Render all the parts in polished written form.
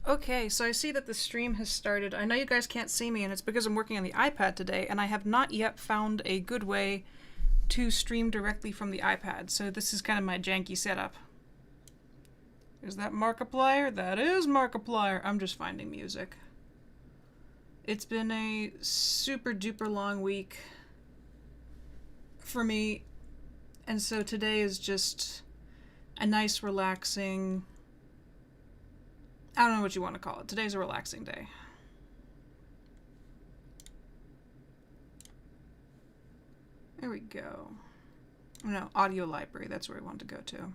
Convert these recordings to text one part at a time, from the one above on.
Okay, so I see that the stream has started. I know you guys can't see me, and it's because I'm working on the iPad today, and I have not yet found a good way to stream directly from the iPad, so this is kind of my janky setup. Is that Markiplier? That is Markiplier. I'm just finding music. It's been a super duper long week for me, and so today is just a nice relaxing... I don't know what you want to call it. Today's a relaxing day. There we go. No, audio library. That's where I want to go to.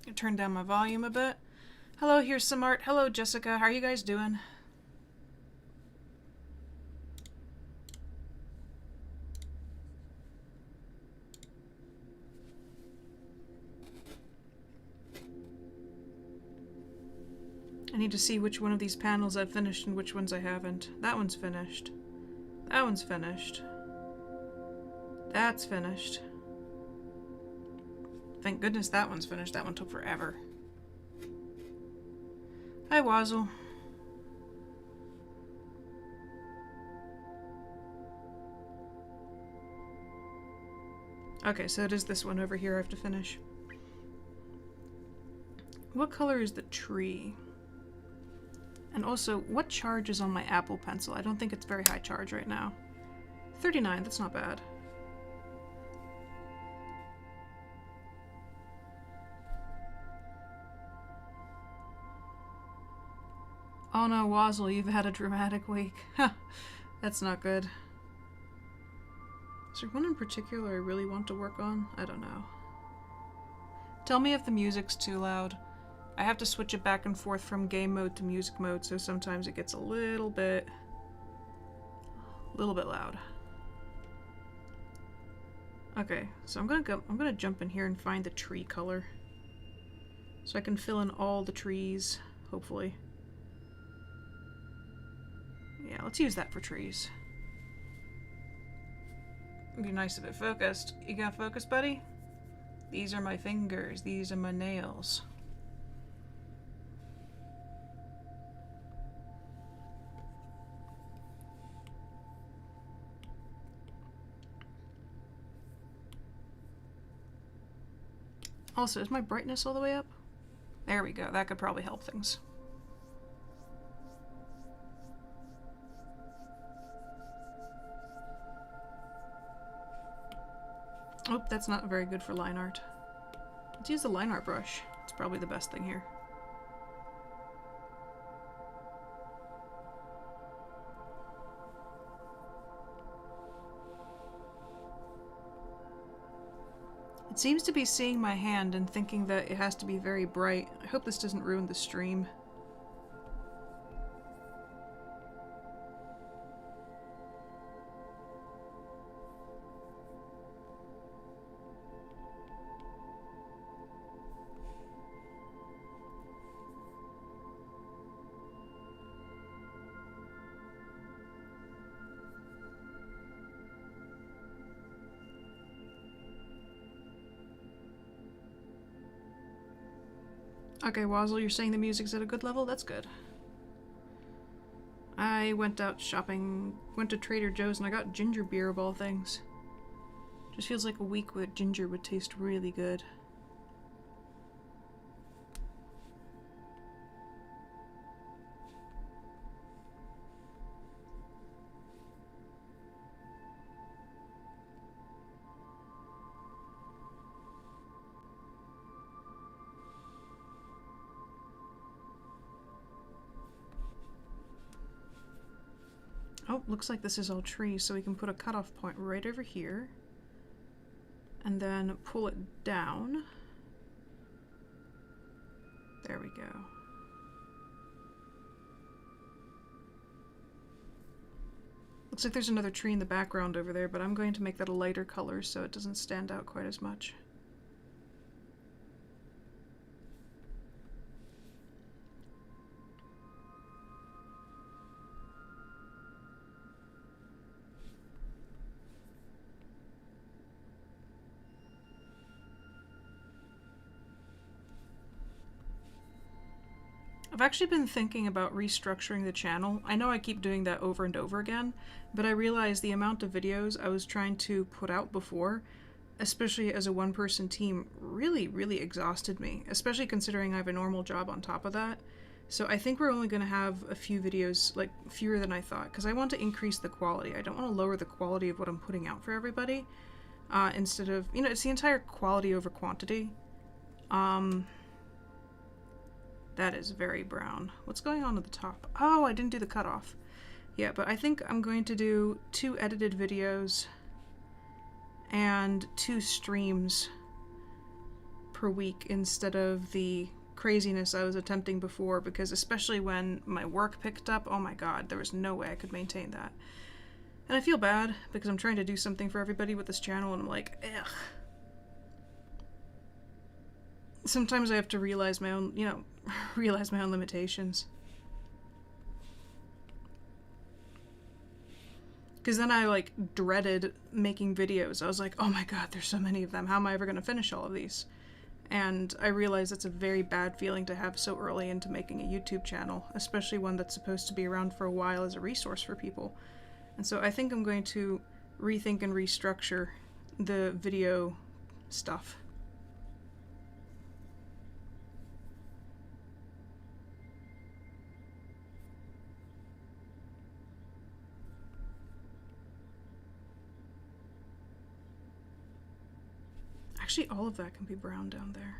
I turn down my volume a bit. Hello, here's some art. Hello, Jessica. How are you guys doing? I need to see which one of these panels I've finished and which ones I haven't. That one's finished. That one's finished. That's finished. Thank goodness that one's finished. That one took forever. Hi, Wazzle. Okay, so it is this one over here I have to finish. What color is the tree? And also, what charge is on my Apple Pencil? I don't think it's very high charge right now. 39, that's not bad. Oh no, Wazzle, you've had a dramatic week. That's not good. Is there one in particular I really want to work on? I don't know. Tell me if the music's too loud. I have to switch it back and forth from game mode to music mode, so sometimes it gets a little bit loud. Okay, so I'm gonna jump in here and find the tree color, so I can fill in all the trees, hopefully. Yeah, let's use that for trees. It'd be nice if it focused. You got focus, buddy? These are my fingers. These are my nails. Also, is my brightness all the way up? There we go. That could probably help things. Oh, that's not very good for line art. Let's use the line art brush. It's probably the best thing here. It seems to be seeing my hand and thinking that it has to be very bright. I hope this doesn't ruin the stream. Okay, Wazzle, you're saying the music's at a good level? That's good. I went out shopping, went to Trader Joe's, and I got ginger beer of all things. Just feels like a week where ginger would taste really good. Oh, looks like this is all trees, so we can put a cutoff point right over here. And then pull it down. There we go. Looks like there's another tree in the background over there, but I'm going to make that a lighter color so it doesn't stand out quite as much. I've actually been thinking about restructuring the channel. I know I keep doing that over and over again, but I realized the amount of videos I was trying to put out before, especially as a one-person team, really exhausted me, especially considering I have a normal job on top of that. So I think we're only going to have a few videos, like fewer than I thought, because I want to increase the quality. I don't want to lower the quality of what I'm putting out for everybody, instead of, you know, it's the entire quality over quantity. That is very brown. What's going on at the top? Oh, I didn't do the cutoff. Yeah, but I think I'm going to do 2 edited videos and 2 streams per week instead of the craziness I was attempting before, because especially when my work picked up, oh my god, there was no way I could maintain that. And I feel bad because I'm trying to do something for everybody with this channel and I'm like, ugh. Sometimes I have to realize my own, you know, realize my own limitations. Because then I, like, dreaded making videos. I was like, oh my god, there's so many of them. How am I ever going to finish all of these? And I realized it's a very bad feeling to have so early into making a YouTube channel, especially one that's supposed to be around for a while as a resource for people. And so I think I'm going to rethink and restructure the video stuff. Actually, all of that can be brown down there.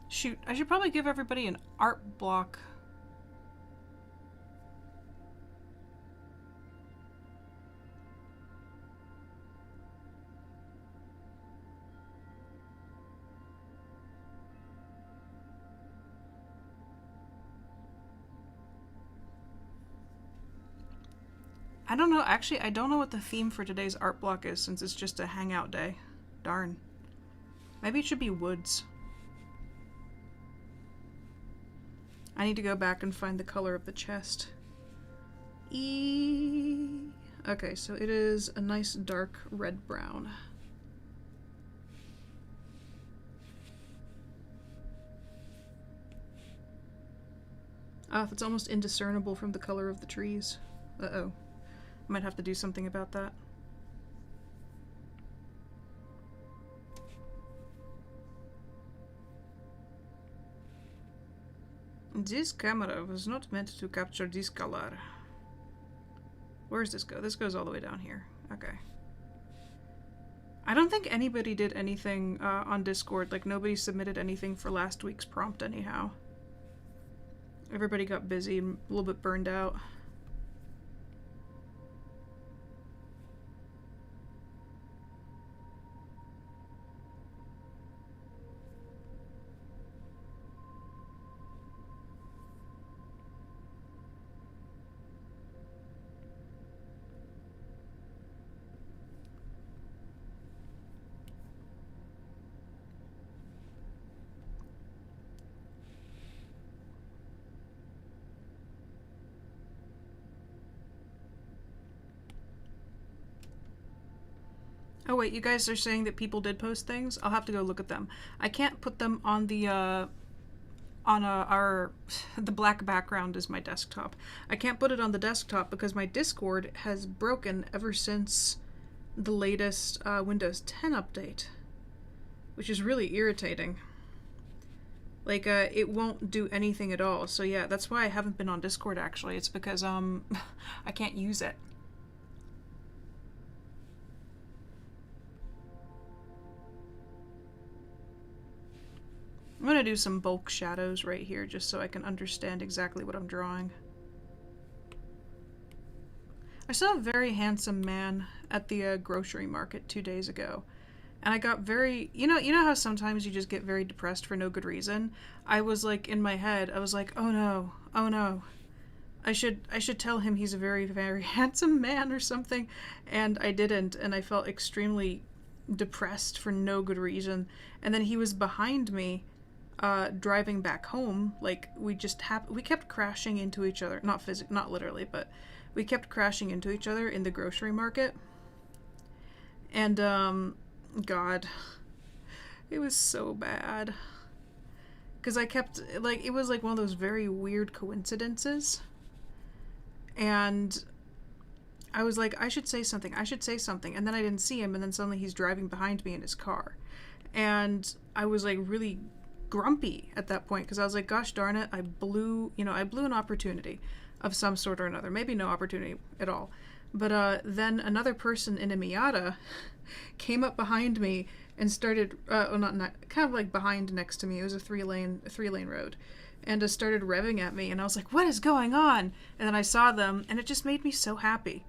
Shoot, I should probably give everybody an art block. I don't know, actually, I don't know what the theme for today's art block is since it's just a hangout day. Darn. Maybe it should be woods. I need to go back and find the color of the chest. Okay, so it is a nice dark red-brown. Ah, it's almost indiscernible from the color of the trees. Uh-oh. I might have to do something about that. This camera was not meant to capture this color. Where does this go? This goes all the way down here. Okay. I don't think anybody did anything on Discord. Like, nobody submitted anything for last week's prompt anyhow. Everybody got busy and a little bit burned out. Oh wait, you guys are saying that people did post things? I'll have to go look at them. I can't put them on the, the black background is my desktop. I can't put it on the desktop because my Discord has broken ever since the latest Windows 10 update, which is really irritating. Like, it won't do anything at all. So yeah, that's why I haven't been on Discord actually. It's because, I can't use it. I'm going to do some bulk shadows right here just so I can understand exactly what I'm drawing. I saw a very handsome man at the grocery market 2 days ago, and I got very, you know how sometimes you just get very depressed for no good reason? I was like, in my head, I was like, oh no, I should tell him he's a very, very handsome man or something, and I didn't, and I felt extremely depressed for no good reason. And then he was behind me, driving back home, like we kept crashing into each other, not literally, but we kept crashing into each other in the grocery market. And God, it was so bad. Because I kept, like, it was like one of those very weird coincidences. And I was like, I should say something. And then I didn't see him, and then suddenly he's driving behind me in his car. And I was like really grumpy at that point because I was like, gosh darn it, I blew an opportunity of some sort or another. Maybe no opportunity at all. But then another person in a Miata came up behind me and started, kind of like behind next to me. It was a three lane road. And started revving at me, and I was like, what is going on? And then I saw them, and it just made me so happy.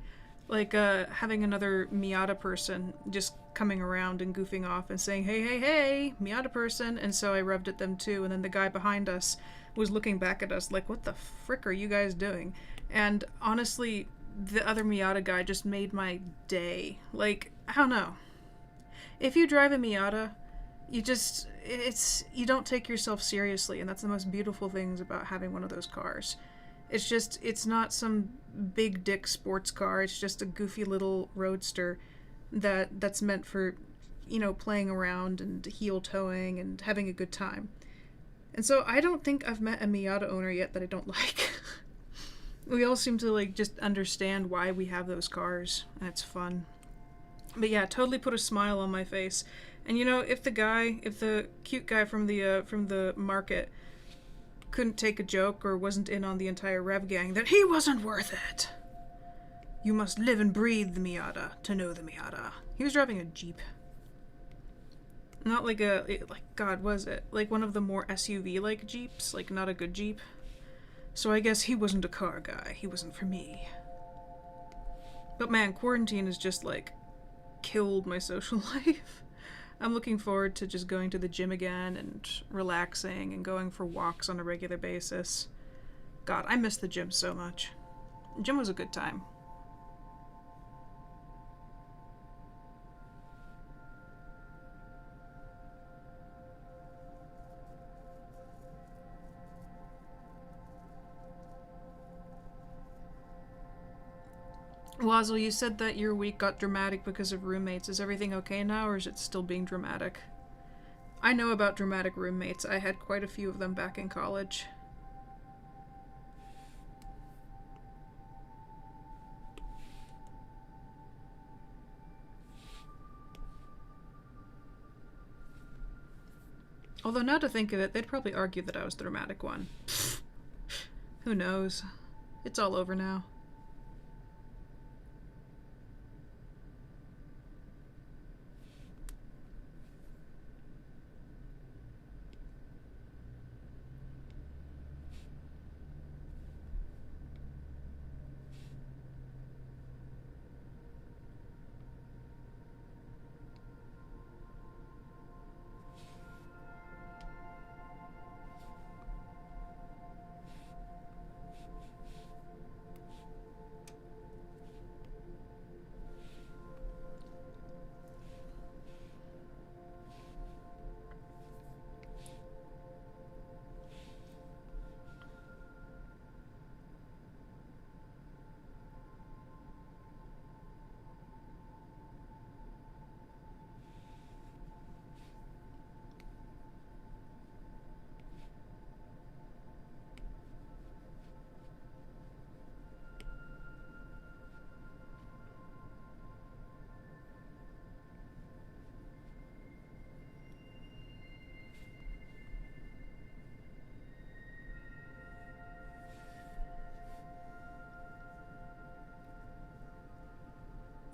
Like, having another Miata person just coming around and goofing off and saying, hey, Miata person. And so I revved at them too, and then the guy behind us was looking back at us like, what the frick are you guys doing? And honestly, the other Miata guy just made my day. Like, I don't know. If you drive a Miata, you don't take yourself seriously, and that's the most beautiful things about having one of those cars. It's not some big dick sports car. It's just a goofy little roadster that's meant for, playing around and heel towing and having a good time. And so I don't think I've met a Miata owner yet that I don't like. We all seem to like just understand why we have those cars, and it's fun. But yeah, totally put a smile on my face. And if the cute guy from the market couldn't take a joke or wasn't in on the entire Rev gang, then he wasn't worth it. You must live and breathe the Miata to know the Miata. He was driving a Jeep. Not like was it? Like one of the more SUV-like Jeeps, like not a good Jeep. So I guess he wasn't a car guy. He wasn't for me. But man, quarantine has just like killed my social life. I'm looking forward to just going to the gym again and relaxing and going for walks on a regular basis. God, I miss the gym so much. The gym was a good time. Wazzle, you said that your week got dramatic because of roommates. Is everything okay now, or is it still being dramatic? I know about dramatic roommates. I had quite a few of them back in college. Although now to think of it, they'd probably argue that I was the dramatic one. Who knows? It's all over now.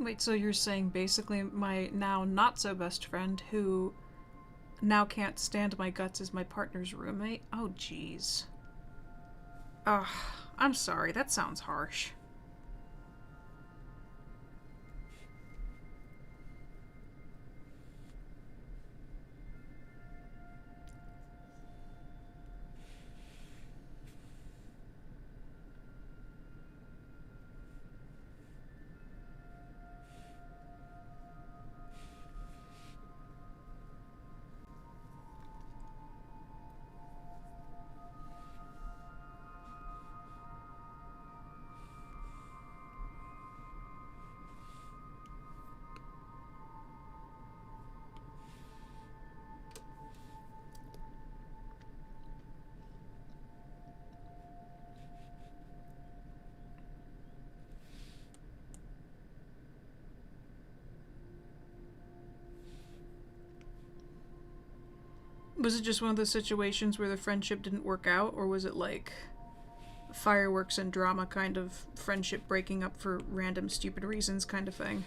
Wait, so you're saying basically my now not so best friend who now can't stand my guts is my partner's roommate? Oh, jeez. Ugh, I'm sorry, that sounds harsh. Was it just one of those situations where the friendship didn't work out, or was it like fireworks and drama kind of friendship breaking up for random stupid reasons kind of thing?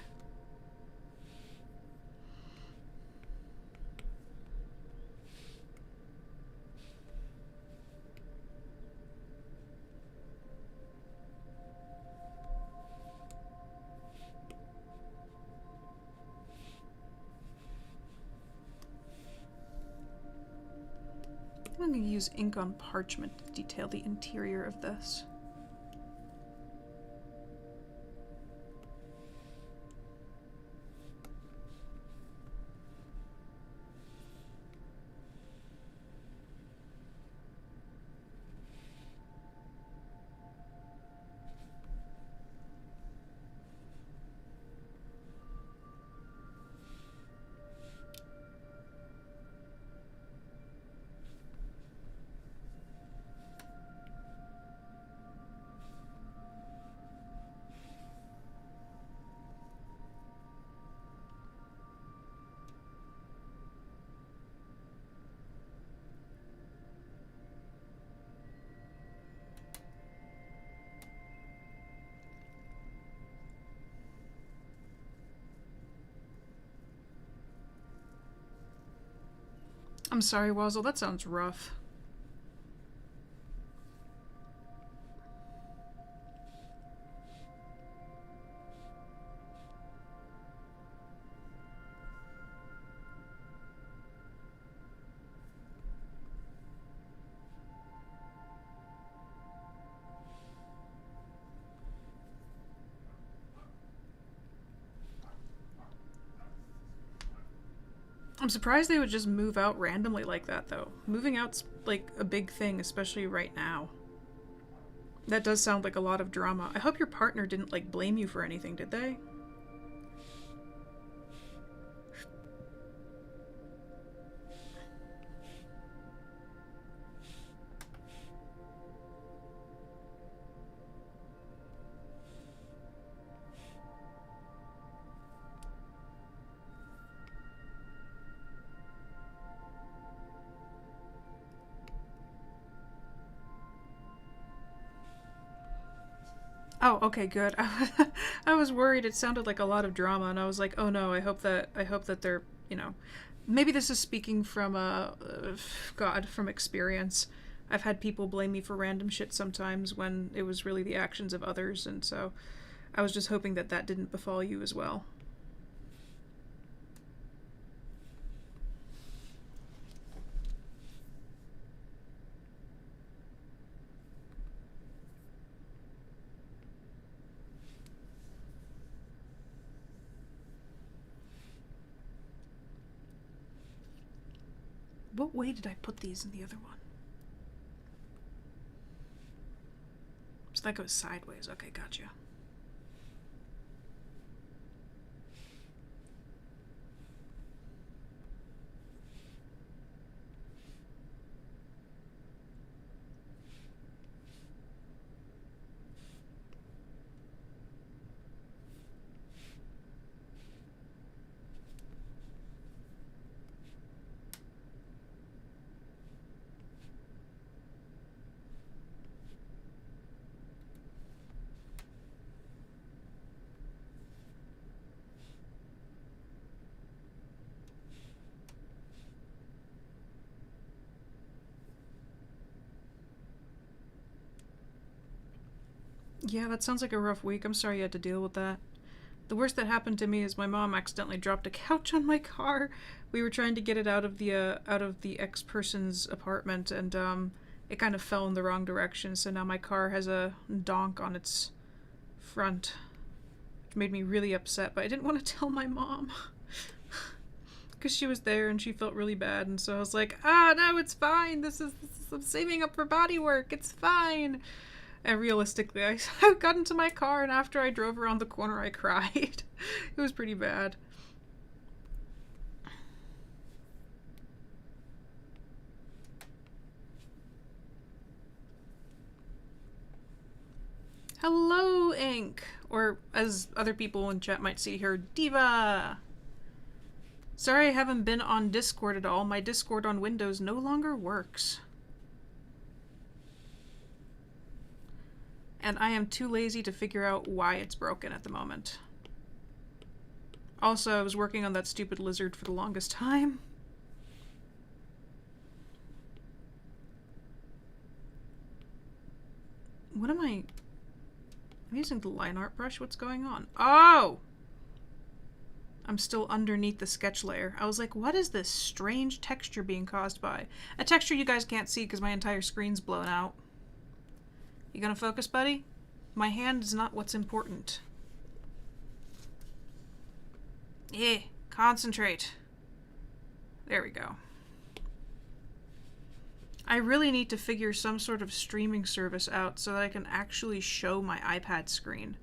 I'm going to use ink on parchment to detail the interior of this. I'm sorry, Wazzle, that sounds rough. I'm surprised they would just move out randomly like that, though. Moving out's like a big thing, especially right now. That does sound like a lot of drama. I hope your partner didn't like blame you for anything, did they? Oh, okay, good. I was worried. It sounded like a lot of drama, and I was like, oh no, I hope that they're, you know, maybe this is speaking from God, from experience. I've had people blame me for random shit sometimes when it was really the actions of others, and so I was just hoping that that didn't befall you as well. What way did I put these in the other one? So that goes sideways. Okay, gotcha. Yeah, that sounds like a rough week. I'm sorry you had to deal with that. The worst that happened to me is my mom accidentally dropped a couch on my car. We were trying to get it out of the ex-person's apartment, and it kind of fell in the wrong direction. So now my car has a donk on its front, which made me really upset. But I didn't want to tell my mom because she was there and she felt really bad. And so I was like, no, it's fine. This is I'm saving up for body work. It's fine. And realistically, I got into my car, and after I drove around the corner, I cried. It was pretty bad. Hello, Ink! Or, as other people in chat might see here, Diva! Sorry I haven't been on Discord at all. My Discord on Windows no longer works. And I am too lazy to figure out why it's broken at the moment. Also, I was working on that stupid lizard for the longest time. What am I... I'm using the line art brush? What's going on? Oh! I'm still underneath the sketch layer. I was like, what is this strange texture being caused by? A texture you guys can't see because my entire screen's blown out. You gonna focus, buddy? My hand is not what's important. Yeah, concentrate. There we go. I really need to figure some sort of streaming service out so that I can actually show my iPad screen.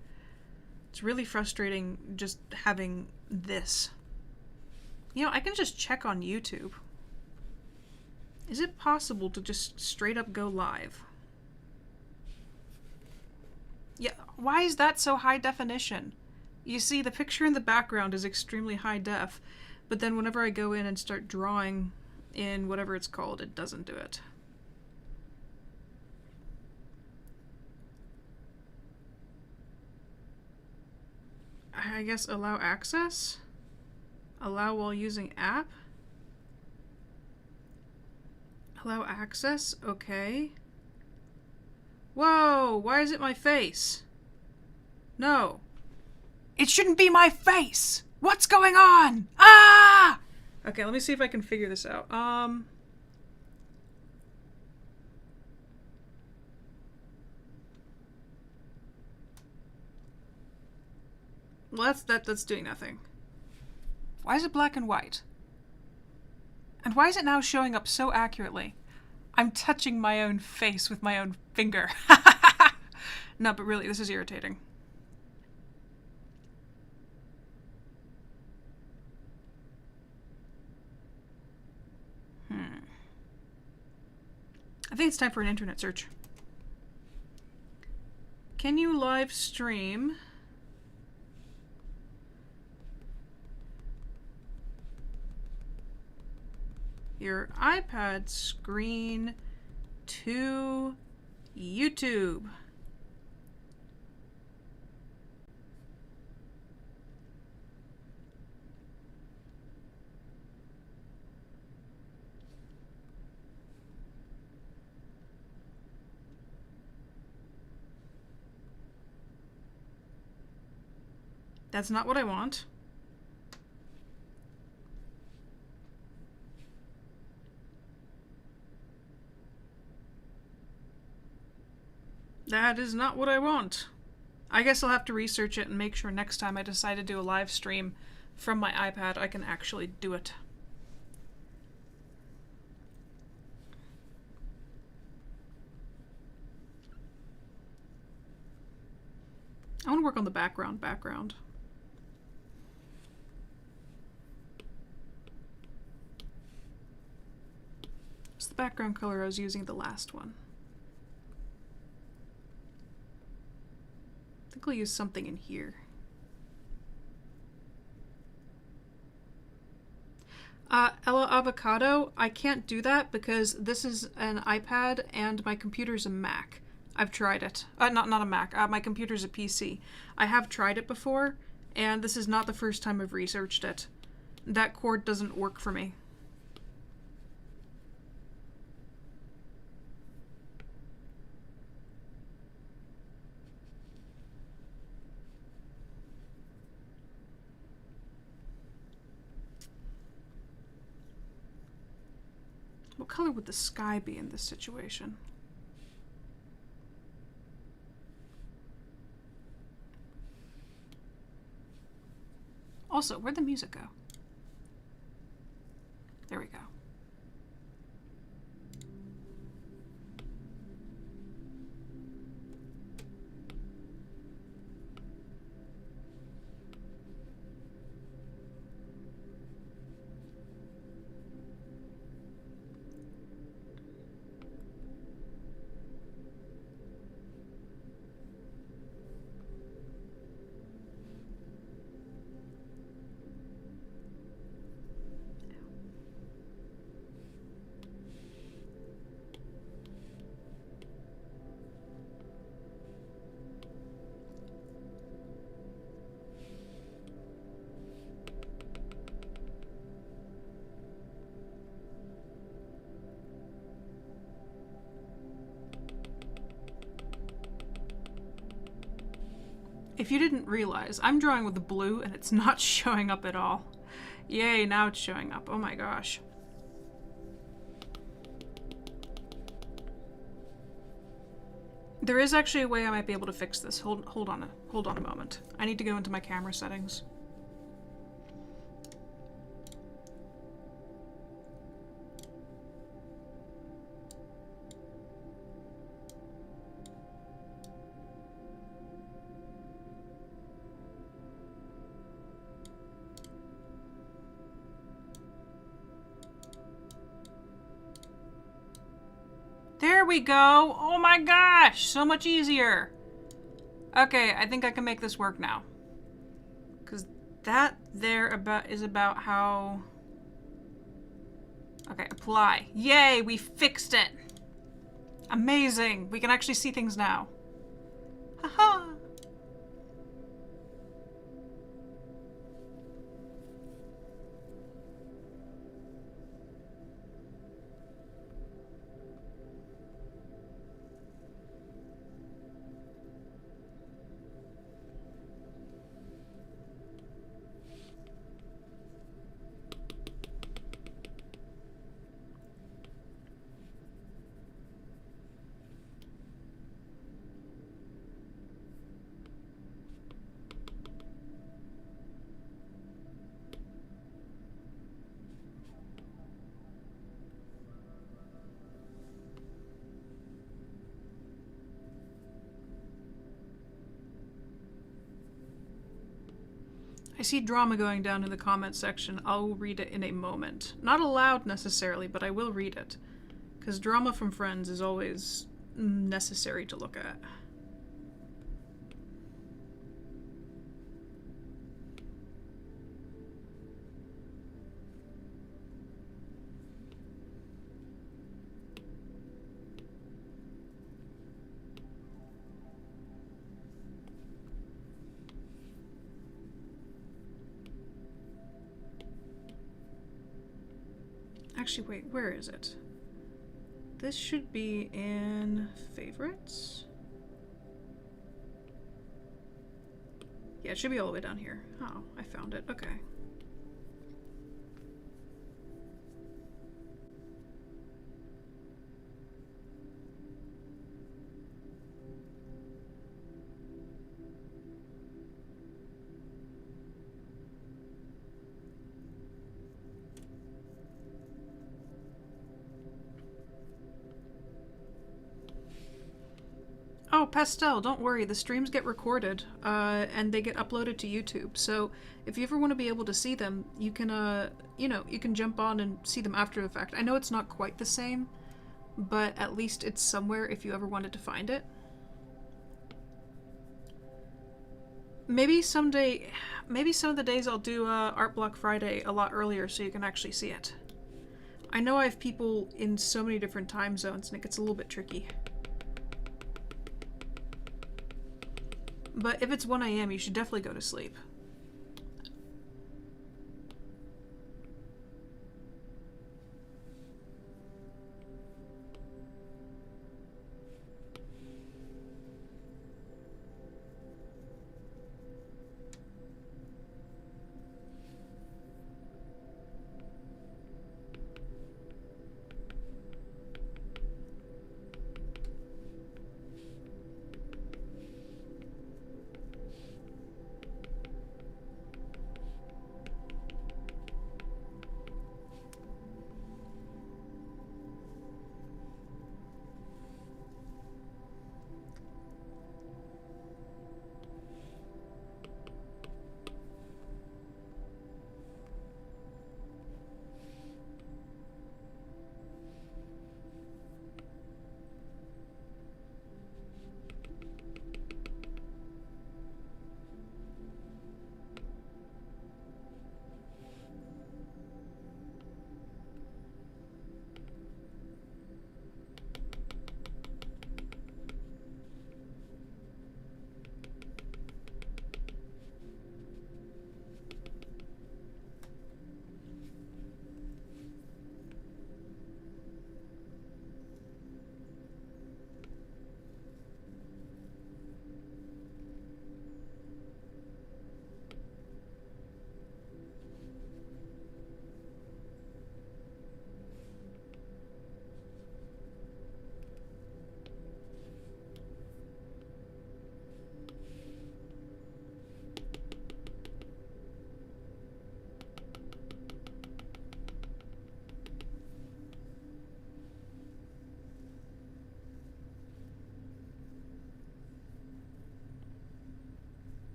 It's really frustrating just having this. You know, I can just check on YouTube. Is it possible to just straight up go live? Yeah, why is that so high definition? You see, the picture in the background is extremely high def, but then whenever I go in and start drawing in whatever it's called, it doesn't do it. I guess allow access? Allow while using app? Allow access? Okay. Whoa, why is it my face? No. It shouldn't be my face! What's going on? Ah! Okay, let me see if I can figure this out. Well, that's doing nothing. Why is it black and white? And why is it now showing up so accurately? I'm touching my own face with my own finger. No, but really, this is irritating. I think it's time for an internet search. Can you live stream your iPad screen to YouTube? That's not what I want. That is not what I want. I guess I'll have to research it and make sure next time I decide to do a live stream from my iPad, I can actually do it. I want to work on the background. It's the background color I was using the last one. I think I'll use something in here. Ella Avocado, I can't do that because this is an iPad and my computer's a Mac. I've tried it. Not a Mac. My computer's a PC. I have tried it before, and this is not the first time I've researched it. That cord doesn't work for me. What color would the sky be in this situation? Also, where'd the music go? There we go. If you didn't realize, I'm drawing with the blue and it's not showing up at all. Yay, now it's showing up. Oh my gosh. There is actually a way I might be able to fix this. Hold on a moment. I need to go into my camera settings. There we go. Oh my gosh, so much easier. Okay, I think I can make this work now. Because that there is about how... Okay, apply. Yay, we fixed it. Amazing. We can actually see things now. Haha. I see drama going down in the comments section. I'll read it in a moment. Not aloud necessarily, but I will read it. Because drama from friends is always necessary to look at. Actually, wait, where is it? This should be in favorites. Yeah, it should be all the way down here. Oh, I found it. Okay. Oh, Pastel, don't worry. The streams get recorded, and they get uploaded to YouTube. So if you ever want to be able to see them, you can, you know, you can jump on and see them after the fact. I know it's not quite the same, but at least it's somewhere if you ever wanted to find it. Maybe someday, maybe some of the days I'll do ArtBlock Friday a lot earlier so you can actually see it. I know I have people in so many different time zones and it gets a little bit tricky. But if it's 1 AM, you should definitely go to sleep.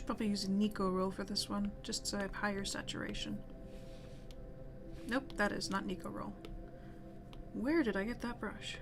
should probably use a Nico roll for this one, just so I have higher saturation. Nope, that is not Nico roll. Where did I get that brush?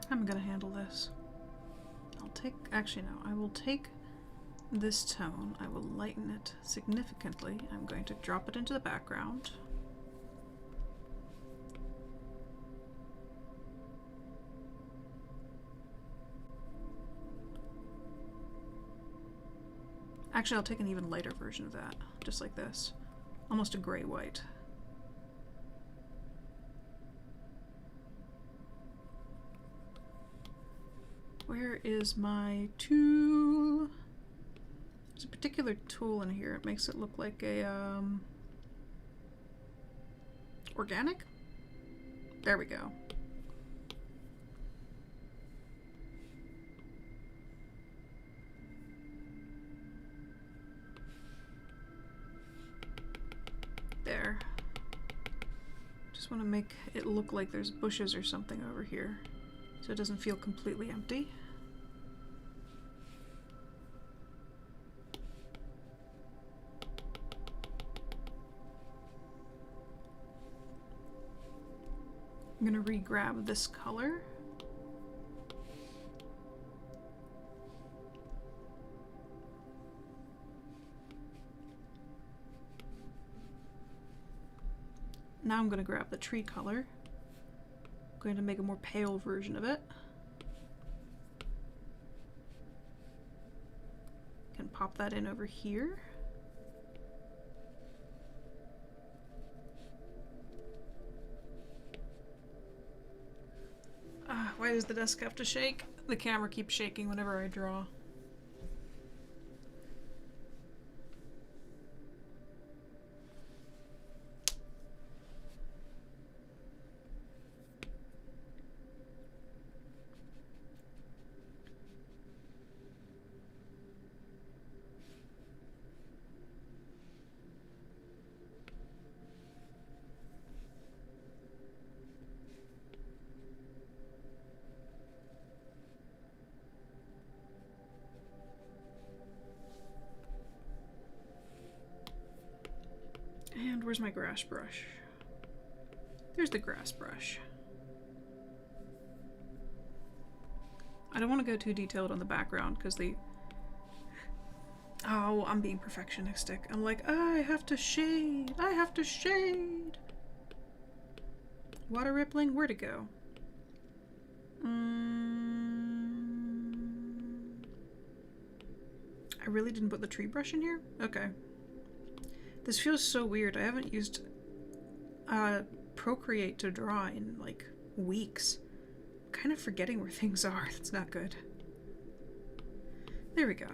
I'm gonna handle this. Actually no, I will take this tone, I will lighten it significantly. I'm going to drop it into the background. Actually, I'll take an even lighter version of that, just like this. Almost a gray-white. Where is my tool? There's a particular tool in here. It makes it look like a, organic? There we go. There. Just want to make it look like there's bushes or something over here, so it doesn't feel completely empty. I'm gonna re-grab this color. Now I'm gonna grab the tree color. I'm going to make a more pale version of it. Can pop that in over here. Why does the desk have to shake? The camera keeps shaking whenever I draw. And where's my grass brush? There's the grass brush. I don't want to go too detailed on the background because oh, I'm being perfectionistic. I'm like, I have to shade. I have to shade. Water rippling, where'd it go? I really didn't put the tree brush in here? Okay. This feels so weird. I haven't used Procreate to draw in like weeks. I'm kind of forgetting where things are. That's not good. There we go.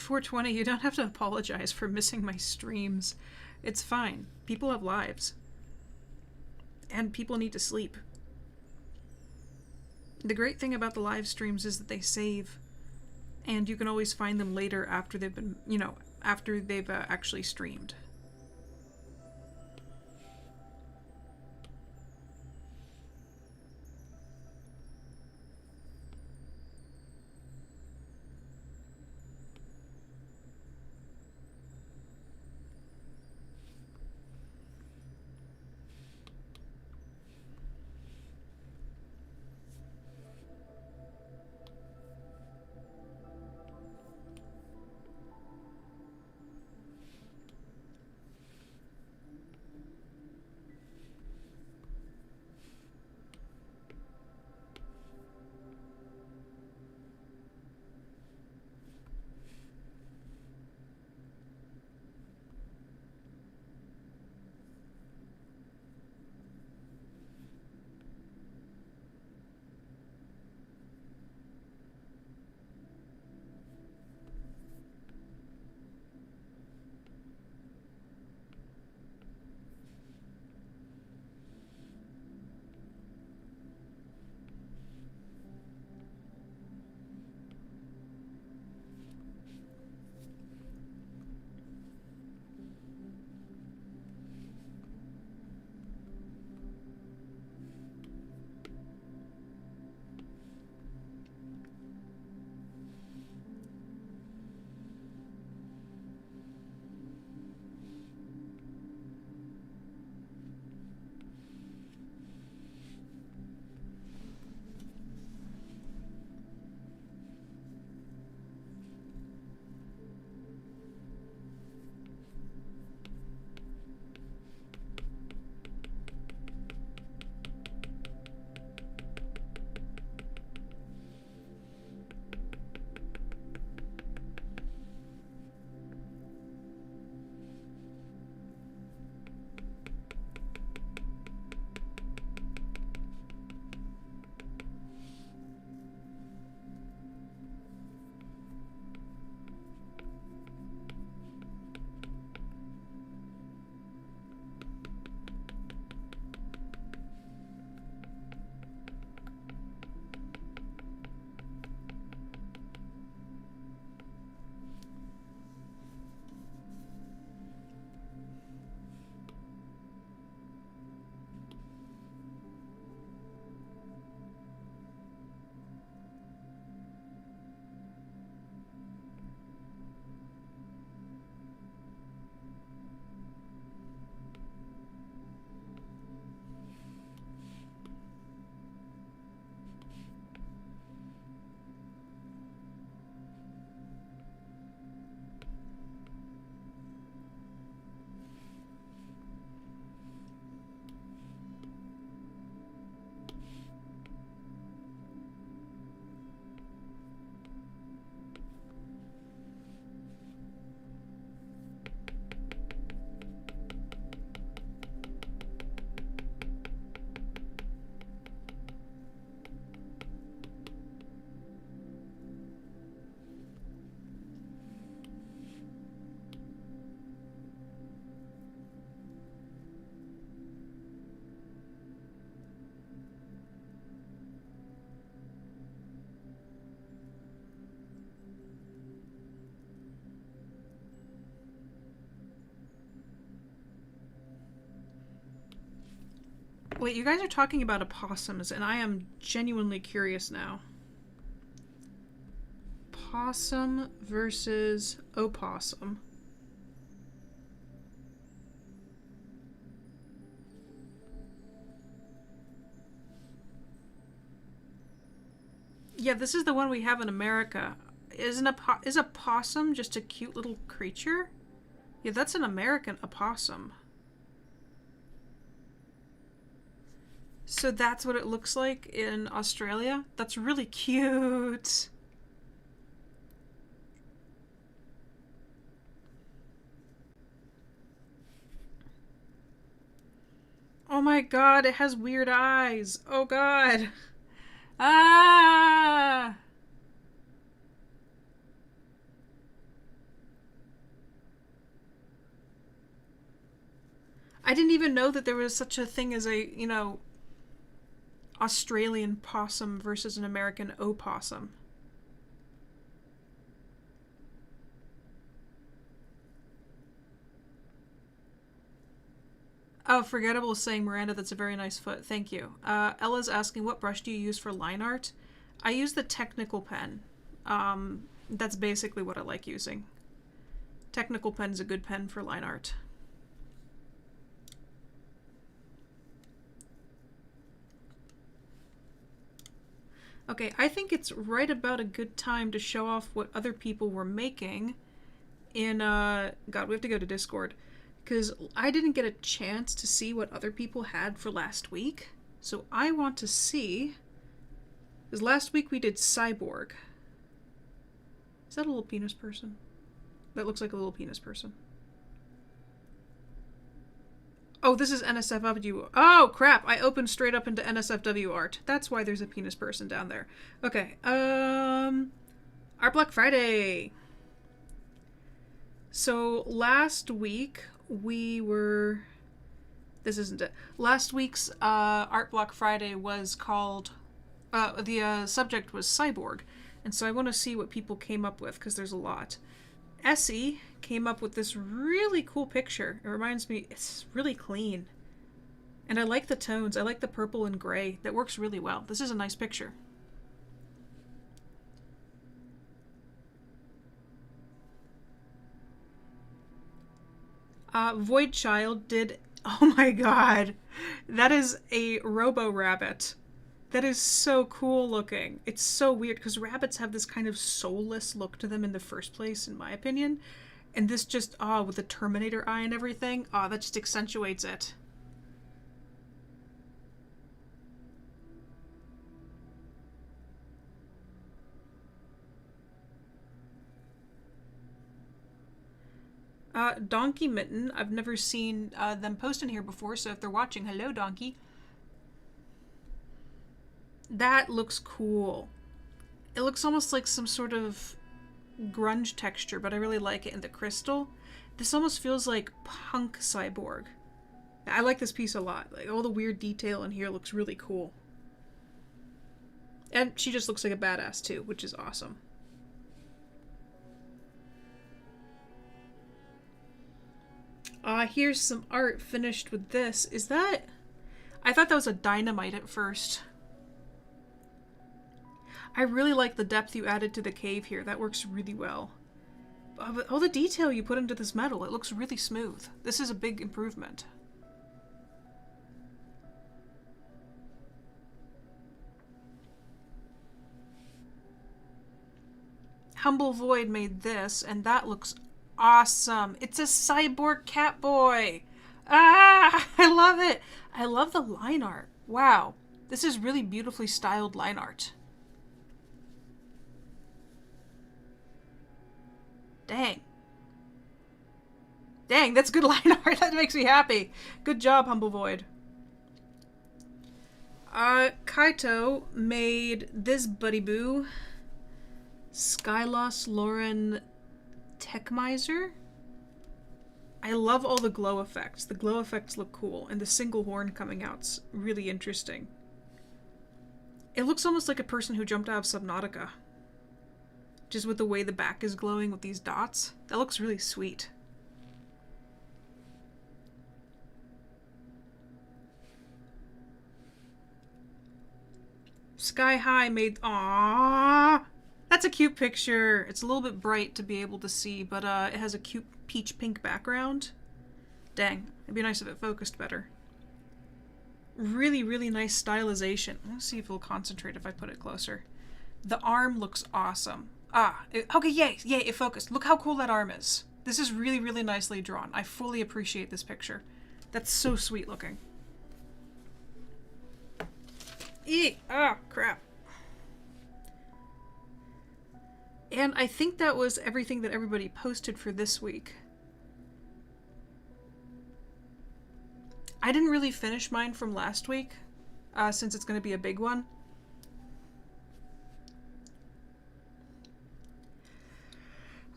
420, you don't have to apologize for missing my streams. It's fine. People have lives. And people need to sleep. The great thing about the live streams is that they save, and you can always find them later after they've been, you know, after they've actually streamed. Wait, you guys are talking about opossums, and I am genuinely curious now. Possum versus opossum. Yeah, this is the one we have in America. Is a possum just a cute little creature? Yeah, that's an American opossum. So that's what it looks like in Australia? That's really cute. Oh my god, it has weird eyes. Oh god. Ah! I didn't even know that there was such a thing as a, you know, Australian possum versus an American opossum. Oh, Forgettable is saying, Miranda, that's a very nice foot. Thank you. Ella's asking, what brush do you use for line art? I use the Technical pen. That's basically what I like using. Technical pen is a good pen for line art. Okay, I think it's right about a good time to show off what other people were making in, God, we have to go to Discord. Because I didn't get a chance to see what other people had for last week. So I want to see... Because last week we did Cyborg. Is that a little penis person? That looks like a little penis person. Oh, this is NSFW. Oh, crap. I opened straight up into NSFW art. That's why there's a penis person down there. Okay. ArtBlock Friday. So last week we were... This isn't it. Last week's ArtBlock Friday was called... the subject was Cyborg. And so I want to see what people came up with, because there's a lot. Essie came up with this really cool picture. It reminds me, it's really clean. And I like the tones. I like the purple and gray. That works really well. This is a nice picture. Void Child did... Oh my god. That is a Robo-Rabbit. That is so cool looking. It's so weird because rabbits have this kind of soulless look to them in the first place, in my opinion. And this just, with the Terminator eye and everything, that just accentuates it. Donkey Mitten, I've never seen them post in here before, so if they're watching, hello Donkey. That looks cool. It looks almost like some sort of grunge texture, but I really like it in the crystal. This almost feels like punk Cyborg. I like this piece a lot. Like, all the weird detail in here looks really cool. And she just looks like a badass too, which is awesome. Here's some art finished with this. Is that... I thought that was a dynamite at first. I really like the depth you added to the cave here. That works really well. But all the detail you put into this metal, it looks really smooth. This is a big improvement. Humble Void made this, and that looks awesome. It's a cyborg Catboy. Ah, I love it. I love the line art. Wow. This is really beautifully styled line art. Dang. Dang, that's good line art. That makes me happy. Good job, Humble Void. Kaito made this buddy boo. Skyloss Lauren Techmiser. I love all the glow effects. The glow effects look cool, and the single horn coming out's really interesting. It looks almost like a person who jumped out of Subnautica. Just with the way the back is glowing with these dots. That looks really sweet. Sky High made... Aww! That's a cute picture. It's a little bit bright to be able to see, but it has a cute peach pink background. Dang, it'd be nice if it focused better. Really, really nice stylization. Let's see if it'll concentrate if I put it closer. The arm looks awesome. Okay, yay, it focused. Look how cool that arm is. This is really, really nicely drawn. I fully appreciate this picture. That's so sweet looking. Crap. And I think that was everything that everybody posted for this week. I didn't really finish mine from last week, since it's going to be a big one.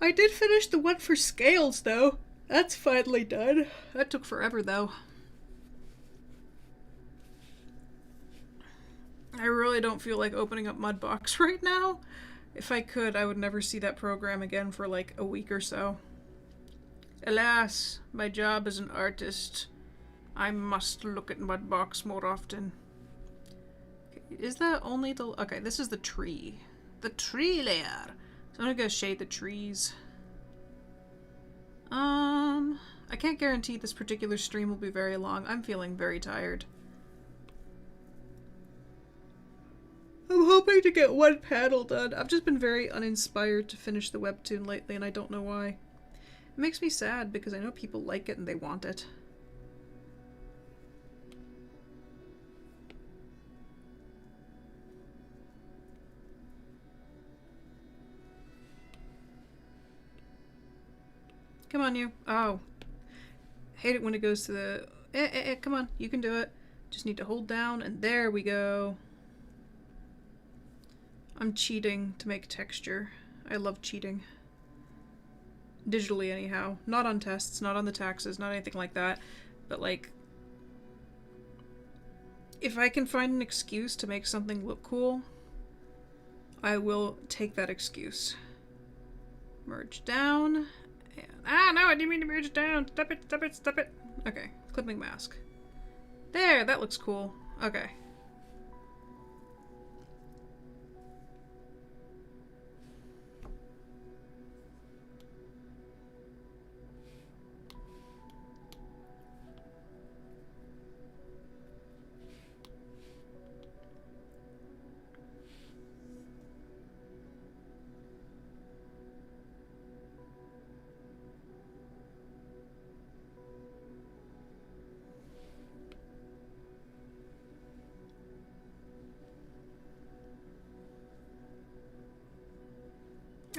I did finish the one for scales, though. That's finally done. That took forever, though. I really don't feel like opening up Mudbox right now. If I could, I would never see that program again for like a week or so. Alas, my job as an artist. I must look at Mudbox more often. Okay, is that only the... Okay, this is the tree. The tree layer. So I'm gonna go shade the trees. I can't guarantee this particular stream will be very long. I'm feeling very tired. I'm hoping to get one panel done. I've just been very uninspired to finish the webtoon lately, and I don't know why. It makes me sad because I know people like it and they want it. Come on, you. Oh. Hate it when it goes to the... come on, you can do it. Just need to hold down, and there we go. I'm cheating to make texture. I love cheating. Digitally, anyhow. Not on tests, not on the taxes, not anything like that. But, like... if I can find an excuse to make something look cool, I will take that excuse. Merge down... Ah, no, I didn't mean to merge it down. Stop it, stop it, stop it. Okay, clipping mask. There, that looks cool. Okay.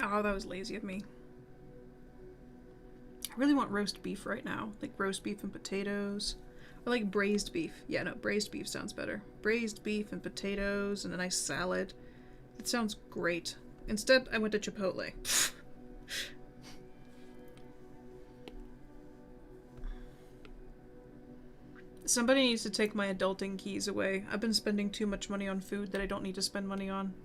Oh, that was lazy of me. I really want roast beef right now. Like roast beef and potatoes. Or like braised beef. Yeah, no, braised beef sounds better. Braised beef and potatoes and a nice salad. It sounds great. Instead, I went to Chipotle. Somebody needs to take my adulting keys away. I've been spending too much money on food that I don't need to spend money on.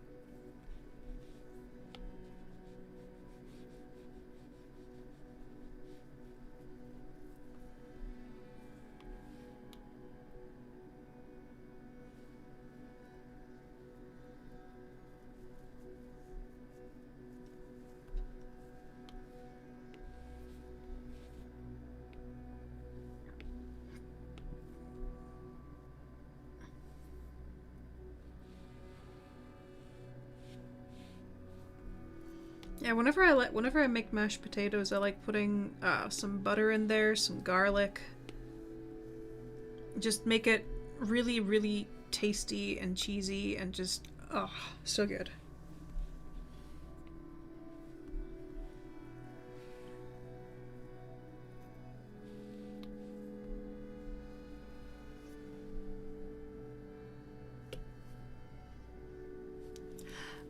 Yeah, whenever I make mashed potatoes, I like putting some butter in there, some garlic. Just make it really, really tasty and cheesy and just, oh, so good.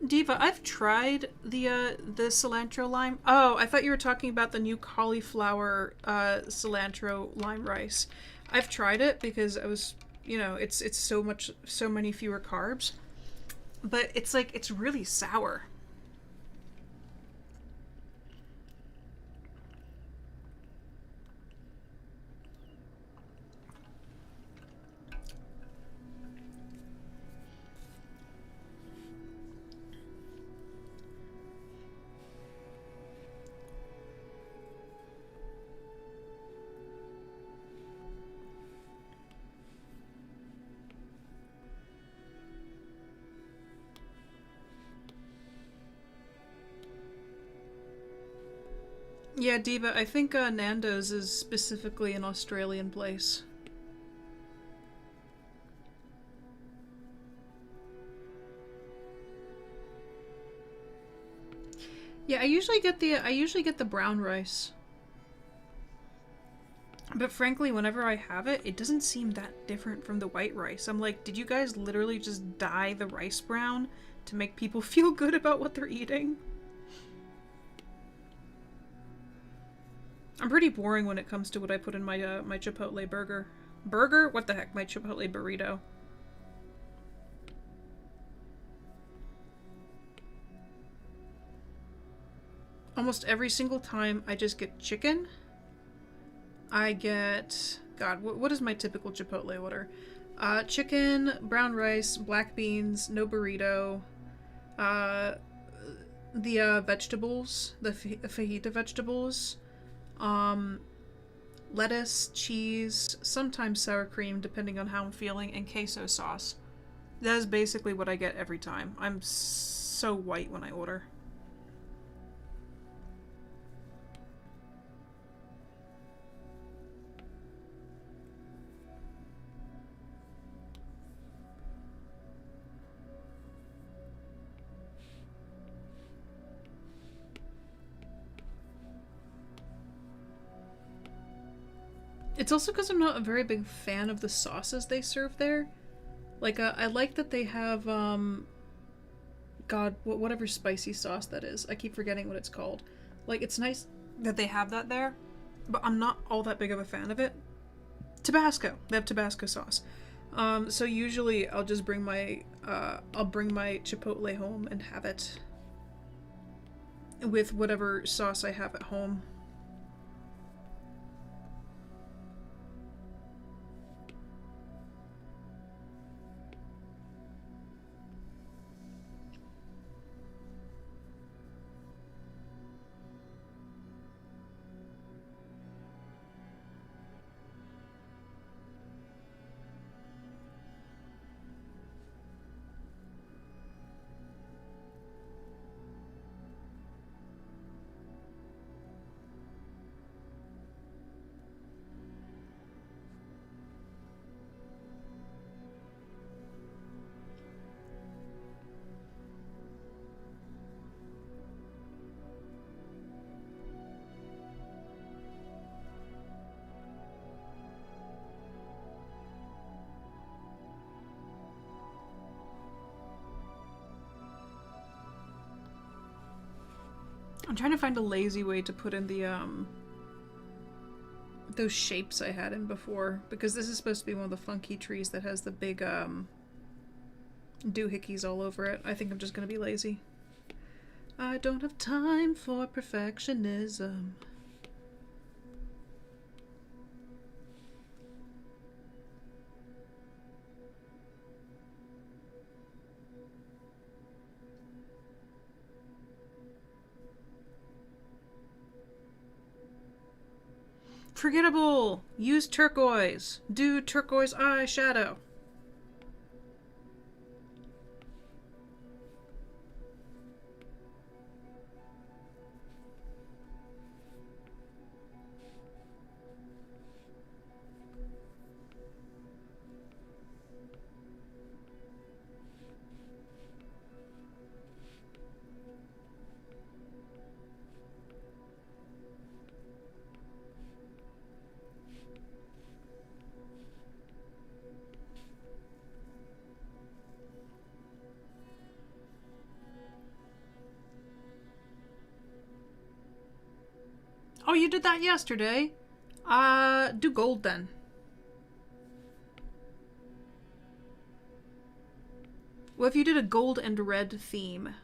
Diva, I've tried the cilantro lime. Oh, I thought you were talking about the new cauliflower cilantro lime rice. I've tried it because I was, you know, it's so many fewer carbs, but it's like it's really sour. Yeah, Diva, I think Nando's is specifically an Australian place. Yeah, I usually get the brown rice. But frankly, whenever I have it, it doesn't seem that different from the white rice. I'm like, did you guys literally just dye the rice brown to make people feel good about what they're eating? I'm pretty boring when it comes to what I put in my my Chipotle burger. Burger? What the heck? My Chipotle burrito. almost every single time I just get chicken. I get, God, what is my typical Chipotle order? Chicken, brown rice, black beans, no burrito, the vegetables, the fajita vegetables, lettuce, cheese, sometimes sour cream, depending on how I'm feeling, and queso sauce. That is basically what I get every time. I'm so white when I order. It's also because I'm not a very big fan of the sauces they serve there. Like, I like that they have, God, whatever spicy sauce that is. I keep forgetting what it's called. Like, it's nice that they have that there, but I'm not all that big of a fan of it. Tabasco. They have Tabasco sauce. So usually I'll just bring my, I'll bring my Chipotle home and have it with whatever sauce I have at home. I'm trying to find a lazy way to put in the, those shapes I had in before, because this is supposed to be one of the funky trees that has the big, doohickeys all over it. I think I'm just gonna be lazy. I don't have time for perfectionism. Forgettable! Use turquoise! Do turquoise eyeshadow! Oh, you did that yesterday? Do gold then. Well, if you did a gold and red theme.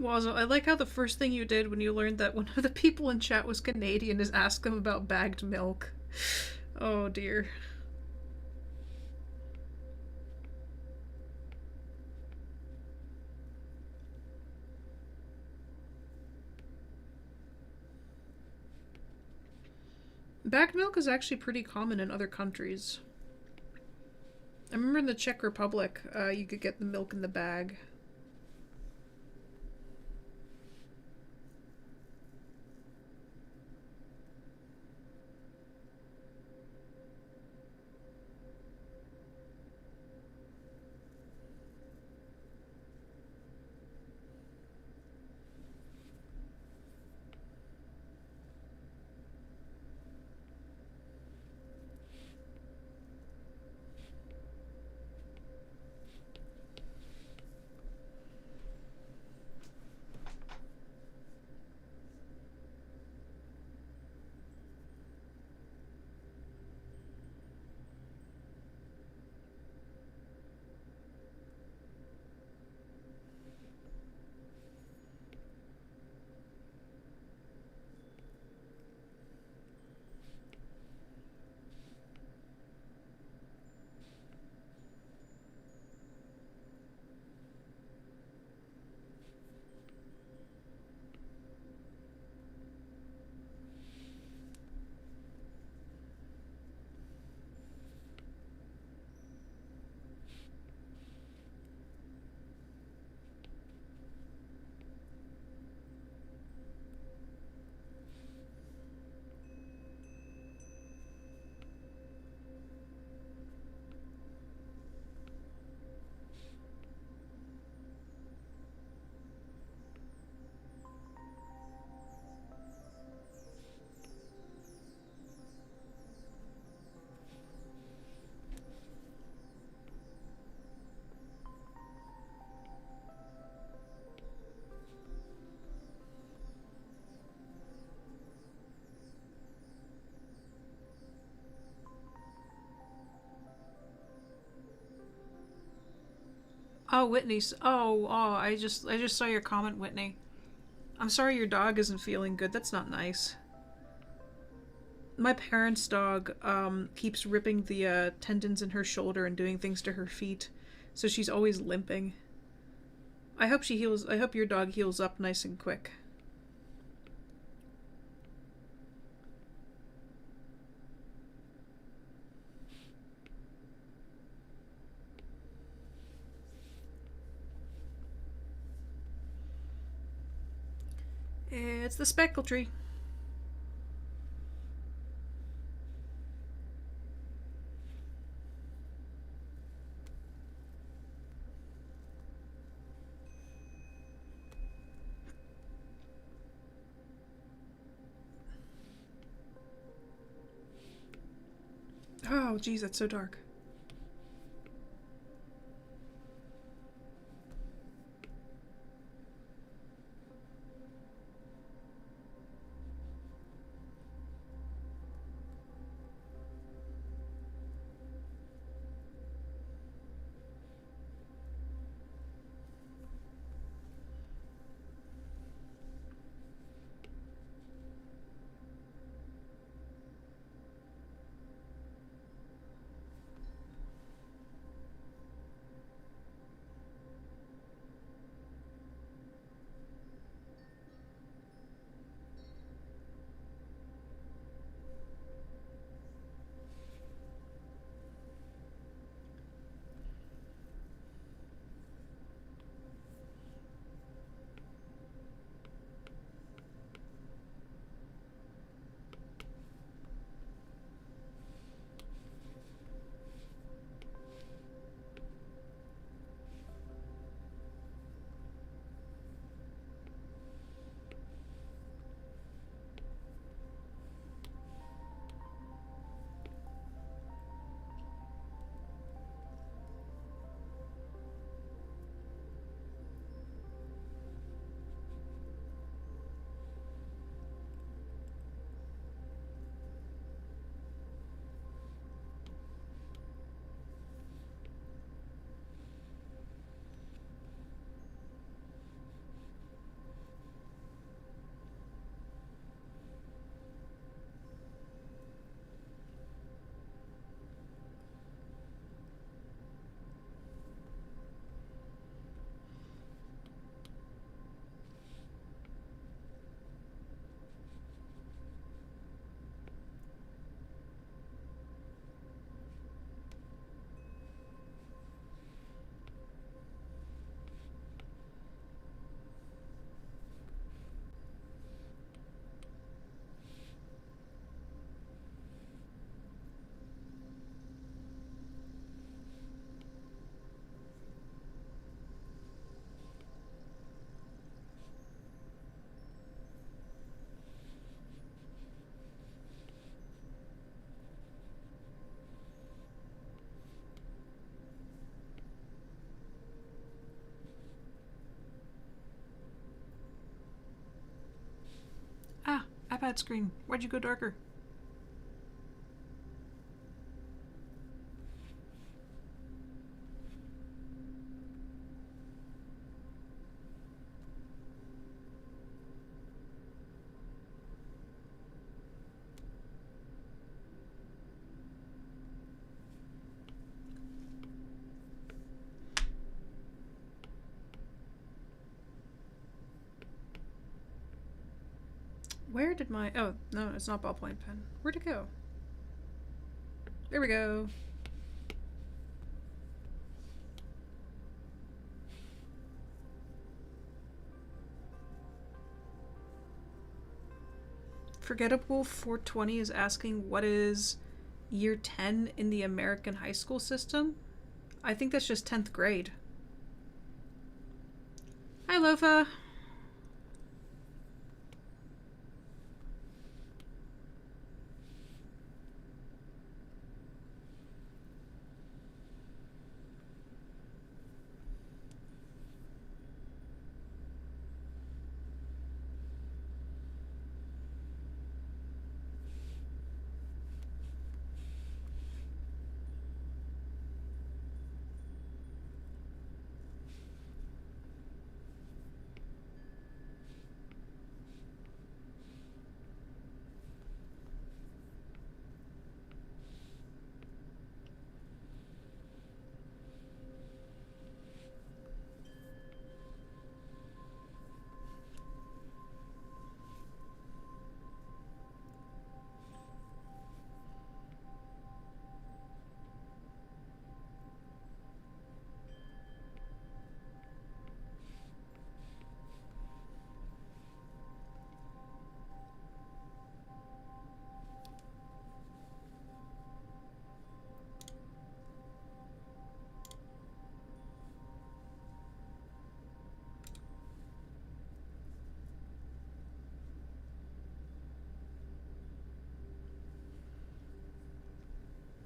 Wazo, I like how the first thing you did when you learned that one of the people in chat was Canadian is ask them about bagged milk. Oh dear. Bagged milk is actually pretty common in other countries. I remember in the Czech Republic, you could get the milk in the bag. Oh, Whitney's. I just saw your comment, Whitney. I'm sorry your dog isn't feeling good. That's not nice. My parents' dog keeps ripping the tendons in her shoulder and doing things to her feet, so she's always limping. I hope she heals. I hope your dog heals up nice and quick. It's the speckle tree. Oh, geez, that's so dark. iPad screen? Why'd you go darker? Where did my... Oh, no, it's not ballpoint pen. Where'd it go? There we go. Forgettable 420 is asking what is year 10 in the American high school system? I think that's just 10th grade. Hi, Lofa.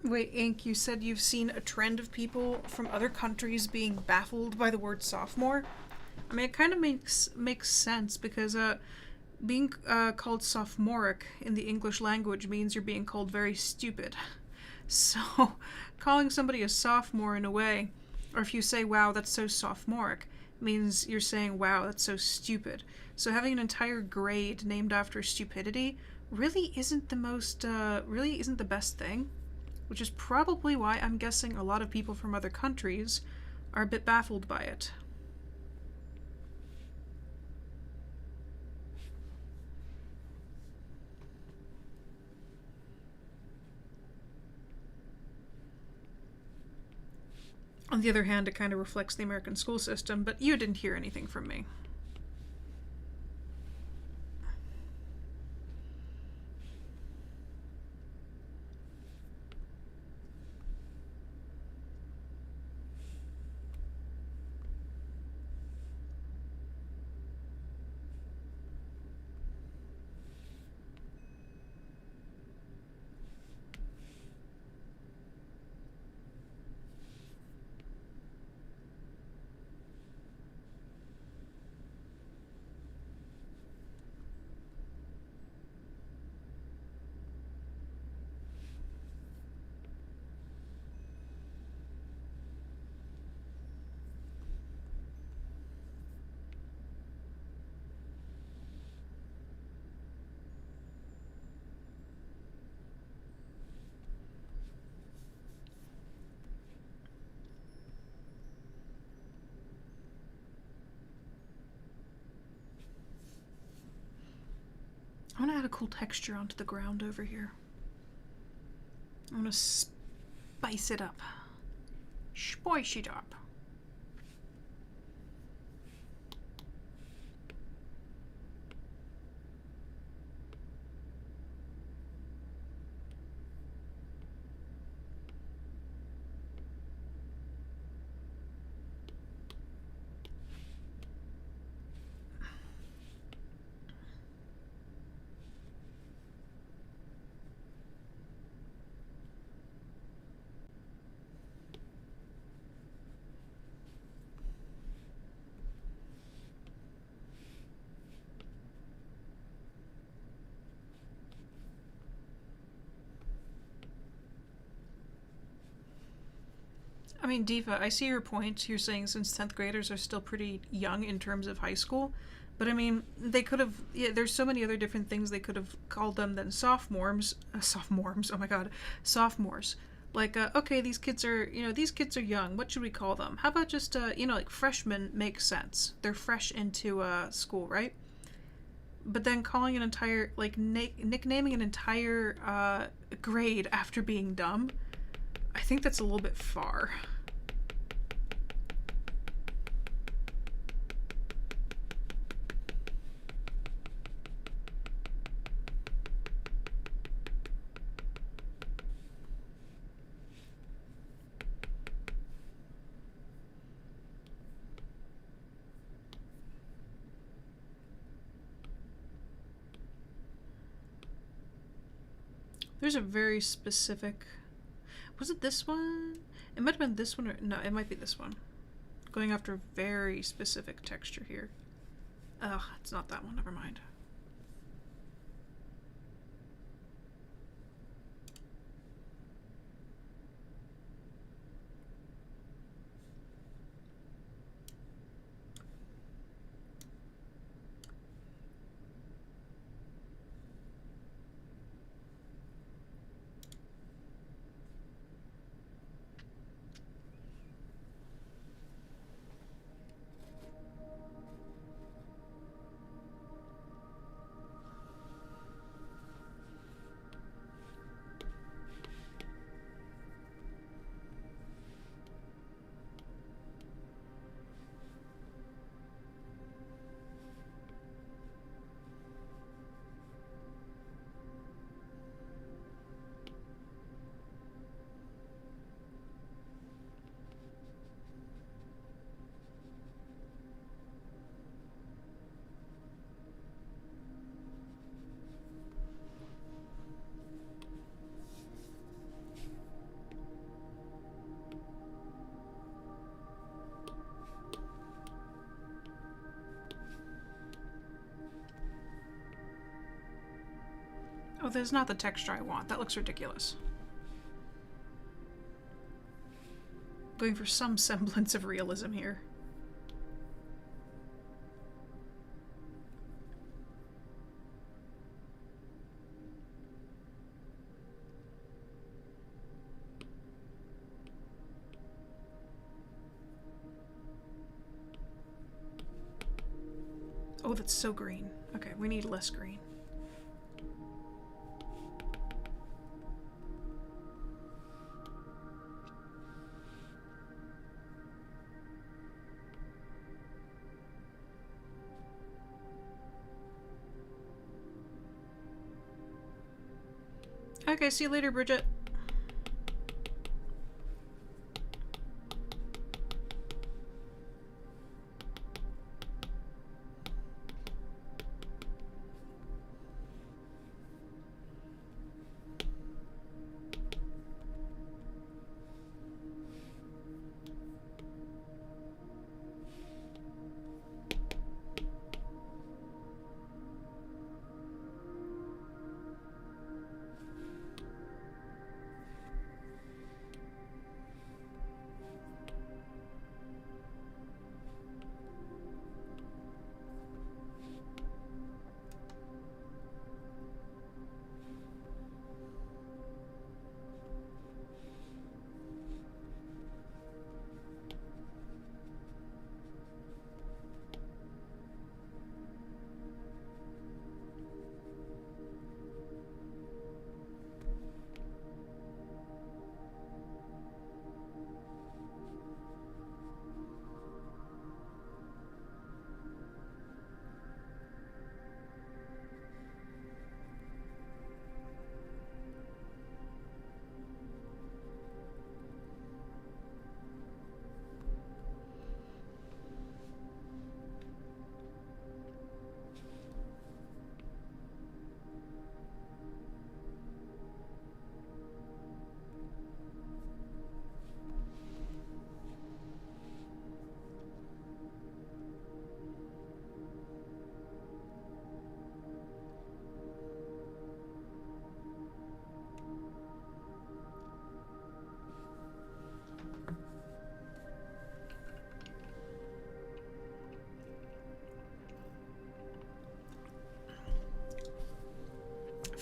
Wait, Ink, you said you've seen a trend of people from other countries being baffled by the word sophomore? I mean, it kind of makes sense because being called sophomoric in the English language means you're being called very stupid. So, calling somebody a sophomore in a way, or if you say, wow, that's so sophomoric, means you're saying, wow, that's so stupid. So having an entire grade named after stupidity really isn't the best thing. Which is probably why I'm guessing a lot of people from other countries are a bit baffled by it. On the other hand, it kind of reflects the American school system, but you didn't hear anything from me. I want to add a cool texture onto the ground over here. I want to spice it up. Spice it up. I mean, Diva, I see your point. You're saying since 10th graders are still pretty young in terms of high school. But I mean, they could have, yeah, there's so many other different things they could have called them than sophomores. Sophomores, oh my god. Sophomores. Like, okay, these kids are, these kids are young. What should we call them? How about just, like freshmen makes sense. They're fresh into school, right? But then calling an entire, like, nicknaming an entire grade after being dumb, I think that's a little bit far. There's a very specific... Was it this one? It might have been this one, or... No, it might be this one. Going after very specific texture here. Ugh, it's not that one. Never mind. Oh, that's not the texture I want. That looks ridiculous. Going for some semblance of realism here. Oh, that's so green. Okay, we need less green. Okay, see you later, Bridget.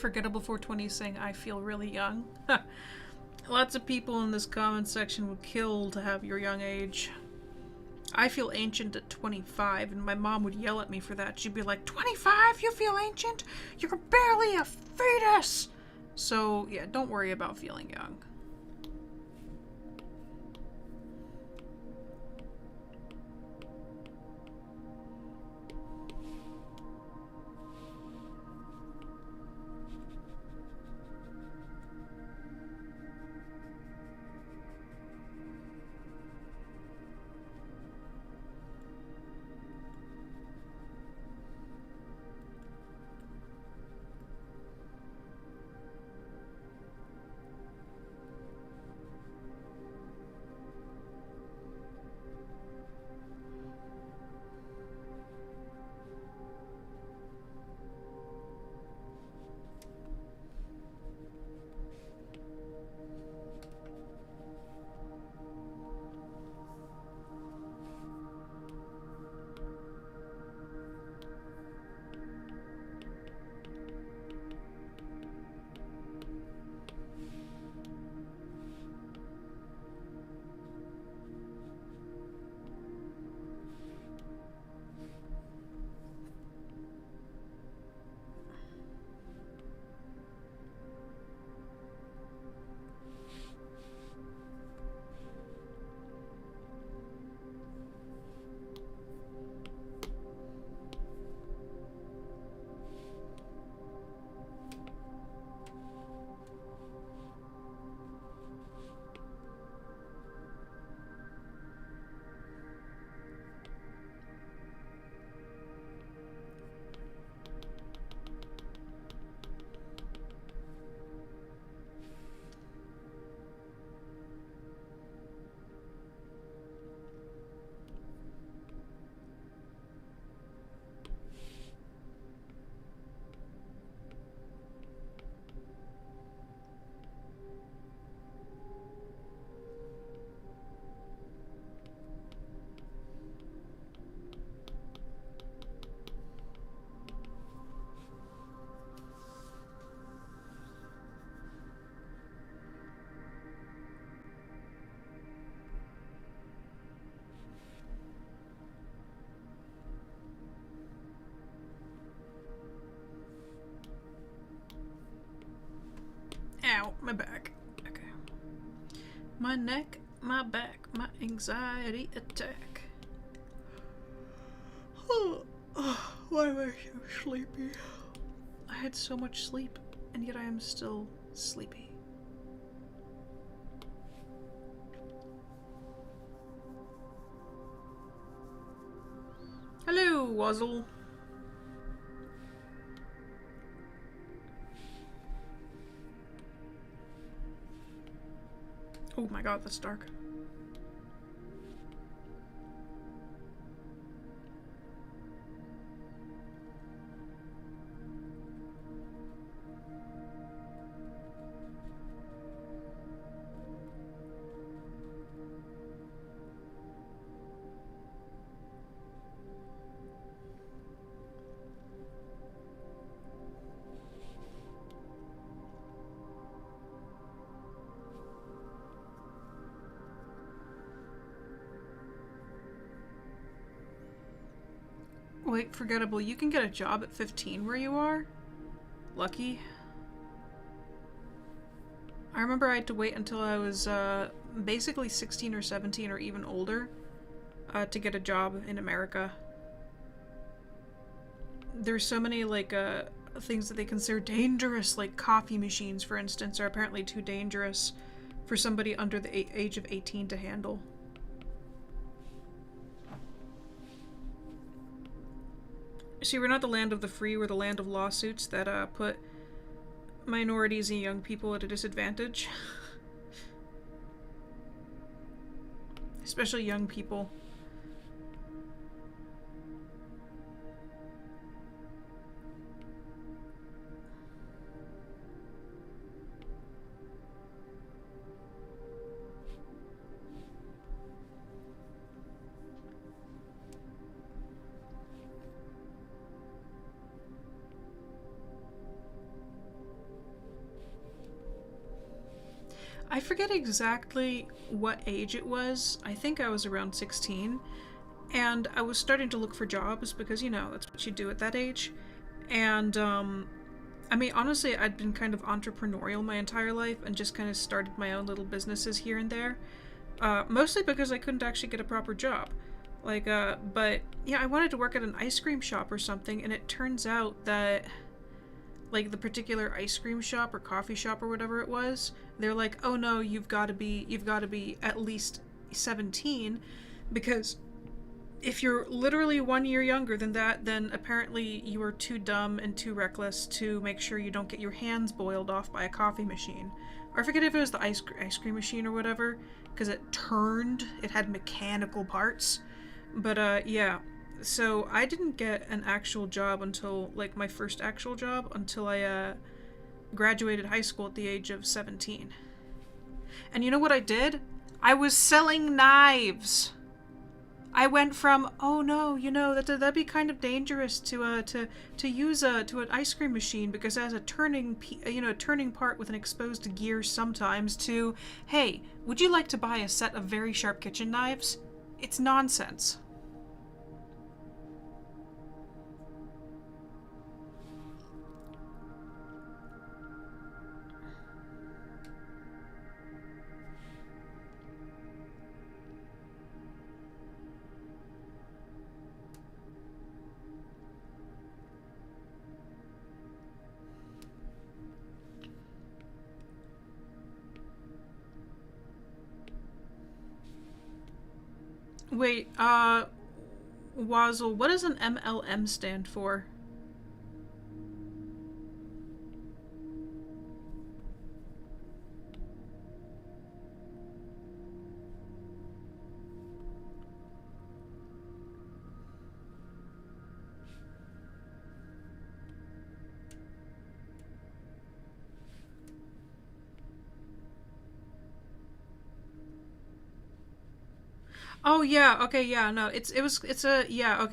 Forgettable420 saying, I feel really young. Lots of people in this comment section would kill to have your young age. I feel ancient at 25, and my mom would yell at me for that. She'd be like, 25? You feel ancient? You're barely a fetus! So, yeah, don't worry about feeling young. Ow, my back. Okay. My neck, my back, my anxiety attack. Why am I so sleepy? I had so much sleep, and yet I am still sleepy. Hello, Wuzzle. Oh my god, that's dark. Wait, Forgettable, you can get a job at 15 where you are? Lucky. I remember I had to wait until I was basically 16 or 17 or even older to get a job in America. There's so many like things that they consider dangerous, like coffee machines, for instance, are apparently too dangerous for somebody under the age of 18 to handle. See, we're not the land of the free, we're the land of lawsuits that put minorities and young people at a disadvantage. Especially young people. I forget exactly what age it was. I think I was around 16. And I was starting to look for jobs because, you know, that's what you do at that age. And, I mean, honestly, I'd been kind of entrepreneurial my entire life and just kind of started my own little businesses here and there. Mostly because I couldn't actually get a proper job. But, yeah, I wanted to work at an ice cream shop or something, and it turns out that, like, the particular ice cream shop or coffee shop or whatever it was, they're like, oh no, you've got to be at least 17, because if you're literally 1 year younger than that, then apparently you are too dumb and too reckless to make sure you don't get your hands boiled off by a coffee machine. Or I forget if it was the ice cream machine or whatever, because it had mechanical parts. But, yeah. So I didn't get an actual job until, like, my first actual job until I, graduated high school at the age of 17. And you know what I did? I was selling knives! I went from, oh no, you know, that'd be kind of dangerous to use to an ice cream machine because it has a turning part with an exposed gear sometimes, to, hey, would you like to buy a set of very sharp kitchen knives? It's nonsense. Wait, Wazzle, what does an MLM stand for? Oh yeah, okay, yeah, no, it's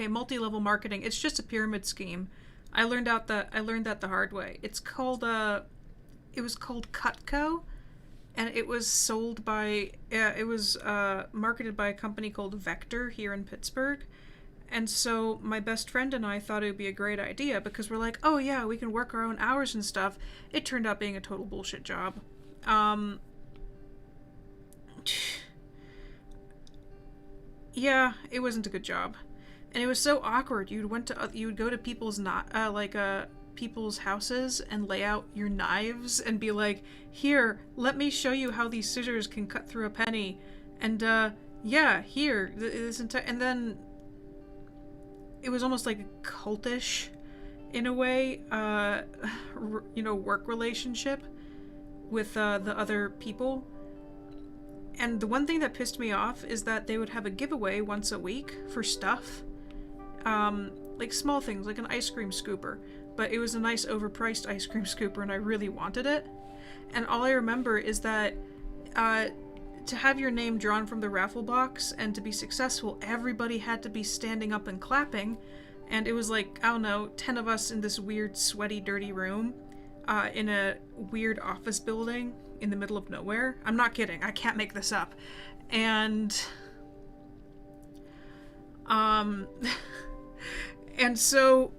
multi-level marketing. It's just a pyramid scheme. I learned that the hard way. It was called Cutco, and it was marketed by a company called Vector here in Pittsburgh. And so my best friend and I thought it would be a great idea because we're like, oh yeah, we can work our own hours and stuff. It turned out being a total bullshit job. Yeah, it wasn't a good job, and it was so awkward. You would go to people's houses and lay out your knives and be like, "Here, let me show you how these scissors can cut through a penny," and yeah, here and then it was almost like a cultish, in a way, work relationship with the other people. And the one thing that pissed me off is that they would have a giveaway once a week for stuff. Like small things, like an ice cream scooper. But it was a nice overpriced ice cream scooper and I really wanted it. And all I remember is that to have your name drawn from the raffle box and to be successful, everybody had to be standing up and clapping. And it was like, I don't know, 10 of us in this weird, sweaty, dirty room in a weird office building in the middle of nowhere. I'm not kidding. I can't make this up. And and so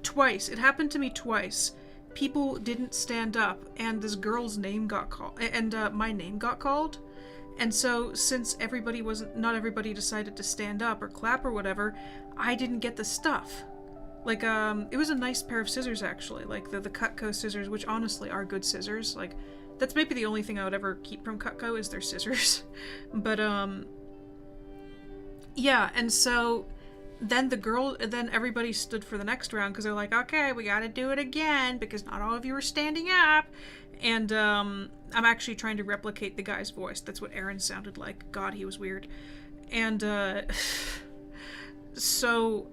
twice, it happened to me twice. People didn't stand up and this girl's name got called and my name got called. And so since not everybody decided to stand up or clap or whatever, I didn't get the stuff. Like, it was a nice pair of scissors actually, like the Cutco scissors, which honestly are good scissors. Like, that's maybe the only thing I would ever keep from Cutco is their scissors. But, yeah, and so then everybody stood for the next round because they're like, okay, we gotta do it again because not all of you are standing up. And, I'm actually trying to replicate the guy's voice. That's what Aaron sounded like. God, he was weird. And, so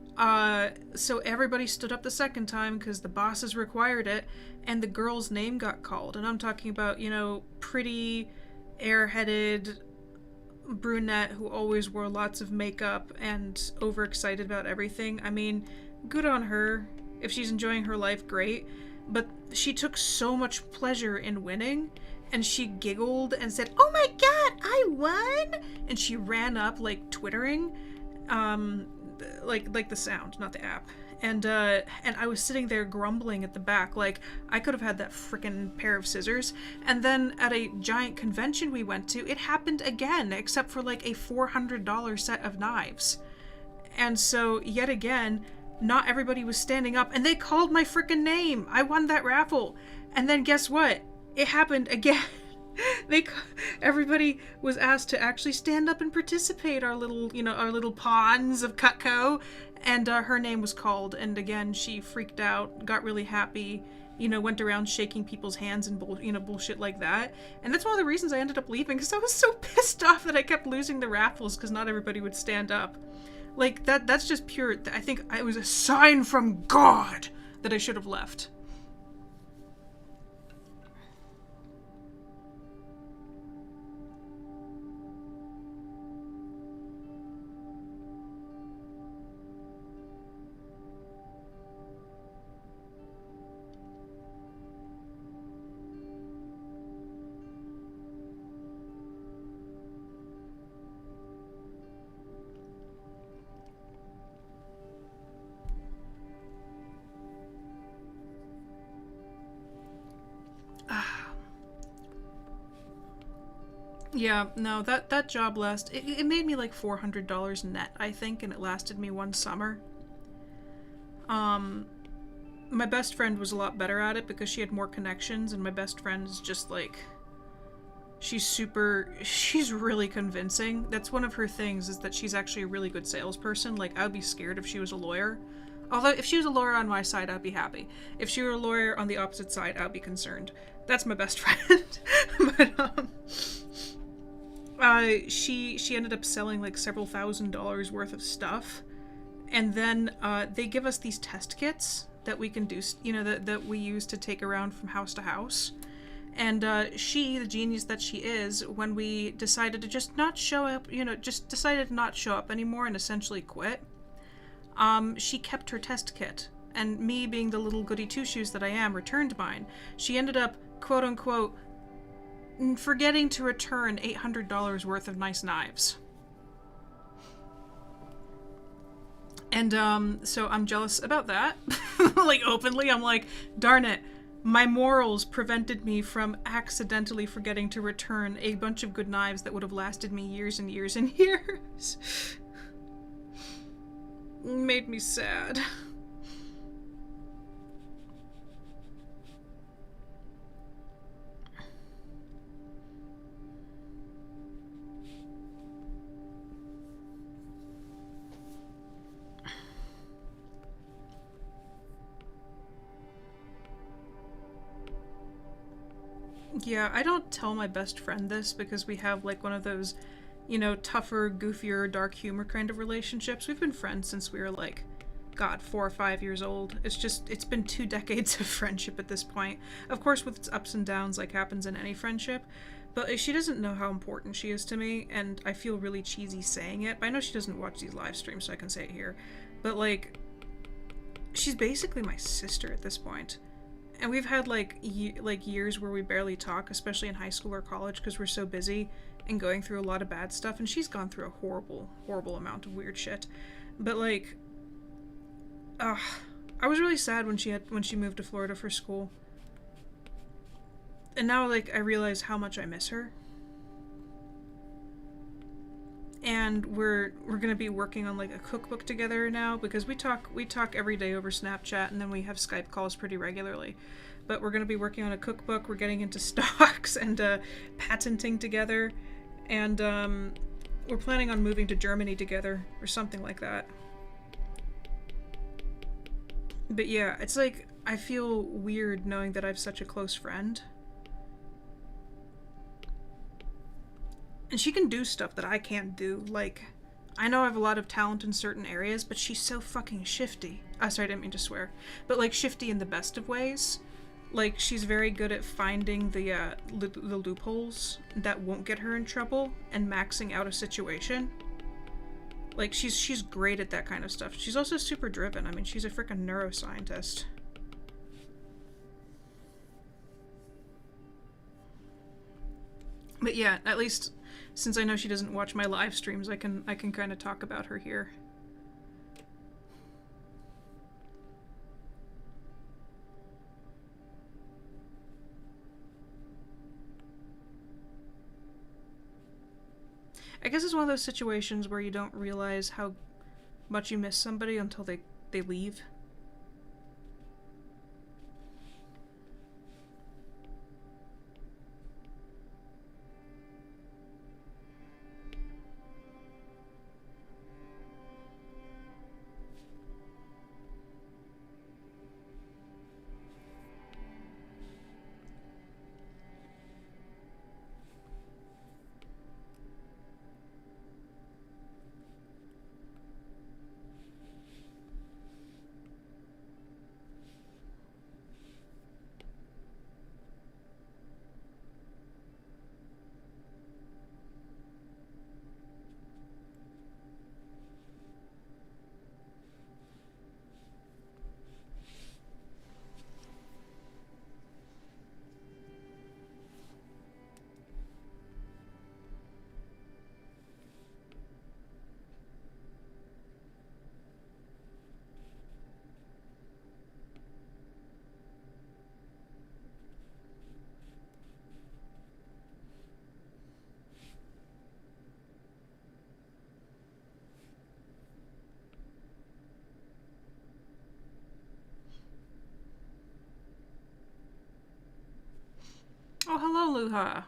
everybody stood up the second time because the bosses required it, and the girl's name got called. And I'm talking about, pretty, airheaded brunette who always wore lots of makeup and overexcited about everything. I mean, good on her. If she's enjoying her life, great. But she took so much pleasure in winning, and she giggled and said, "Oh my god, I won!" And she ran up, like, twittering, like the sound, not the app. And I was sitting there grumbling at the back, like, I could have had that frickin' pair of scissors. And then at a giant convention we went to, it happened again, except for like a $400 set of knives. And so, yet again, not everybody was standing up, and they called my frickin' name. I won that raffle. And then guess what? It happened again. Everybody was asked to actually stand up and participate, our little pawns of Cutco, and her name was called, and again, she freaked out, got really happy, went around shaking people's hands and bullshit like that. And that's one of the reasons I ended up leaving, because I was so pissed off that I kept losing the raffles because not everybody would stand up. Like, that's just pure, I think it was a sign from God that I should have left. Yeah, no, that job it made me like $400 net, I think, and it lasted me one summer. My best friend was a lot better at it because she had more connections, and my best friend is just like, she's really convincing. That's one of her things, is that she's actually a really good salesperson. Like, I would be scared if she was a lawyer. Although, if she was a lawyer on my side, I'd be happy. If she were a lawyer on the opposite side, I'd be concerned. That's my best friend. But, she ended up selling like several $1,000s worth of stuff. And then, they give us these test kits that we can do, that we use to take around from house to house. And, she, the genius that she is, when we decided to just not show up, just decided to not show up anymore and essentially quit, she kept her test kit. And me, being the little goody two-shoes that I am, returned mine. She ended up, quote-unquote, forgetting to return $800 worth of nice knives. And, so I'm jealous about that. Like, openly, I'm like, darn it. My morals prevented me from accidentally forgetting to return a bunch of good knives that would have lasted me years and years and years. Made me sad. Yeah, I don't tell my best friend this because we have like one of those, tougher, goofier, dark humor kind of relationships. We've been friends since we were like, God, 4 or 5 years old. It's been 2 decades of friendship at this point. Of course, with its ups and downs, like happens in any friendship. But she doesn't know how important she is to me, and I feel really cheesy saying it. But I know she doesn't watch these live streams, so I can say it here. But like, she's basically my sister at this point. And we've had like years where we barely talk, especially in high school or college, because we're so busy and going through a lot of bad stuff. And she's gone through a horrible, horrible amount of weird shit. But like, I was really sad when she moved to Florida for school. And now like I realize how much I miss her. And we're gonna be working on like a cookbook together now, because we talk every day over Snapchat, and then we have Skype calls pretty regularly. But we're gonna be working on a cookbook. We're getting into stocks and patenting together, and we're planning on moving to Germany together or something like that. But yeah, it's like I feel weird knowing that I have such a close friend. And she can do stuff that I can't do. Like, I know I have a lot of talent in certain areas, but she's so fucking shifty. Sorry, I didn't mean to swear. But, like, shifty in the best of ways. Like, she's very good at finding the loopholes that won't get her in trouble and maxing out a situation. Like, she's great at that kind of stuff. She's also super driven. I mean, she's a freaking neuroscientist. But yeah, at least since I know she doesn't watch my live streams, I can kind of talk about her here. I guess it's one of those situations where you don't realize how much you miss somebody until they leave. Oh, hello, Luha.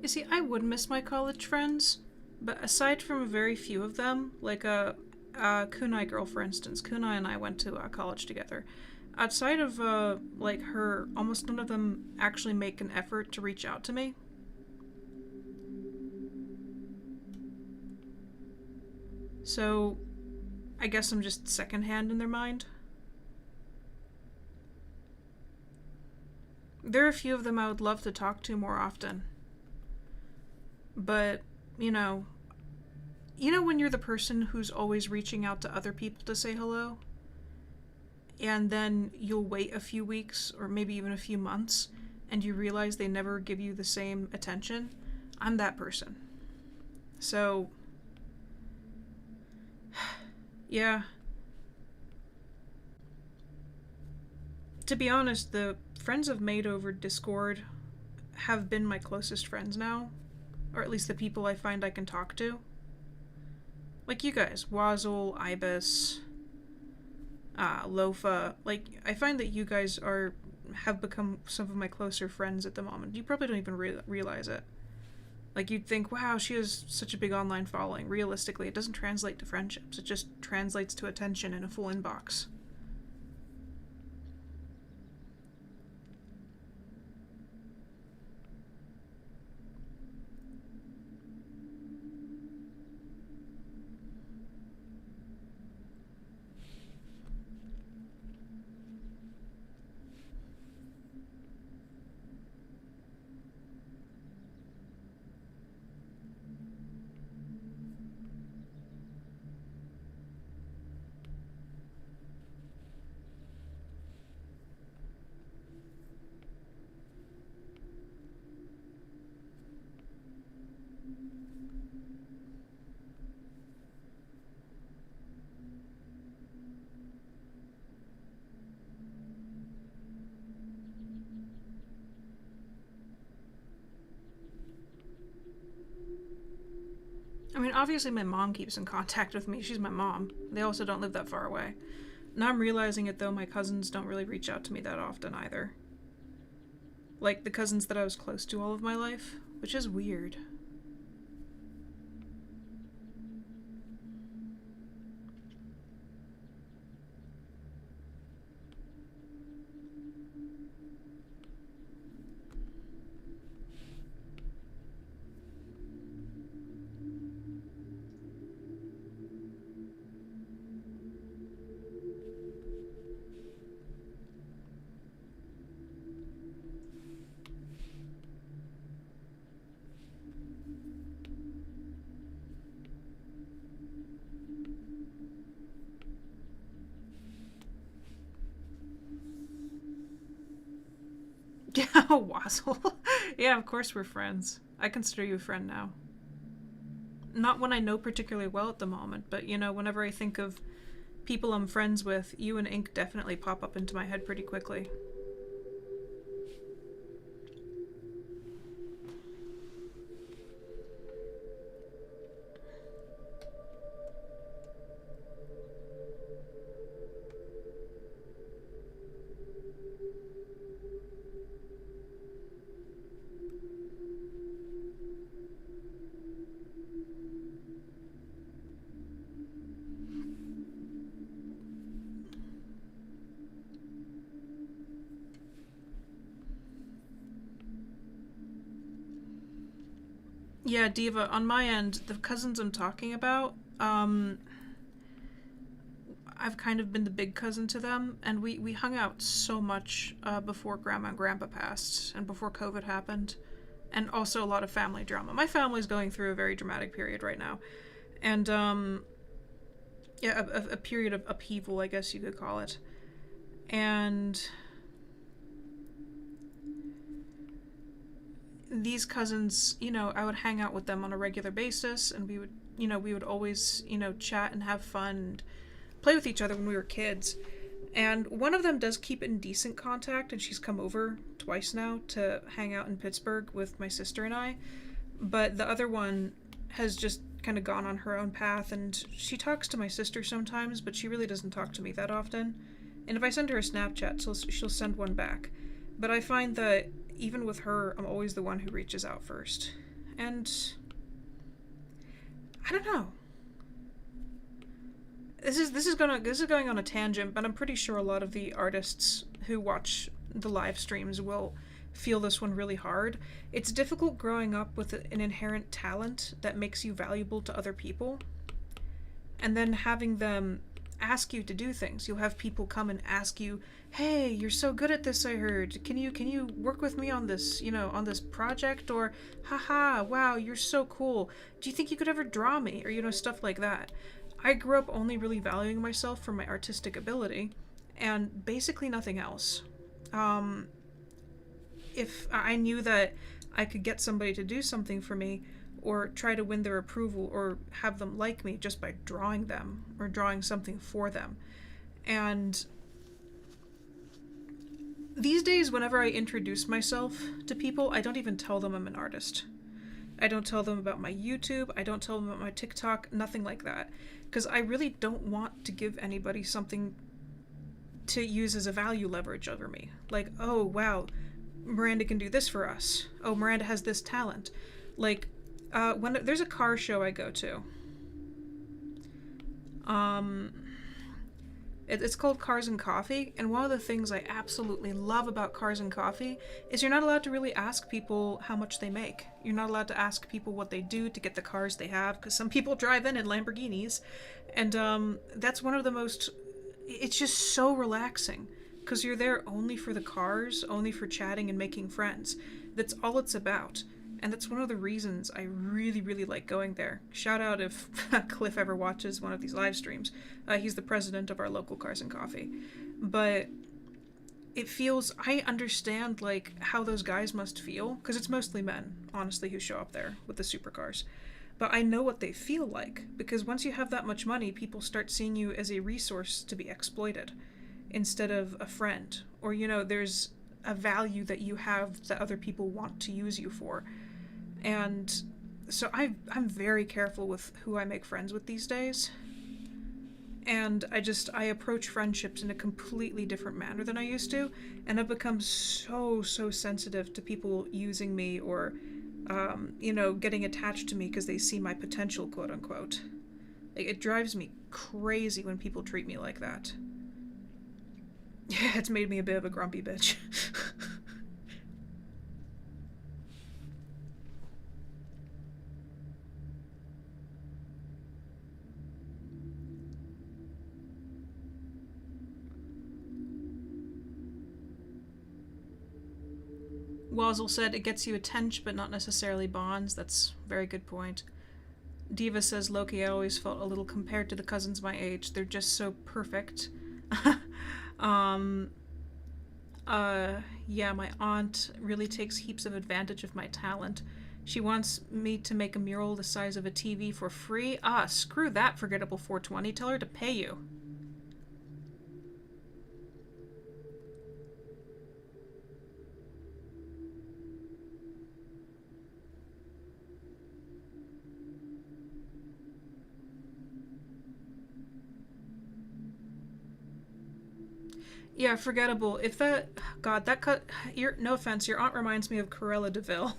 You see, I would miss my college friends, but aside from a very few of them, like Kunai girl, for instance, Kunai and I went to college together. Outside of like her, almost none of them actually make an effort to reach out to me. So, I guess I'm just secondhand in their mind. There are a few of them I would love to talk to more often. But, you know when you're the person who's always reaching out to other people to say hello? And then you'll wait a few weeks or maybe even a few months and you realize they never give you the same attention? I'm that person. So, yeah. To be honest, the friends I've made over Discord have been my closest friends now. Or at least the people I find I can talk to. Like you guys, Wazzle, Ibis, Lofa. Like, I find that you guys have become some of my closer friends at the moment. You probably don't even realize it. Like, you'd think, wow, she has such a big online following. Realistically, it doesn't translate to friendships. It just translates to attention in a full inbox. I mean, obviously my mom keeps in contact with me. She's my mom. They also don't live that far away. Now I'm realizing it, though, my cousins don't really reach out to me that often either. Like the cousins that I was close to all of my life, which is weird. Yeah, Wazzle. Yeah, of course we're friends. I consider you a friend now. Not one I know particularly well at the moment, but you know, whenever I think of people I'm friends with, you and Ink definitely pop up into my head pretty quickly. Yeah, Diva, on my end, the cousins I'm talking about, I've kind of been the big cousin to them, and we hung out so much before Grandma and Grandpa passed, and before COVID happened, and also a lot of family drama. My family's going through a very dramatic period right now, and, yeah, a period of upheaval, I guess you could call it. And these cousins, you know, I would hang out with them on a regular basis, and we would always, chat and have fun and play with each other when we were kids. And one of them does keep in decent contact, and she's come over twice now to hang out in Pittsburgh with my sister and I. But the other one has just kind of gone on her own path, and she talks to my sister sometimes, but she really doesn't talk to me that often. And if I send her a Snapchat, she'll send one back. But I find that even with her, I'm always the one who reaches out first. And I don't know. This is going on a tangent, but I'm pretty sure a lot of the artists who watch the live streams will feel this one really hard. It's difficult growing up with an inherent talent that makes you valuable to other people, and then having them ask you to do things. You'll have people come and ask you, "Hey, you're so good at this, I heard. Can you work with me on this, on this project?" Or, "Haha, wow, you're so cool. Do you think you could ever draw me?" Or, stuff like that. I grew up only really valuing myself for my artistic ability, and basically nothing else. If I knew that I could get somebody to do something for me, or try to win their approval, or have them like me just by drawing them, or drawing something for them. And these days, whenever I introduce myself to people, I don't even tell them I'm an artist. I don't tell them about my YouTube, I don't tell them about my TikTok, nothing like that. Because I really don't want to give anybody something to use as a value leverage over me. Like, oh, wow, Miranda can do this for us. Oh, Miranda has this talent. Like, when there's a car show I go to, it's called Cars and Coffee, and one of the things I absolutely love about Cars and Coffee is you're not allowed to really ask people how much they make. You're not allowed to ask people what they do to get the cars they have, because some people drive in Lamborghinis, and that's one of the most... It's just so relaxing, because you're there only for the cars, only for chatting and making friends. That's all it's about. And that's one of the reasons I really, really like going there. Shout out if Cliff ever watches one of these live streams. He's the president of our local Cars and Coffee. But it feels... I understand, like, how those guys must feel, because it's mostly men, honestly, who show up there with the supercars. But I know what they feel like, because once you have that much money, people start seeing you as a resource to be exploited, instead of a friend. Or, there's a value that you have that other people want to use you for. And So I'm very careful with who I make friends with these days. And I approach friendships in a completely different manner than I used to, and I've become so sensitive to people using me or getting attached to me because they see my potential, quote unquote. Like, it drives me crazy when people treat me like that. Yeah, it's made me a bit of a grumpy bitch. Wazzle said it gets you attention but not necessarily bonds. That's a very good point. Diva says, Loki, I always felt a little compared to the cousins my age. They're just so perfect. Yeah, my aunt really takes heaps of advantage of my talent. She wants me to make a mural the size of a TV for free. Ah, screw that, forgettable 420. Tell her to pay you. Yeah, forgettable. If that, God, that cut. No offense, your aunt reminds me of Cruella de Vil.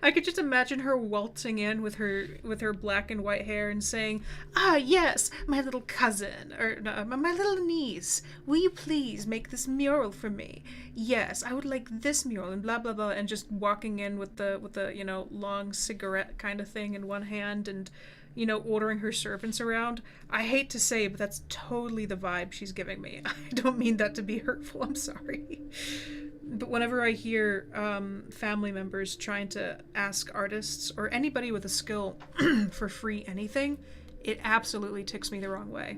I could just imagine her waltzing in with her black and white hair and saying, "Ah, yes, my little cousin or no, my little niece. Will you please make this mural for me? Yes, I would like this mural and blah blah blah." And just walking in with the long cigarette kind of thing in one hand and ordering her servants around. I hate to say, but that's totally the vibe she's giving me. I don't mean that to be hurtful. I'm sorry. But whenever I hear family members trying to ask artists or anybody with a skill for free anything, it absolutely ticks me the wrong way.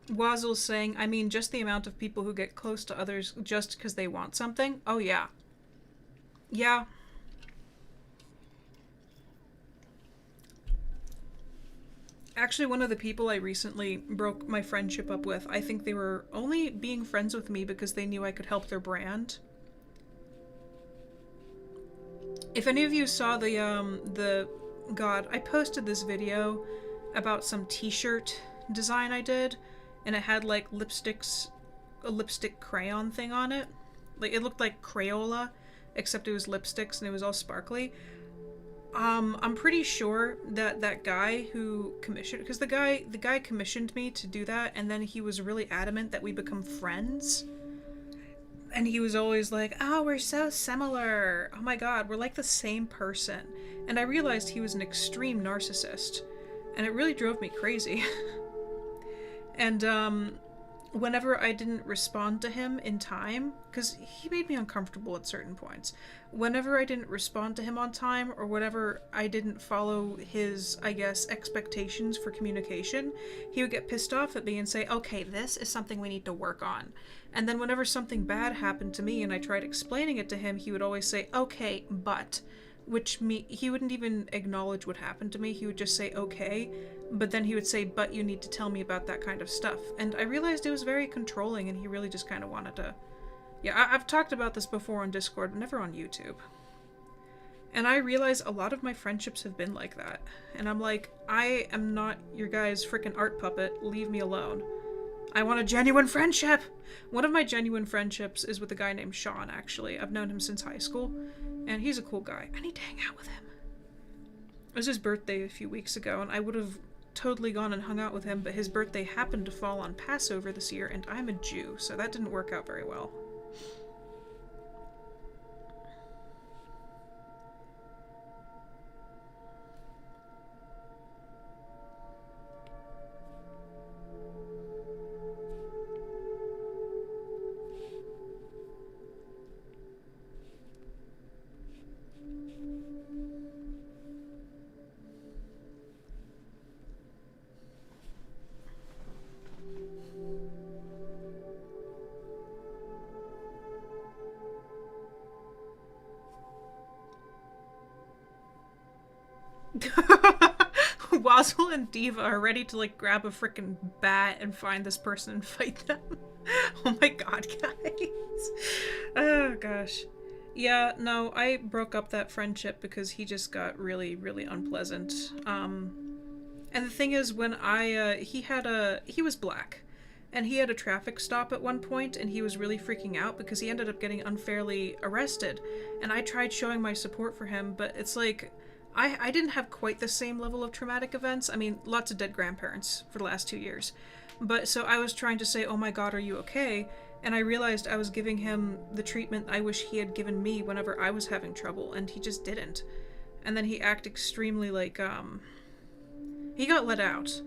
Wazzle's saying, I mean, just the amount of people who get close to others just because they want something? Oh, yeah. Yeah. Actually, one of the people I recently broke my friendship up with, I think they were only being friends with me because they knew I could help their brand. If any of you saw God, I posted this video about some t-shirt design I did, and it had like a lipstick crayon thing on it. Like, it looked like Crayola, except it was lipsticks and it was all sparkly. I'm pretty sure that guy who commissioned, because the guy commissioned me to do that, and then he was really adamant that we become friends. And he was always like, "Oh, we're so similar. Oh my god, we're like the same person." And I realized he was an extreme narcissist, and it really drove me crazy. And whenever I didn't respond to him in time, because he made me uncomfortable at certain points, whenever I didn't respond to him on time, or whenever I didn't follow his, I guess, expectations for communication, he would get pissed off at me and say, "Okay, this is something we need to work on." And then whenever something bad happened to me and I tried explaining it to him, he would always say, "Okay, but," he wouldn't even acknowledge what happened to me. He would just say, "Okay," but then he would say, "But you need to tell me about that kind of stuff." And I realized it was very controlling, and he really just kind of wanted to... Yeah, I've talked about this before on Discord, but never on YouTube. And I realize a lot of my friendships have been like that. And I'm like, I am not your guy's freaking art puppet. Leave me alone. I want a genuine friendship! One of my genuine friendships is with a guy named Sean, actually. I've known him since high school, and he's a cool guy. I need to hang out with him. It was his birthday a few weeks ago, and I would have totally gone and hung out with him, but his birthday happened to fall on Passover this year, and I'm a Jew, so that didn't work out very well. Wazzle and Diva are ready to like grab a freaking bat and find this person and fight them. Oh my god, guys. Oh gosh. Yeah, no, I broke up that friendship because he just got really, really unpleasant. And the thing is, when he was black, and he had a traffic stop at one point, and he was really freaking out because he ended up getting unfairly arrested. And I tried showing my support for him, but it's like, I didn't have quite the same level of traumatic events. I mean, lots of dead grandparents for the last 2 years. But so I was trying to say, oh my god, are you okay? And I realized I was giving him the treatment I wish he had given me whenever I was having trouble, and he just didn't. And then he acted extremely like, he got let out.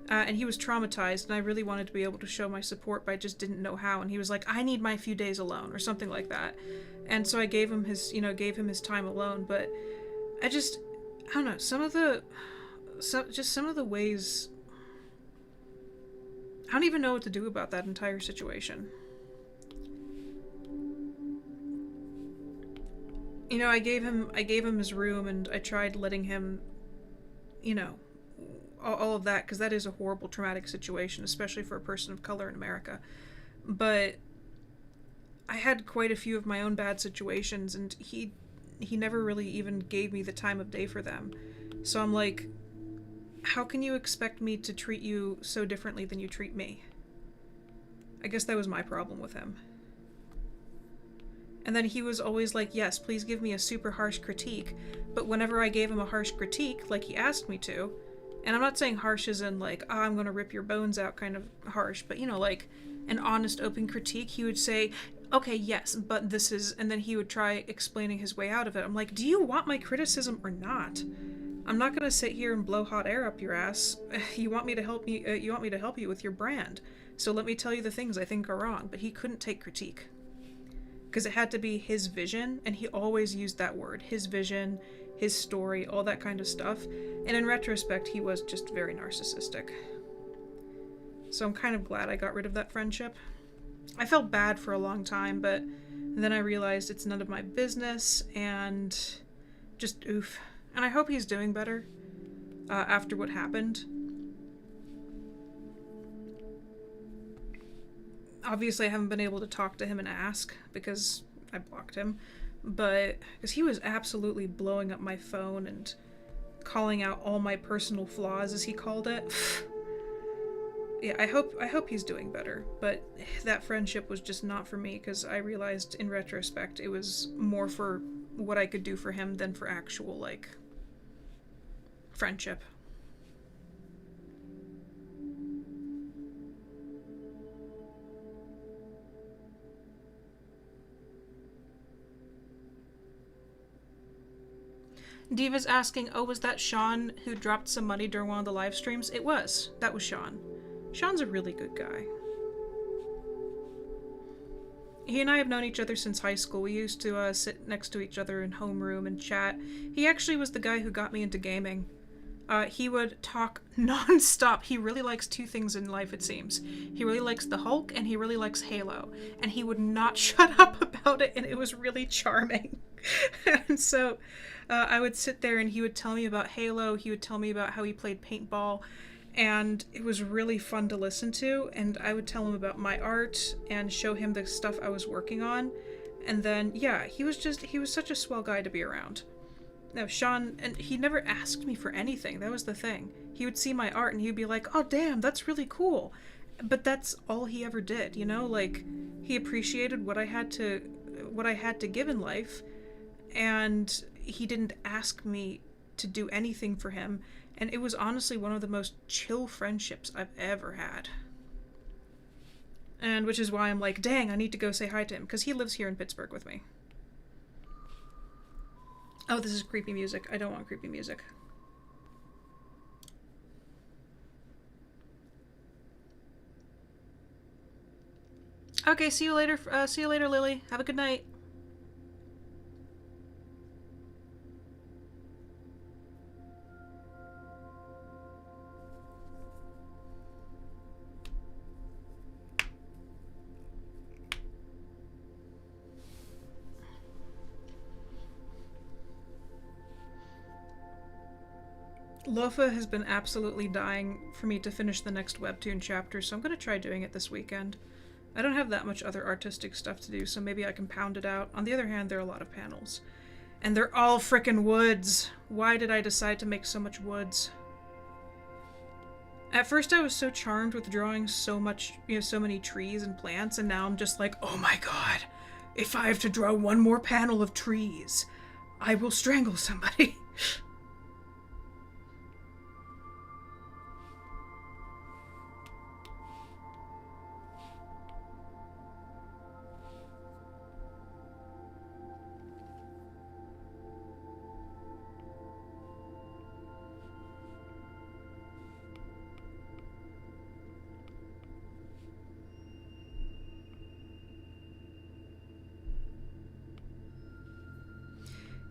And he was traumatized, and I really wanted to be able to show my support, but I just didn't know how. And he was like, I need my few days alone, or something like that. And so I gave him his time alone, but I don't know, some of the ways, I don't even know what to do about that entire situation. You know, I gave him his room, and I tried letting him, you know, all of that, because that is a horrible, traumatic situation, especially for a person of color in America. But I had quite a few of my own bad situations, and he never really even gave me the time of day for them. So I'm like, how can you expect me to treat you so differently than you treat me? I guess that was my problem with him. And then he was always like, yes, please give me a super harsh critique. But whenever I gave him a harsh critique, like he asked me to, and I'm not saying harsh as in like, oh, I'm going to rip your bones out kind of harsh, but you know, like an honest, open critique, he would say, okay, yes, but this is, and then he would try explaining his way out of it. I'm like, do you want my criticism or not? I'm not going to sit here and blow hot air up your ass. You want me to help you with your brand. So let me tell you the things I think are wrong. But he couldn't take critique, because it had to be his vision, and he always used that word, his vision, his story, all that kind of stuff. And in retrospect, he was just very narcissistic. So I'm kind of glad I got rid of that friendship. I felt bad for a long time, but then I realized it's none of my business, and just oof. And I hope he's doing better after what happened. Obviously, I haven't been able to talk to him and ask because I blocked him, but because he was absolutely blowing up my phone and calling out all my personal flaws, as he called it. Yeah, I hope he's doing better, but that friendship was just not for me, because I realized in retrospect it was more for what I could do for him than for actual, like, friendship. Diva's asking, oh, was that Sean who dropped some money during one of the live streams? It was. That was Sean. Sean's a really good guy. He and I have known each other since high school. We used to sit next to each other in homeroom and chat. He actually was the guy who got me into gaming. He would talk non-stop. He really likes two things in life, it seems. He really likes the Hulk, and he really likes Halo. And he would not shut up about it, and it was really charming. And so I would sit there, and he would tell me about Halo. He would tell me about how he played paintball. And it was really fun to listen to. And I would tell him about my art and show him the stuff I was working on. And then, yeah, he was such a swell guy to be around. No, Sean, and he never asked me for anything. That was the thing. He would see my art and he'd be like, oh, damn, that's really cool. But that's all he ever did, you know? Like, he appreciated what I had to give in life, and he didn't ask me to do anything for him. And it was honestly one of the most chill friendships I've ever had. And which is why I'm like, dang, I need to go say hi to him, because he lives here in Pittsburgh with me. Oh, this is creepy music. I don't want creepy music. Okay, see you later. See you later, Lily. Have a good night. Lofa has been absolutely dying for me to finish the next webtoon chapter, so I'm going to try doing it this weekend. I don't have that much other artistic stuff to do, so maybe I can pound it out. On the other hand, there are a lot of panels. And they're all frickin' woods! Why did I decide to make so much woods? At first I was so charmed with drawing so much, so many trees and plants, and now I'm just like, oh my god, if I have to draw one more panel of trees, I will strangle somebody.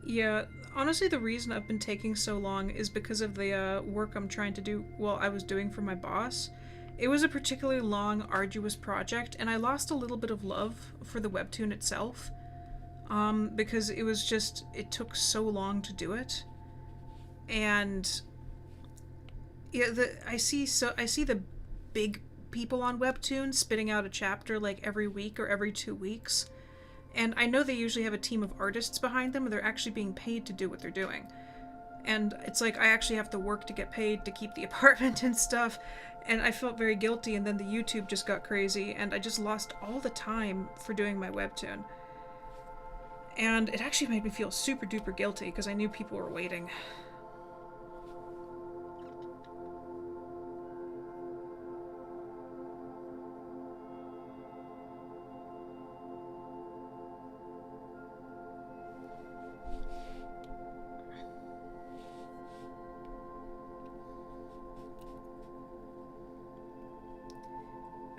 Yeah, honestly the reason I've been taking so long is because of the work I'm trying to do, well, I was doing for my boss. It was a particularly long, arduous project, and I lost a little bit of love for the webtoon itself, because it took so long to do it. And yeah, I see the big people on webtoon spitting out a chapter like every week or every 2 weeks. And I know they usually have a team of artists behind them, and they're actually being paid to do what they're doing. And it's like I actually have to work to get paid to keep the apartment and stuff, and I felt very guilty, and then the YouTube just got crazy, and I just lost all the time for doing my webtoon. And it actually made me feel super duper guilty, because I knew people were waiting.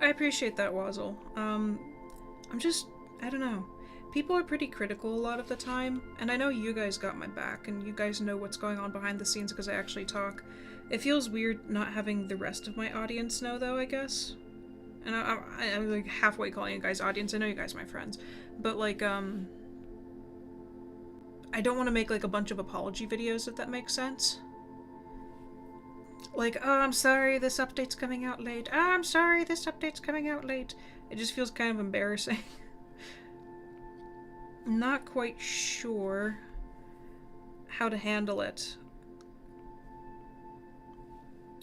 I appreciate that, Wazzle. I don't know. People are pretty critical a lot of the time, and I know you guys got my back, and you guys know what's going on behind the scenes because I actually talk. It feels weird not having the rest of my audience know, though, I guess. And I'm like halfway calling you guys audience. I know you guys are my friends. But, like, I don't want to make, like, a bunch of apology videos, if that makes sense. Like, oh, I'm sorry, this update's coming out late. Oh, I'm sorry, this update's coming out late. It just feels kind of embarrassing. Not quite sure how to handle it.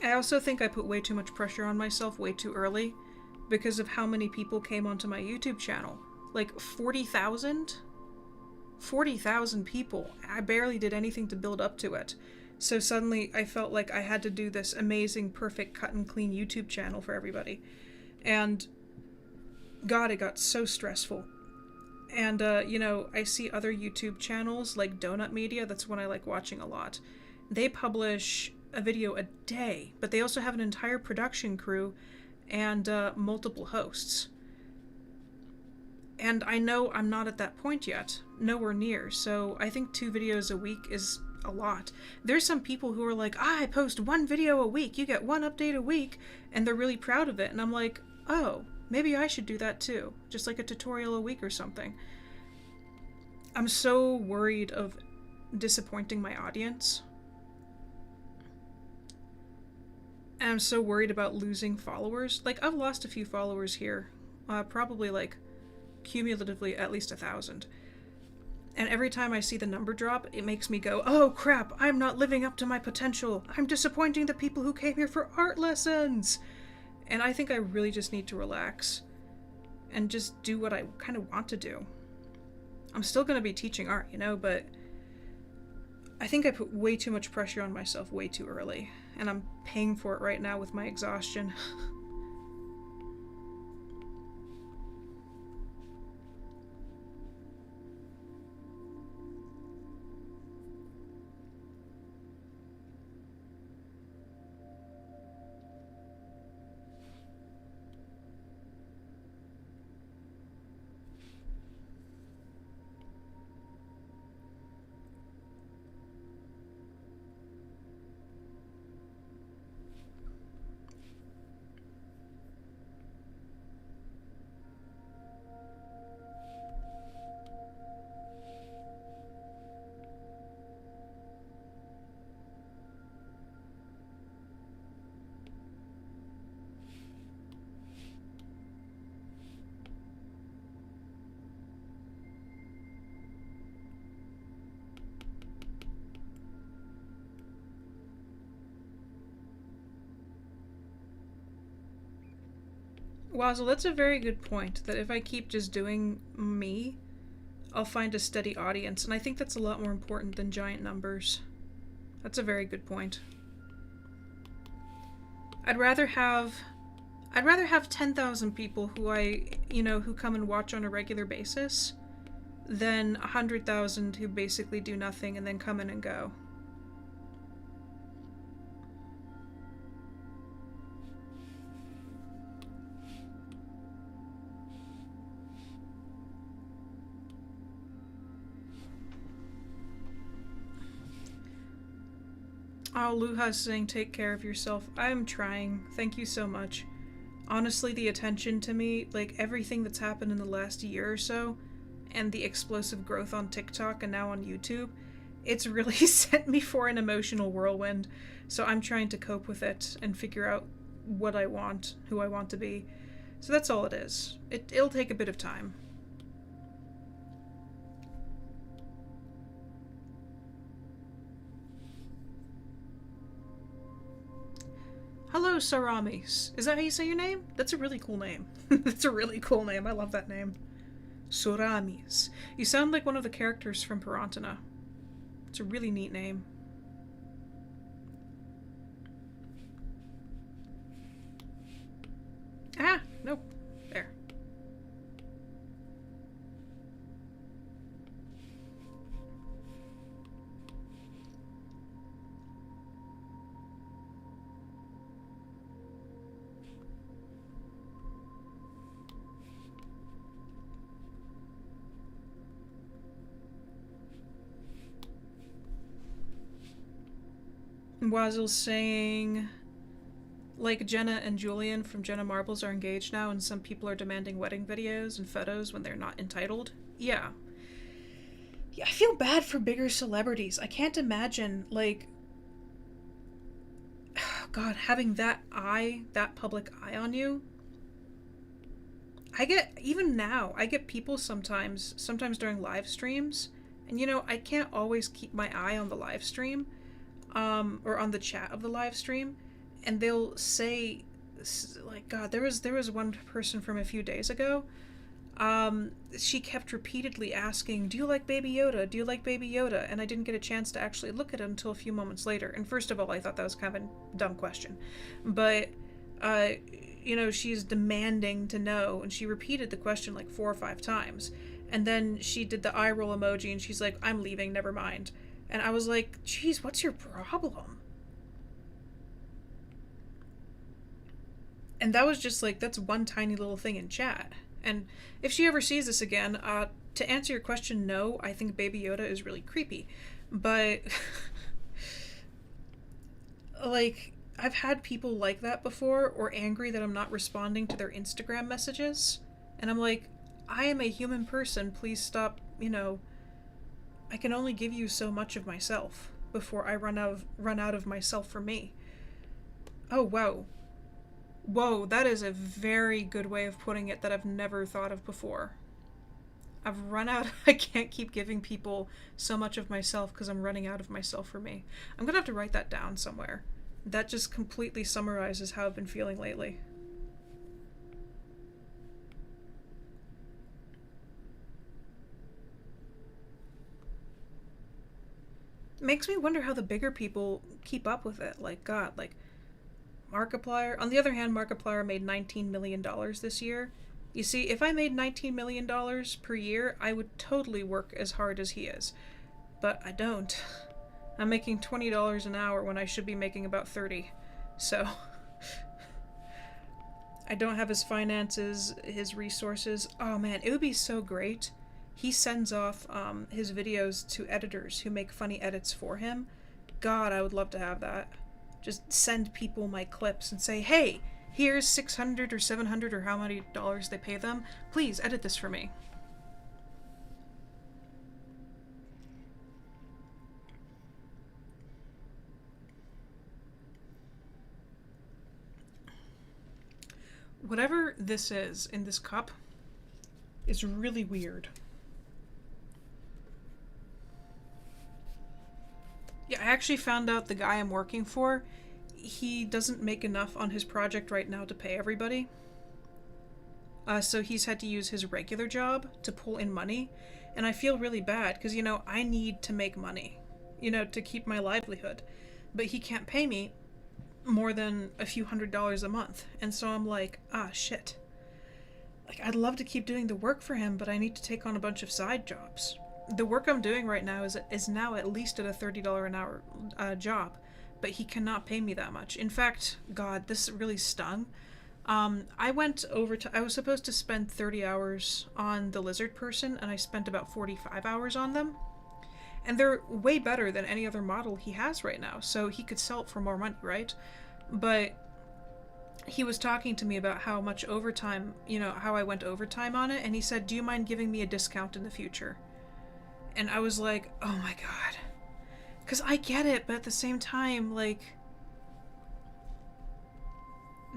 I also think I put way too much pressure on myself way too early because of how many people came onto my YouTube channel. Like 40,000? 40,000 people. I barely did anything to build up to it. So suddenly I felt like I had to do this amazing, perfect, cut and clean YouTube channel for everybody. And God, it got so stressful. And, I see other YouTube channels like Donut Media, that's one I like watching a lot. They publish a video a day, but they also have an entire production crew and multiple hosts. And I know I'm not at that point yet, nowhere near, so I think 2 videos a week is a lot. There's some people who are like, I post 1 video a week, you get 1 update a week, and they're really proud of it, and I'm like, oh, maybe I should do that too, just like a tutorial a week or something. I'm so worried of disappointing my audience. And I'm so worried about losing followers. Like, I've lost a few followers here, probably like cumulatively at least 1,000. And every time I see the number drop, it makes me go, oh crap, I'm not living up to my potential. I'm disappointing the people who came here for art lessons. And I think I really just need to relax and just do what I kind of want to do. I'm still going to be teaching art, but I think I put way too much pressure on myself way too early. And I'm paying for it right now with my exhaustion. Wazzle, that's a very good point, that if I keep just doing me, I'll find a steady audience, and I think that's a lot more important than giant numbers. That's a very good point. I'd rather have 10,000 people who come and watch on a regular basis than 100,000 who basically do nothing and then come in and go. Oh, Luha's saying take care of yourself. I'm trying. Thank you so much. Honestly, the attention to me, like everything that's happened in the last year or so, and the explosive growth on TikTok and now on YouTube, it's really sent me for an emotional whirlwind. So I'm trying to cope with it and figure out what I want, who I want to be. So that's all it is. It'll take a bit of time. Hello, Saramis. Is that how you say your name? That's a really cool name. That's a really cool name. I love that name. Saramis. You sound like one of the characters from PIRANTINA. It's a really neat name. Ah, nope. There. Wazzle's saying, like, Jenna and Julian from Jenna Marbles are engaged now, and some people are demanding wedding videos and photos when they're not entitled. Yeah. Yeah, I feel bad for bigger celebrities. I can't imagine, like, God, having that public eye on you. Even now, I get people sometimes during live streams, and I can't always keep my eye on the live stream. Or on the chat of the live stream, and they'll say, like, God, there was one person from a few days ago. She kept repeatedly asking, "Do you like Baby Yoda? Do you like Baby Yoda?" And I didn't get a chance to actually look at it until a few moments later. And first of all, I thought that was kind of a dumb question, but she's demanding to know, and she repeated the question like 4 or 5 times, and then she did the eye roll emoji, and she's like, "I'm leaving. Never mind." And I was like, geez, what's your problem? And that was just like, that's one tiny little thing in chat. And if she ever sees this again, to answer your question, no, I think Baby Yoda is really creepy. But, like, I've had people like that before, or angry that I'm not responding to their Instagram messages. And I'm like, I am a human person, please stop, I can only give you so much of myself before I run out of myself for me. Oh, wow. Whoa, that is a very good way of putting it that I've never thought of before. I've run out. I can't keep giving people so much of myself because I'm running out of myself for me. I'm gonna have to write that down somewhere. That just completely summarizes how I've been feeling lately. Makes me wonder how the bigger people keep up with it. Like, God, like, Markiplier. On the other hand, Markiplier made $19 million this year. You see, if I made $19 million per year, I would totally work as hard as he is. But I don't. I'm making $20 an hour when I should be making about 30. So, I don't have his finances, his resources. Oh man, it would be so great. He sends off his videos to editors who make funny edits for him. God, I would love to have that. Just send people my clips and say, hey, here's $600 or $700 or how many dollars they pay them. Please edit this for me. Whatever this is in this cup is really weird. Yeah, I actually found out the guy I'm working for, he doesn't make enough on his project right now to pay everybody. So he's had to use his regular job to pull in money. And I feel really bad because, you know, I need to make money, you know, to keep my livelihood. But he can't pay me more than a few $100s a month. And so I'm like, ah, shit. Like, I'd love to keep doing the work for him, but I need to take on a bunch of side jobs. The work I'm doing right now is now at least at a $30 an hour job, but he cannot pay me that much. In fact, God, this really stung. I was supposed to spend 30 hours on the lizard person, and I spent about 45 hours on them. And they're way better than any other model he has right now, so he could sell it for more money, right? But he was talking to me about how much overtime, you know, how I went overtime on it, and he said, do you mind giving me a discount in the future? And I was like, oh my god. Because I get it, but at the same time, like,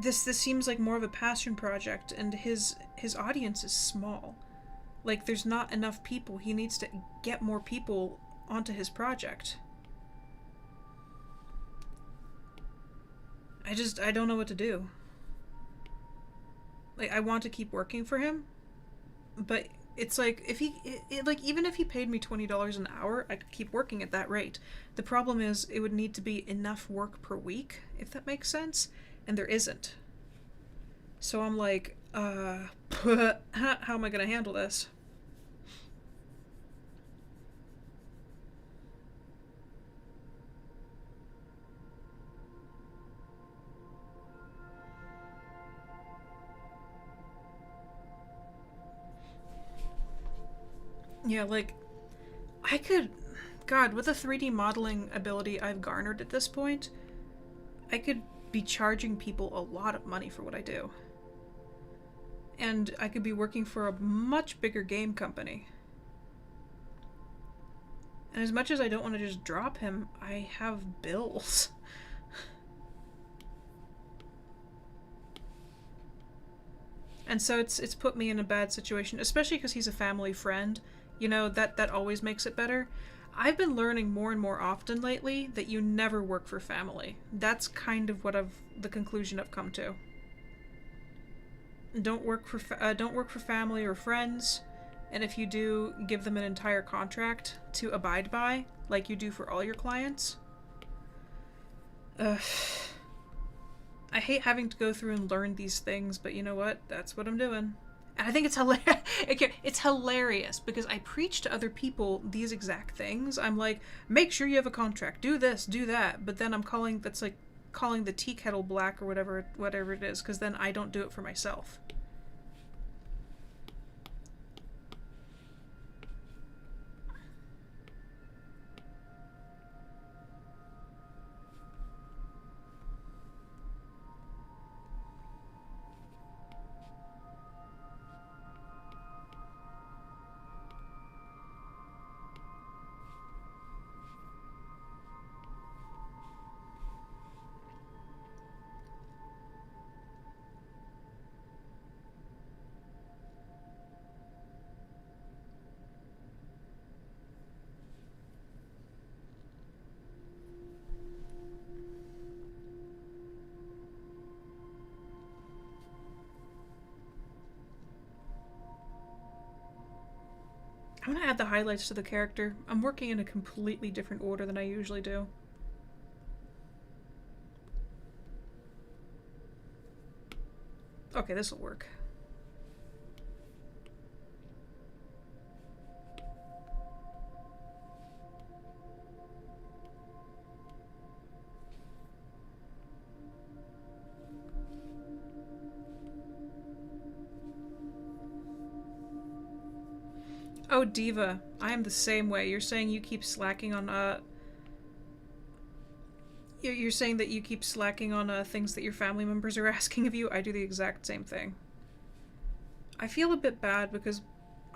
this seems like more of a passion project, and his audience is small. Like, there's not enough people. He needs to get more people onto his project. I don't know what to do. Like, I want to keep working for him, but it's like, if even if he paid me $20 an hour, I could keep working at that rate. The problem is, it would need to be enough work per week, if that makes sense, and there isn't. So I'm like, how am I gonna handle this? Yeah, like, I could... God, with the 3D modeling ability I've garnered at this point, I could be charging people a lot of money for what I do. And I could be working for a much bigger game company. And as much as I don't want to just drop him, I have bills. And so it's put me in a bad situation, especially because he's a family friend. You know, that always makes it better. I've been learning more and more often lately that you never work for family. That's kind of what the conclusion I've come to. Don't work for family or friends, and if you do, give them an entire contract to abide by, like you do for all your clients. Ugh. I hate having to go through and learn these things, but you know what? That's what I'm doing. And I think it's hilarious. It's hilarious because I preach to other people these exact things. I'm like, make sure you have a contract. Do this, do that. But then I'm calling the tea kettle black or whatever it is, because then I don't do it for myself. I'm gonna add the highlights to the character. I'm working in a completely different order than I usually do. Okay, this'll work. Oh, Diva, I am the same way. You're saying you keep slacking on, You're saying that you keep slacking on, things that your family members are asking of you? I do the exact same thing. I feel a bit bad because...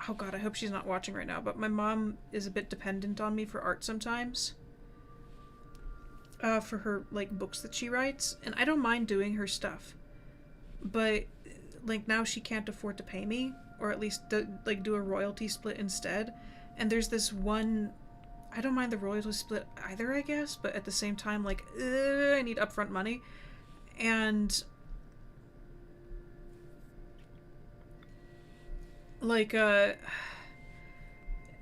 Oh god, I hope she's not watching right now, but my mom is a bit dependent on me for art sometimes. For her, like, books that she writes, and I don't mind doing her stuff. But, like, now she can't afford to pay me, or at least do a royalty split instead. And there's this one... I don't mind the royalty split either, I guess, but at the same time, like, I need upfront money. And like,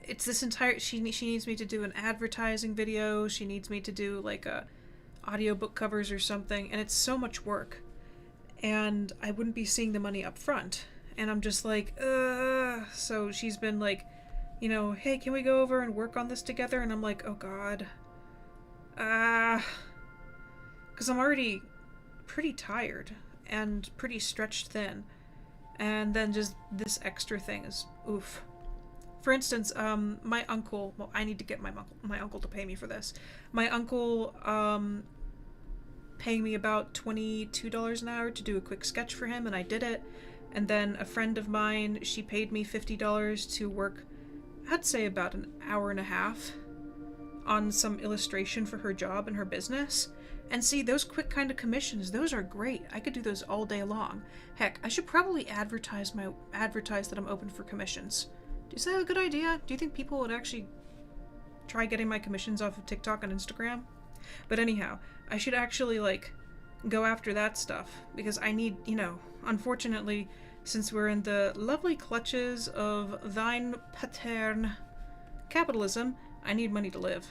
it's this entire, she needs me to do an advertising video, she needs me to do, like, audiobook covers or something, and it's so much work. And I wouldn't be seeing the money up front. And I'm just like, ugh. So she's been like, you know, hey, can we go over and work on this together? And I'm like, oh god. Because I'm already pretty tired and pretty stretched thin. And then just this extra thing is oof. For instance, my uncle, well, I need to get my uncle to pay me for this. My uncle, paying me about $22 an hour to do a quick sketch for him, and I did it. And then a friend of mine, she paid me $50 to work, I'd say about an hour and a half, on some illustration for her job and her business. And see, those quick kind of commissions, those are great. I could do those all day long. Heck, I should probably advertise that I'm open for commissions. Is that a good idea? Do you think people would actually try getting my commissions off of TikTok and Instagram? But anyhow, I should actually, like, go after that stuff, because I need, you know, unfortunately, since we're in the lovely clutches of thine patern capitalism, I need money to live.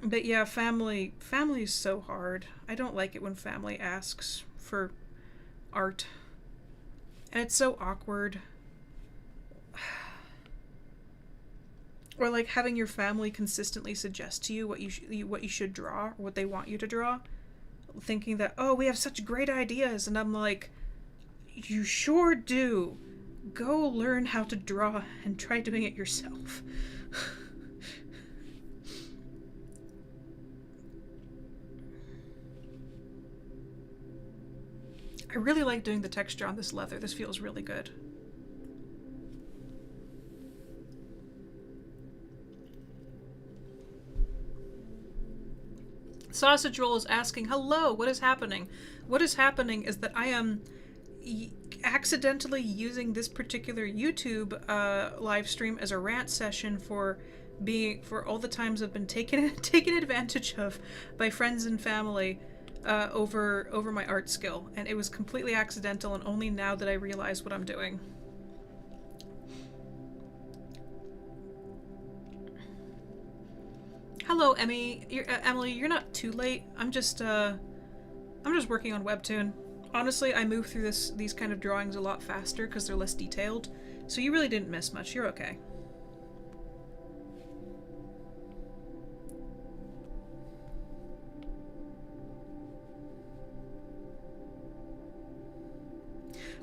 But yeah, family is so hard. I don't like it when family asks for art. And it's so awkward. Or like having your family consistently suggest to you what you should draw, or what they want you to draw, thinking that, oh, we have such great ideas, and I'm like, you sure do. Go learn how to draw and try doing it yourself. I really like doing the texture on this leather. This feels really good. Sausage Roll is asking, hello, what is happening? What is happening is that I am accidentally using this particular YouTube live stream as a rant session for all the times I've been taken advantage of by friends and family over my art skill, and it was completely accidental, and only now that I realize what I'm doing. Hello, Emmy. Emily, you're not too late. I'm just working on webtoon. Honestly, I move through these kind of drawings a lot faster because they're less detailed, so you really didn't miss much. You're okay.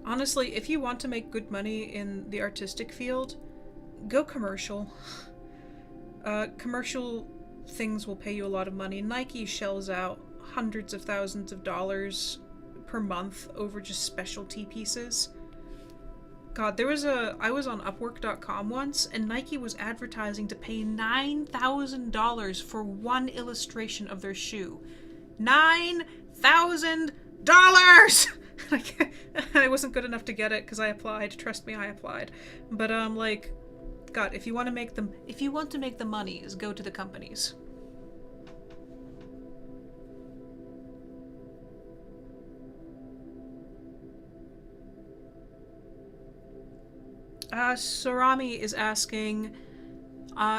Honestly, if you want to make good money in the artistic field, go commercial. Commercial things will pay you a lot of money. Nike shells out hundreds of thousands of dollars per month over just specialty pieces. God, I was on Upwork.com once, and Nike was advertising to pay $9,000 for one illustration of their shoe. $9,000! I wasn't good enough to get it because I applied. Trust me, I applied. But like, God, if you want to make the money, is go to the companies. Sarami is asking,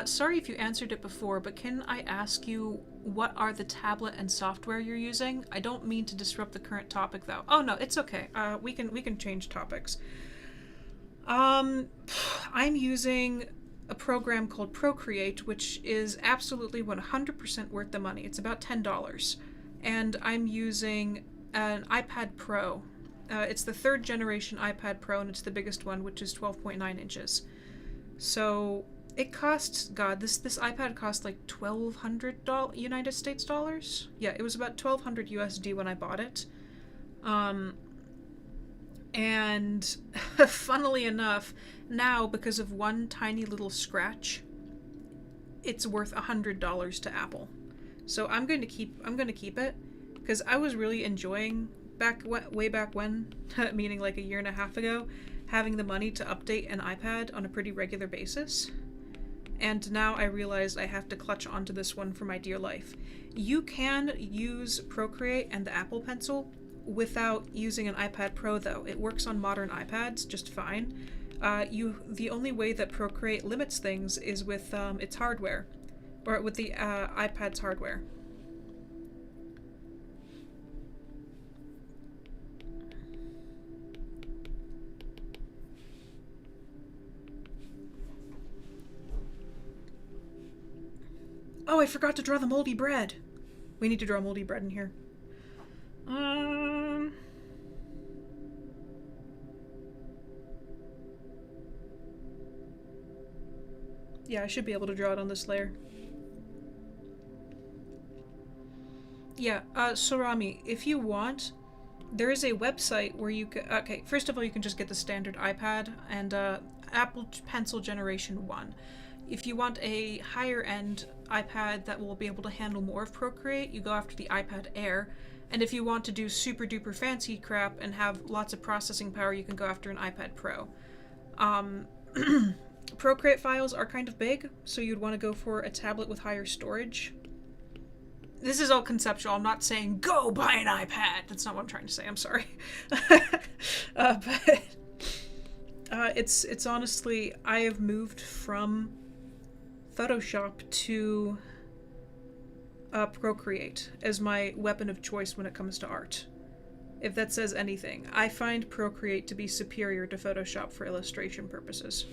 sorry if you answered it before, but can I ask you what are the tablet and software you're using? I don't mean to disrupt the current topic though. Oh no, it's okay. We can change topics. I'm using a program called Procreate, which is absolutely 100% worth the money. It's about $10. And I'm using an iPad Pro. It's the 3rd generation iPad Pro, and it's the biggest one, which is 12.9 inches. So it costs, God, this iPad cost like $1,200 United States dollars. Yeah, it was about $1,200 USD when I bought it. And funnily enough, now because of one tiny little scratch, it's worth $100 to Apple. So I'm going to keep it because I was really enjoying way back when, meaning like a year and a half ago, having the money to update an iPad on a pretty regular basis. And now I realized I have to clutch onto this one for my dear life. You can use Procreate and the Apple Pencil without using an iPad Pro, though. It works on modern iPads just fine. The only way that Procreate limits things is with its hardware, or with the iPad's hardware. Oh, I forgot to draw the moldy bread. We need to draw moldy bread in here. Yeah, I should be able to draw it on this layer. Yeah, Sorami, if you want, there is a website where you can... Okay, first of all, you can just get the standard iPad and Apple Pencil Generation 1. If you want a higher-end iPad that will be able to handle more of Procreate, you go after the iPad Air. And if you want to do super-duper fancy crap and have lots of processing power, you can go after an iPad Pro. Procreate files are kind of big, so you'd want to go for a tablet with higher storage. This is all conceptual. I'm not saying go buy an iPad. That's not what I'm trying to say. I'm sorry. But it's honestly, I have moved from Photoshop to Procreate as my weapon of choice when it comes to art. If that says anything, I find Procreate to be superior to Photoshop for illustration purposes.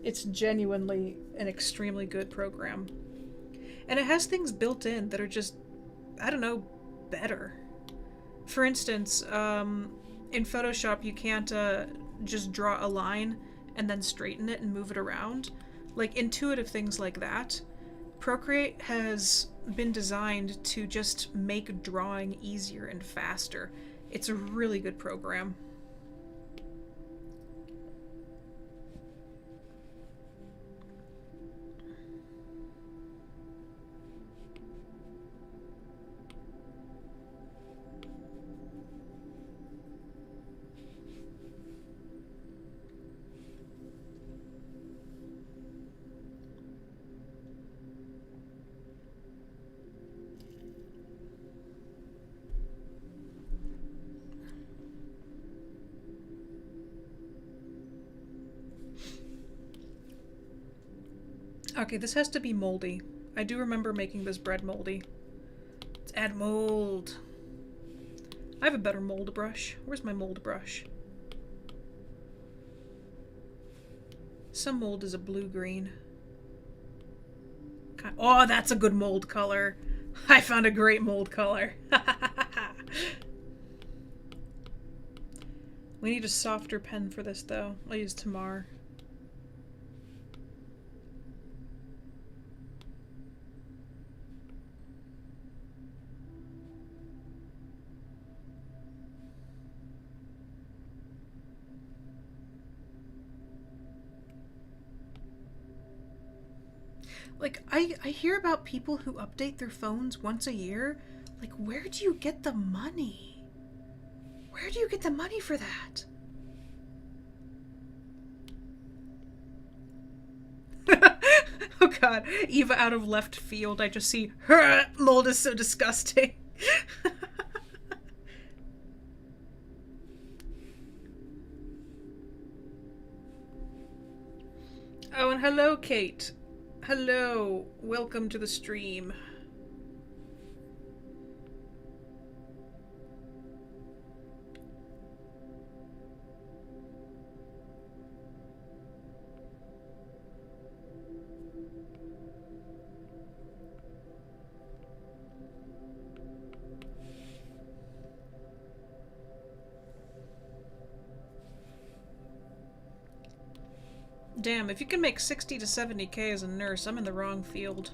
It's genuinely an extremely good program. And it has things built in that are just, I don't know, better. For instance, in Photoshop you can't just draw a line and then straighten it and move it around. Like intuitive things like that. Procreate has been designed to just make drawing easier and faster. It's a really good program. Okay, this has to be moldy. I do remember making this bread moldy. Let's add mold. I have a better mold brush. Where's my mold brush? Some mold is a blue-green. Oh, that's a good mold color. I found a great mold color. We need a softer pen for this, though. I'll use Tamar. Like, I hear about people who update their phones once a year. Like, where do you get the money? Where do you get the money for that? Oh god, Eva out of left field. I just see her mold is so disgusting. Oh, and hello, Kate. Hello, welcome to the stream. Damn, if you can make 60 to 70k as a nurse, I'm in the wrong field.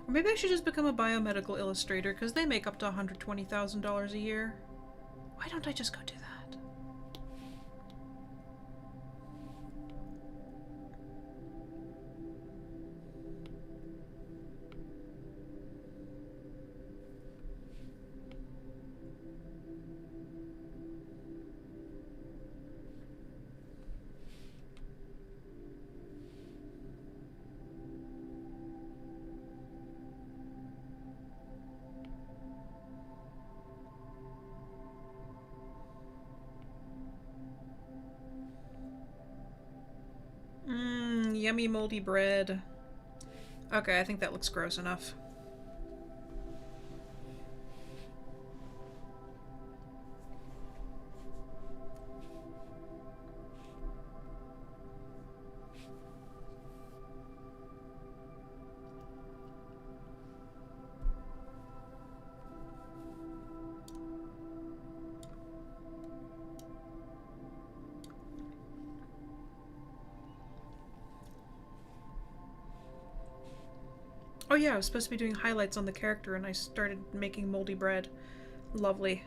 Or maybe I should just become a biomedical illustrator, because they make up to $120,000 a year. Why don't I just go do that? yummy moldy bread. Okay, I think that looks gross enough. Oh yeah, I was supposed to be doing highlights on the character and I started making moldy bread. Lovely.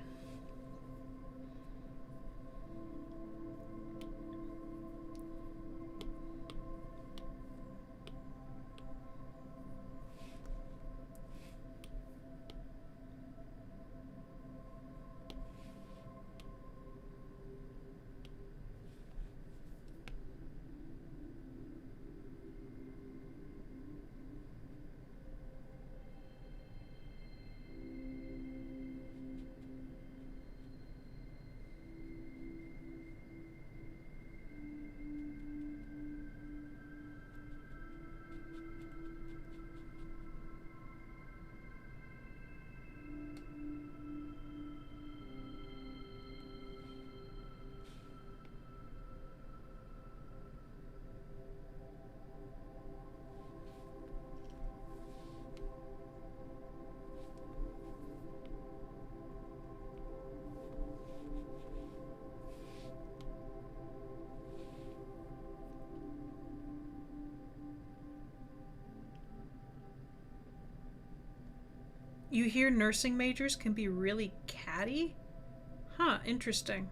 You hear nursing majors can be really catty? Huh, interesting.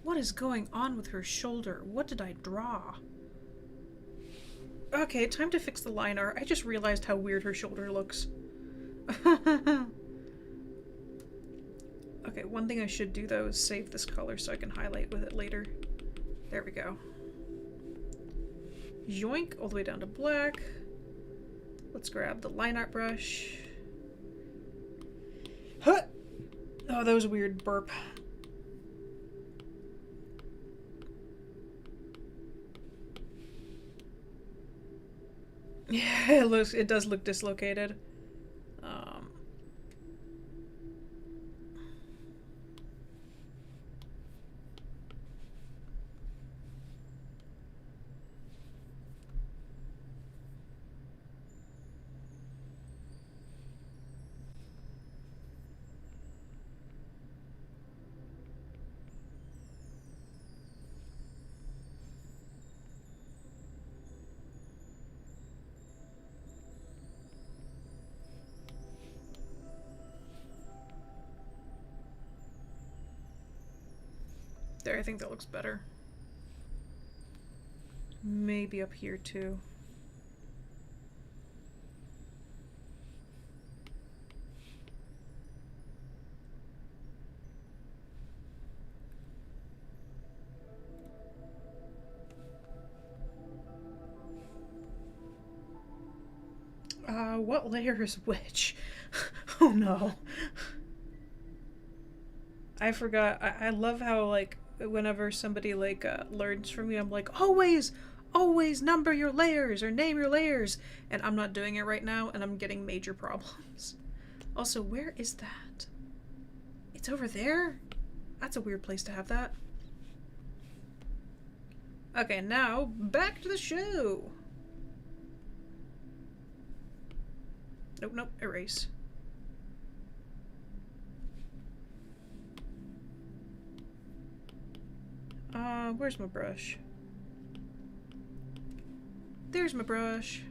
What is going on with her shoulder? What did I draw? Okay, time to fix the line art. I just realized how weird her shoulder looks. Okay, one thing I should do though is save this color so I can highlight with it later. There we go. Yoink, all the way down to black. Let's grab the line art brush. Huh! Oh, that was a weird burp. Yeah, it does look dislocated. There, I think that looks better. Maybe up here too. What layer is which? Oh no. I forgot. I love how, like, whenever somebody, like, learns from me, I'm like, always always number your layers or name your layers. And I'm not doing it right now, and I'm getting major problems. Also, where is that? It's over there? That's a weird place to have that. Okay, now back to the show. Nope, nope, erase. Where's my brush? There's my brush.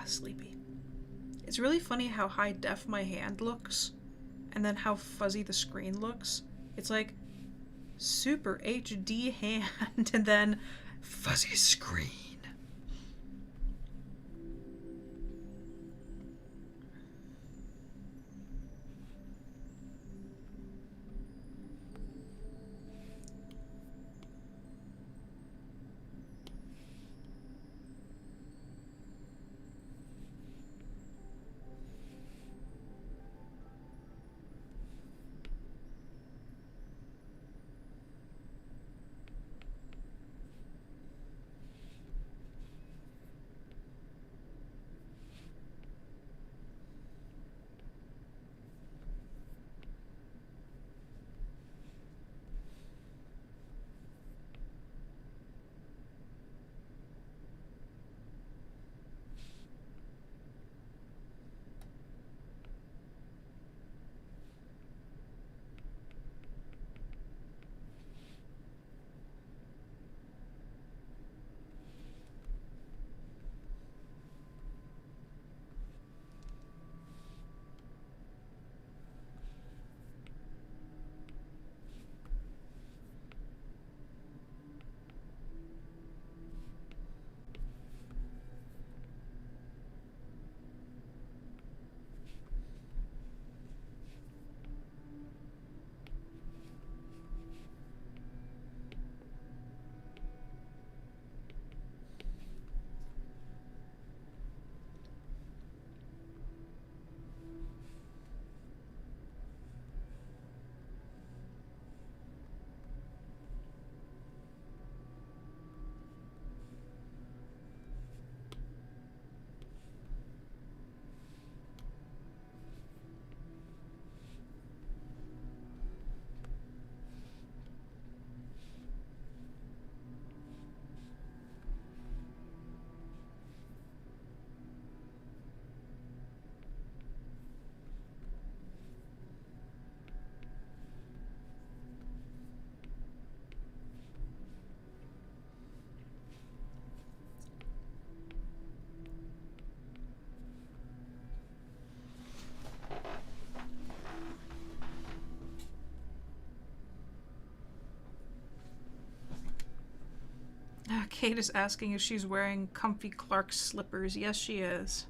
Sleepy. It's really funny how high def my hand looks and then how fuzzy the screen looks. It's like super HD hand and then fuzzy screen. Kate is asking if she's wearing comfy Clark's slippers. Yes, she is.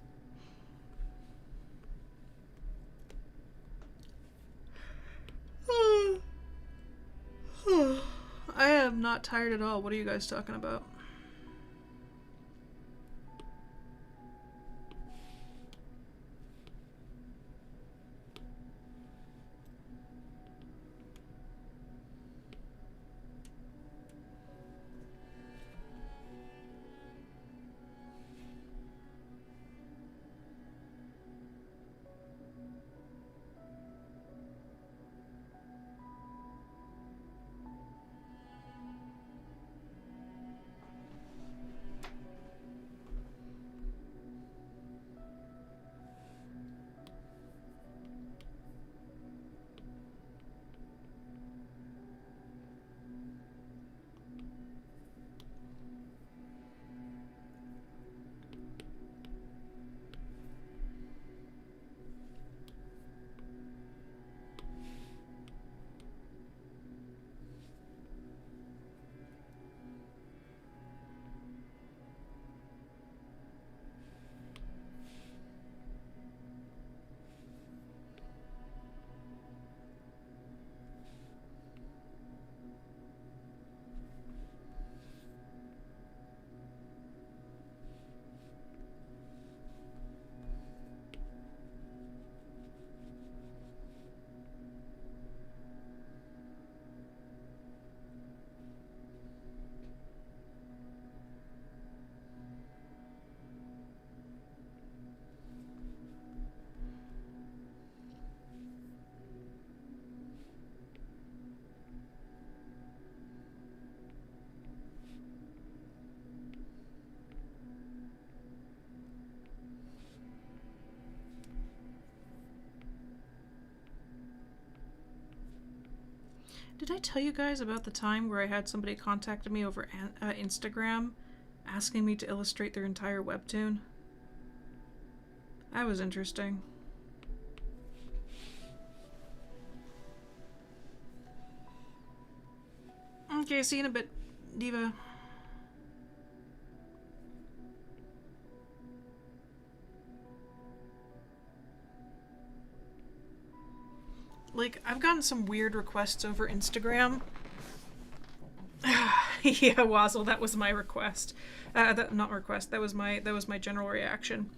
I am not tired at all. What are you guys talking about? Did I tell you guys about the time where I had somebody contacted me over Instagram asking me to illustrate their entire webtoon? That was interesting. Okay, see you in a bit, Diva. Like, I've gotten some weird requests over Instagram. Yeah, Wazzle, that was my request. Not request. That was my general reaction.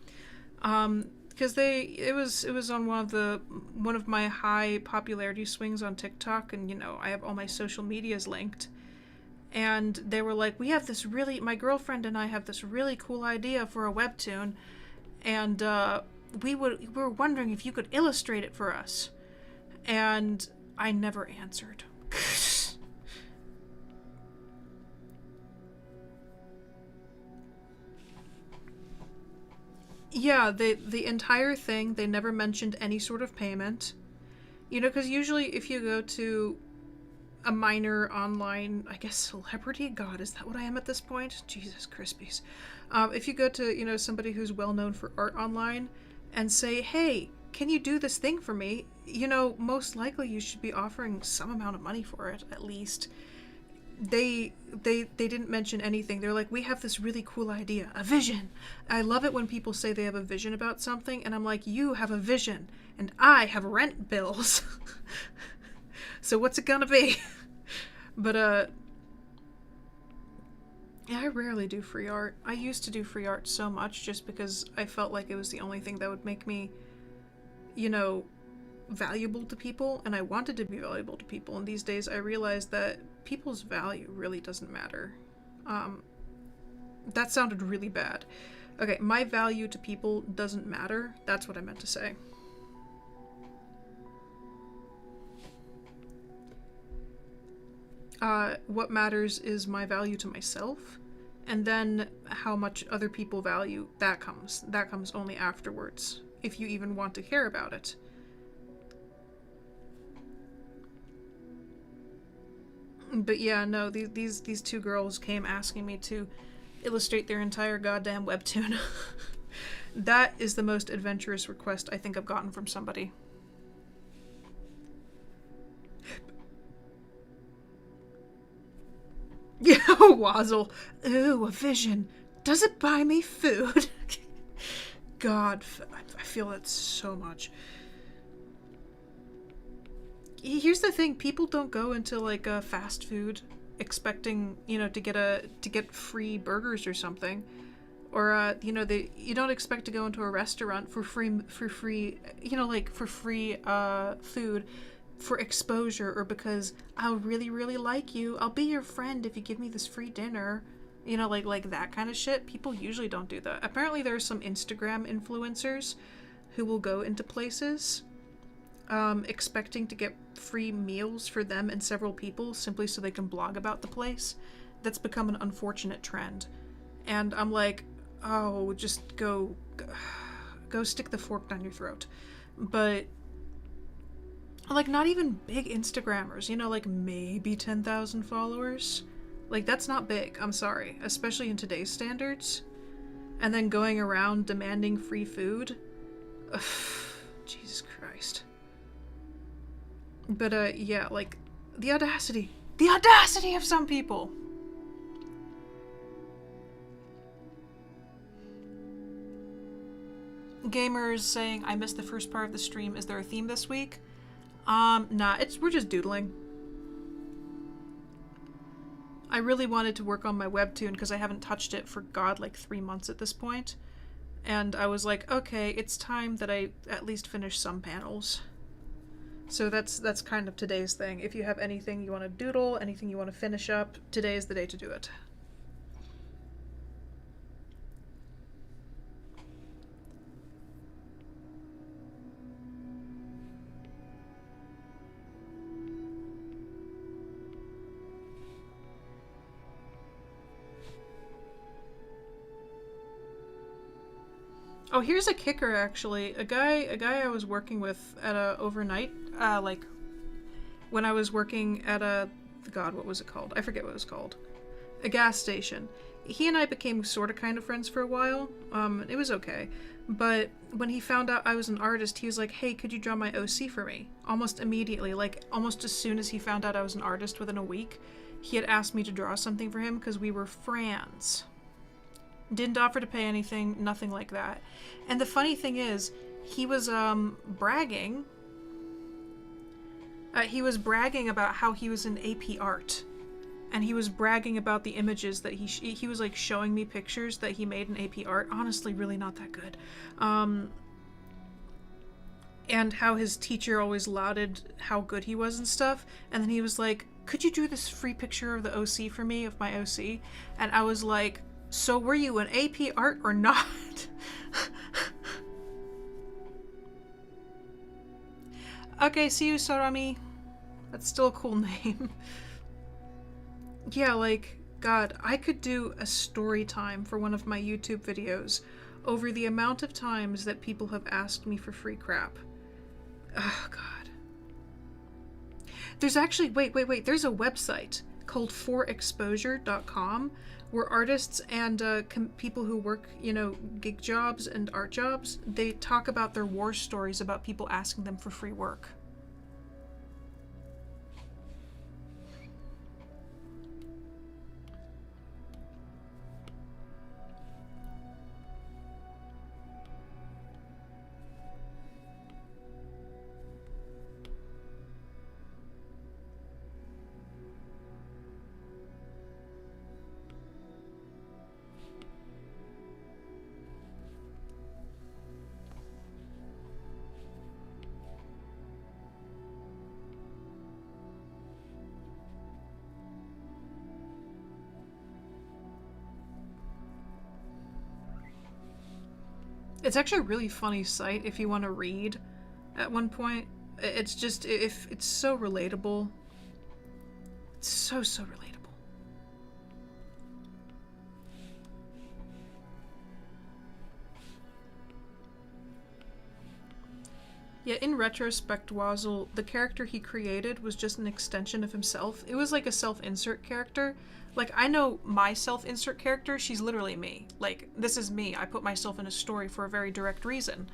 Because it was on one of my high popularity swings on TikTok, and you know I have all my social medias linked, and they were like, my girlfriend and I have this really cool idea for a webtoon, and we were wondering if you could illustrate it for us. And I never answered. Yeah, the entire thing, they never mentioned any sort of payment. You know, because usually if you go to a minor online, I guess, celebrity? God, is that what I am at this point? Jesus Crispies. If you go to, you know, somebody who's well known for art online and say, hey, can you do this thing for me? You know, most likely you should be offering some amount of money for it, at least. They didn't mention anything. They're like, we have this really cool idea, a vision. I love it when people say they have a vision about something, and I'm like, you have a vision, and I have rent bills. So what's it gonna be? But, yeah, I rarely do free art. I used to do free art so much just because I felt like it was the only thing that would make me, you know, valuable to people, and I wanted to be valuable to people, and these days I realize that people's value really doesn't matter. That sounded really bad. Okay, my value to people doesn't matter. That's what I meant to say. What matters is my value to myself, and then how much other people value, that comes only afterwards, if you even want to care about it. But yeah, no, these two girls came asking me to illustrate their entire goddamn webtoon. That is the most adventurous request I think I've gotten from somebody. Yeah, Wazzle. Ooh, a vision. Does it buy me food? God, I feel that so much. Here's the thing: people don't go into like a fast food expecting, you know, to get free burgers or something, or you know, you don't expect to go into a restaurant for free, you know, like for free food, for exposure, or because I'll really like you. I'll be your friend if you give me this free dinner. You know, like that kind of shit. People usually don't do that. Apparently there are some Instagram influencers who will go into places expecting to get free meals for them and several people simply so they can blog about the place. That's become an unfortunate trend. And I'm like, oh, just go stick the fork down your throat. But like, not even big Instagrammers, you know, like maybe 10,000 followers. Like, that's not big, I'm sorry, especially in today's standards. And then going around demanding free food. Ugh, Jesus Christ. But, yeah, like, the audacity of some people. Gamers saying, I missed the first part of the stream. Is there a theme this week? Nah, we're just doodling. I really wanted to work on my webtoon because I haven't touched it for, God, like 3 months at this point. And I was like, okay, it's time that I at least finish some panels. So that's kind of today's thing. If you have anything you want to doodle, anything you want to finish up, today is the day to do it. Oh, here's a kicker, actually. A guy I was working with at a overnight, like, when I was working at God, what was it called? I forget what it was called. A gas station. He and I became sort of kind of friends for a while. It was okay. But when he found out I was an artist, he was like, hey, could you draw my OC for me? Almost immediately, like, almost as soon as he found out I was an artist within a week, he had asked me to draw something for him because we were friends. Didn't offer to pay anything, nothing like that. And the funny thing is, he was bragging. He was bragging about how he was in AP Art. And he was bragging about the images that he was like showing me pictures that he made in AP Art. Honestly, really not that good. And how his teacher always lauded how good he was and stuff. And then he was like, could you do this free picture of the OC for me, of my OC? And I was like, so were you in AP Art or not? Okay, see you, Sarami. That's still a cool name. Yeah, like, God, I could do a story time for one of my YouTube videos over the amount of times that people have asked me for free crap. Oh, God. There's actually, wait, there's a website called forexposure.com where artists and people who work, you know, gig jobs and art jobs, they talk about their war stories about people asking them for free work. It's actually a really funny site if you want to read at one point. It's just, if it's so relatable. It's so relatable. Yeah, in retrospect, Wazzle, the character he created was just an extension of himself. It was like a self-insert character. Like, I know my self-insert character, she's literally me. Like, this is me. I put myself in a story for a very direct reason.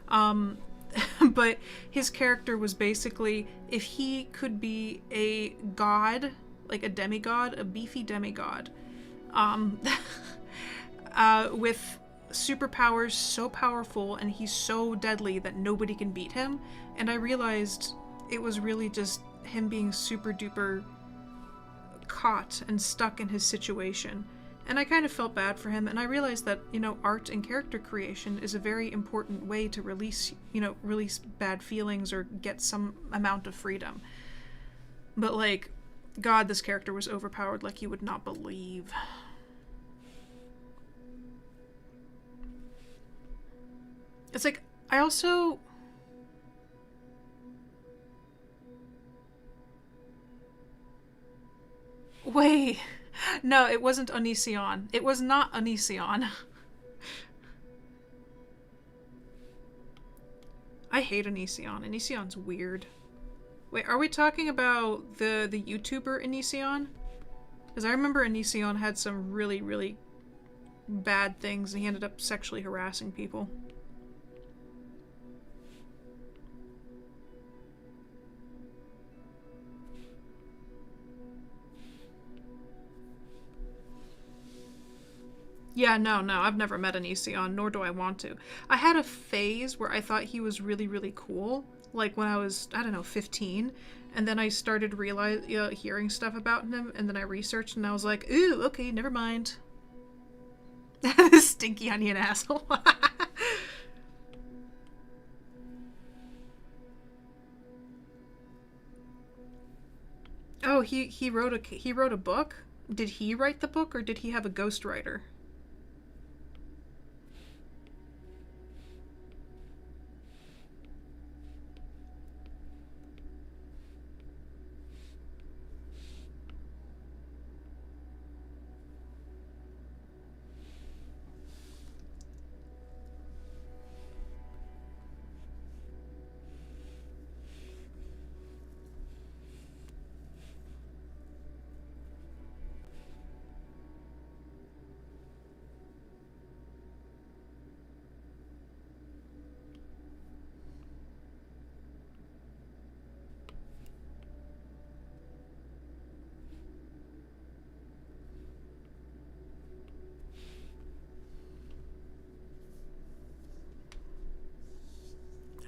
But his character was basically, if he could be a god, like a demigod, a beefy demigod, with superpowers so powerful, and he's so deadly that nobody can beat him. And I realized it was really just him being super duper caught and stuck in his situation. And I kind of felt bad for him, and I realized that, you know, art and character creation is a very important way to release bad feelings or get some amount of freedom. But, like, God, this character was overpowered like you would not believe. It's like, I also... Wait... No, it wasn't Onision. It was not Onision. I hate Onision. Onision's weird. Wait, are we talking about the YouTuber Onision? Because I remember Onision had some really, really bad things, and he ended up sexually harassing people. Yeah, no, I've never met Onision, nor do I want to. I had a phase where I thought he was really, really cool, like when I was, I don't know, 15, and then I started hearing stuff about him, and then I researched, and I was like, ooh, okay, never mind. Stinky onion asshole. Oh, he wrote a book? Did he write the book, or did he have a ghostwriter?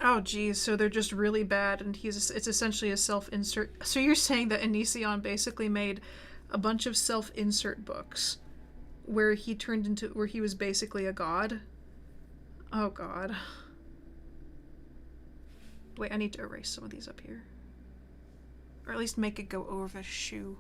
Oh geez, so they're just really bad, and it's essentially a self-insert. So you're saying that Onision basically made a bunch of self-insert books where he was basically a god? Oh god. Wait, I need to erase some of these up here. Or at least make it go over the shoe.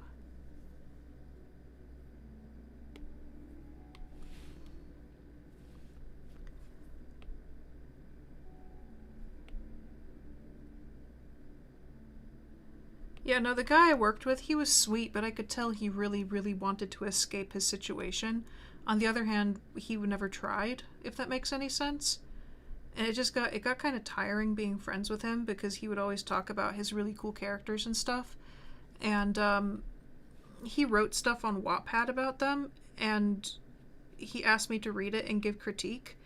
Yeah, no, the guy I worked with, he was sweet, but I could tell he really, really wanted to escape his situation. On the other hand, he never tried, if that makes any sense. And it got kind of tiring being friends with him, because he would always talk about his really cool characters and stuff. And he wrote stuff on Wattpad about them, and he asked me to read it and give critique.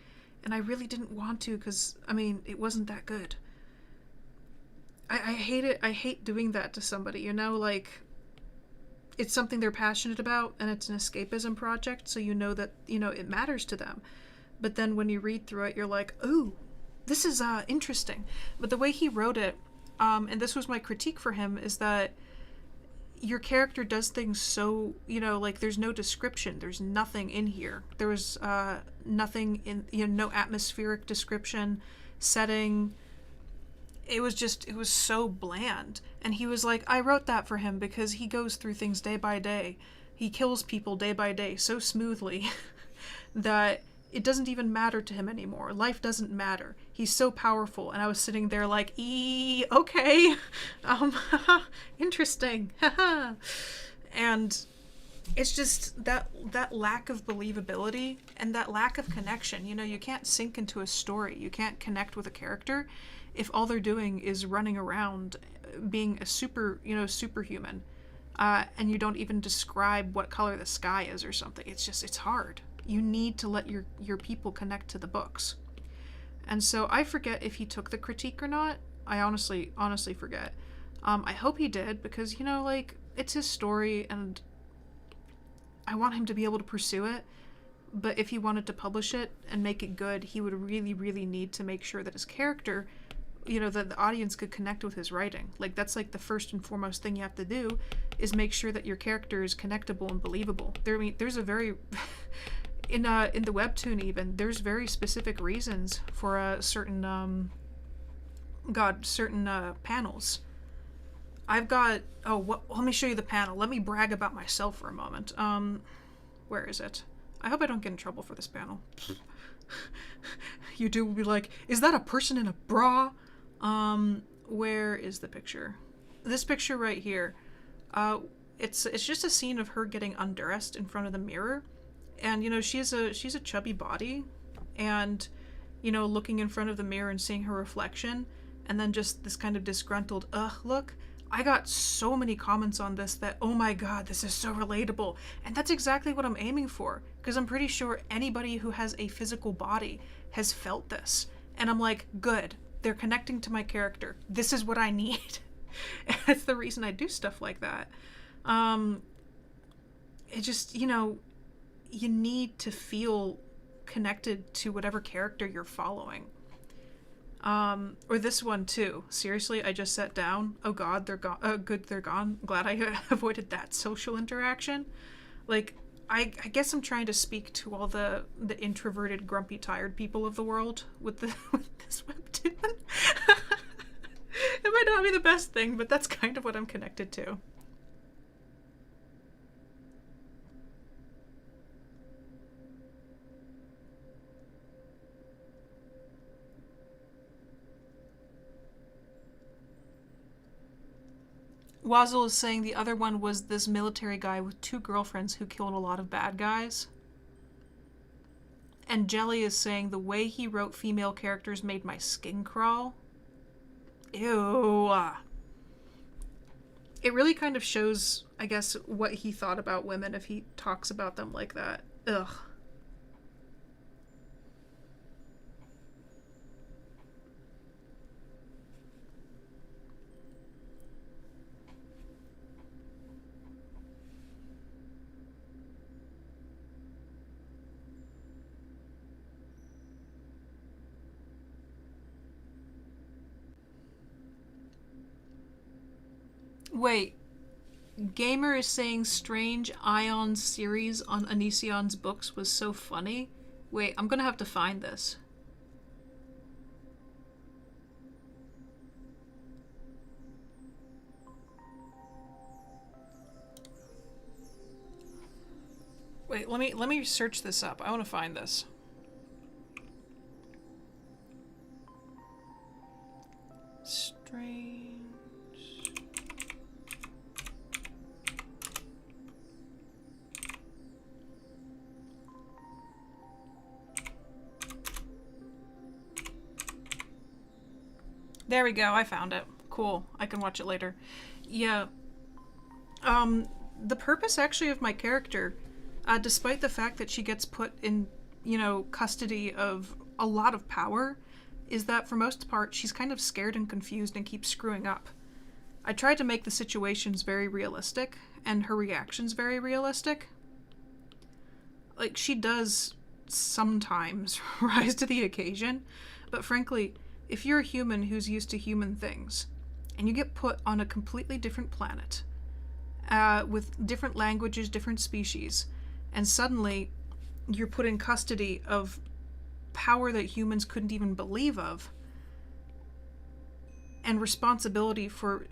And I really didn't want to, because, I mean, it wasn't that good. I hate it. I hate doing that to somebody, you know, like, it's something they're passionate about, and it's an escapism project, so you know that, you know, it matters to them. But then when you read through it, you're like, ooh, this is interesting. But the way he wrote it, and this was my critique for him, is that your character does things so, you know, like, there's no description. There's nothing in here. There was nothing in, you know, no atmospheric description, setting. It was so bland. And he was like, I wrote that for him because he goes through things day by day. He kills people day by day so smoothly that it doesn't even matter to him anymore. Life doesn't matter. He's so powerful. And I was sitting there like, okay. Interesting. And it's just that lack of believability and that lack of connection. You know, you can't sink into a story. You can't connect with a character if all they're doing is running around being a superhuman, and you don't even describe what color the sky is or something. It's hard. You need to let your people connect to the books. And so I forget if he took the critique or not. I honestly forget. I hope he did, because, you know, like, it's his story, and I want him to be able to pursue it. But if he wanted to publish it and make it good, he would really, really need to make sure that his character, that the audience could connect with his writing. Like, that's like the first and foremost thing you have to do, is make sure that your character is connectable and believable. There's a very in the webtoon even, there's very specific reasons for certain panels. I've got let me show you the panel. Let me brag about myself for a moment. Where is it? I hope I don't get in trouble for this panel. You do will be like, is that a person in a bra? Where is the picture? This picture right here. It's just a scene of her getting undressed in front of the mirror, and she's a chubby body, and looking in front of the mirror and seeing her reflection, and then just this kind of disgruntled look. I got so many comments on this that, oh my god, this is so relatable. And that's exactly what I'm aiming for, because I'm pretty sure anybody who has a physical body has felt this. And I'm like, good, they're connecting to my character. This is what I need. And that's the reason I do stuff like that. It just, you need to feel connected to whatever character you're following. Or this one too. Seriously, I just sat down. Oh god, they're gone. Good, they're gone. Glad I avoided that social interaction. Like, I guess I'm trying to speak to all the introverted, grumpy, tired people of the world with this webtoon. It might not be the best thing, but that's kind of what I'm connected to. Wazzle is saying the other one was this military guy with 2 girlfriends who killed a lot of bad guys. And Jelly is saying the way he wrote female characters made my skin crawl. Ew. It really kind of shows, I guess, what he thought about women if he talks about them like that. Ugh. Wait, Gamer is saying Strange Ion's series on Onision's books was so funny. Wait, I'm gonna have to find this. Wait, let me search this up. I want to find this. Strange. There we go, I found it. Cool, I can watch it later. Yeah. The purpose actually of my character, despite the fact that she gets put in, custody of a lot of power, is that for most part she's kind of scared and confused and keeps screwing up. I tried to make the situations very realistic and her reactions very realistic. Like, she does sometimes rise to the occasion, but frankly, if you're a human who's used to human things, and you get put on a completely different planet, with different languages, different species, and suddenly you're put in custody of power that humans couldn't even believe of, and responsibility for,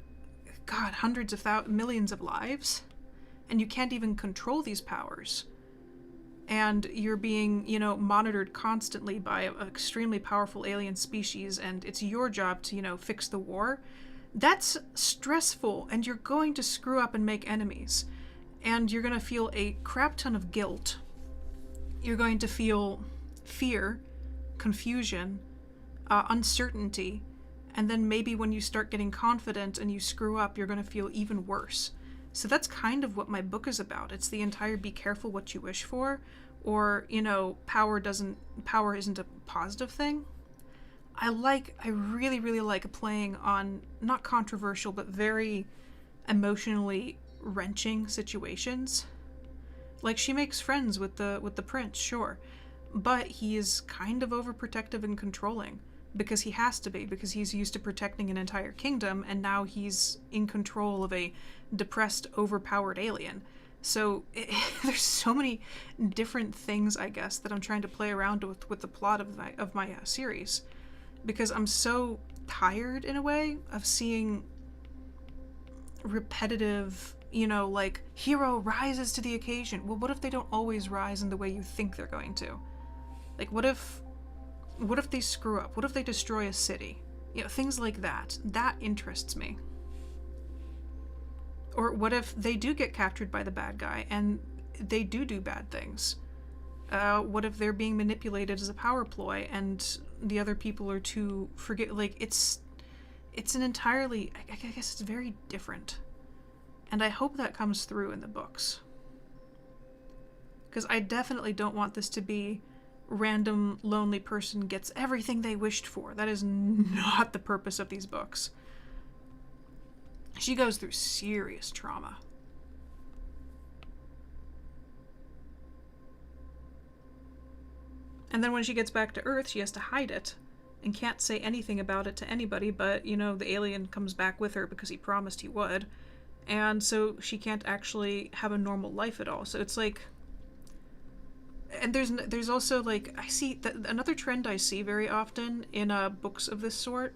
God, hundreds of millions of lives, and you can't even control these powers, and you're being, monitored constantly by an extremely powerful alien species, and it's your job to, fix the war. That's stressful, and you're going to screw up and make enemies. And you're going to feel a crap ton of guilt. You're going to feel fear, confusion, uncertainty, and then maybe when you start getting confident and you screw up, you're going to feel even worse. So that's kind of what my book is about. It's the entire be careful what you wish for, or, power isn't a positive thing. I really, really like playing on not controversial, but very emotionally heart-wrenching situations. Like, she makes friends with the prince, sure, but he is kind of overprotective and controlling because he has to be, because he's used to protecting an entire kingdom, and now he's in control of a depressed, overpowered alien. So there's so many different things, I guess, that I'm trying to play around with the plot of my series, because I'm so tired in a way of seeing repetitive, like, hero rises to the occasion. Well, what if they don't always rise in the way you think they're going to? Like, what if they screw up? What if they destroy a city? Things like that. That interests me. Or what if they do get captured by the bad guy and they do bad things? What if they're being manipulated as a power ploy and the other people are too like, it's an entirely, I guess it's very different. And I hope that comes through in the books. Because I definitely don't want this to be random lonely person gets everything they wished for. That is not the purpose of these books. She goes through serious trauma. And then when she gets back to Earth, she has to hide it and can't say anything about it to anybody, but, the alien comes back with her because he promised he would. And so she can't actually have a normal life at all. So it's like... And there's also, like, I see... another trend I see very often in books of this sort,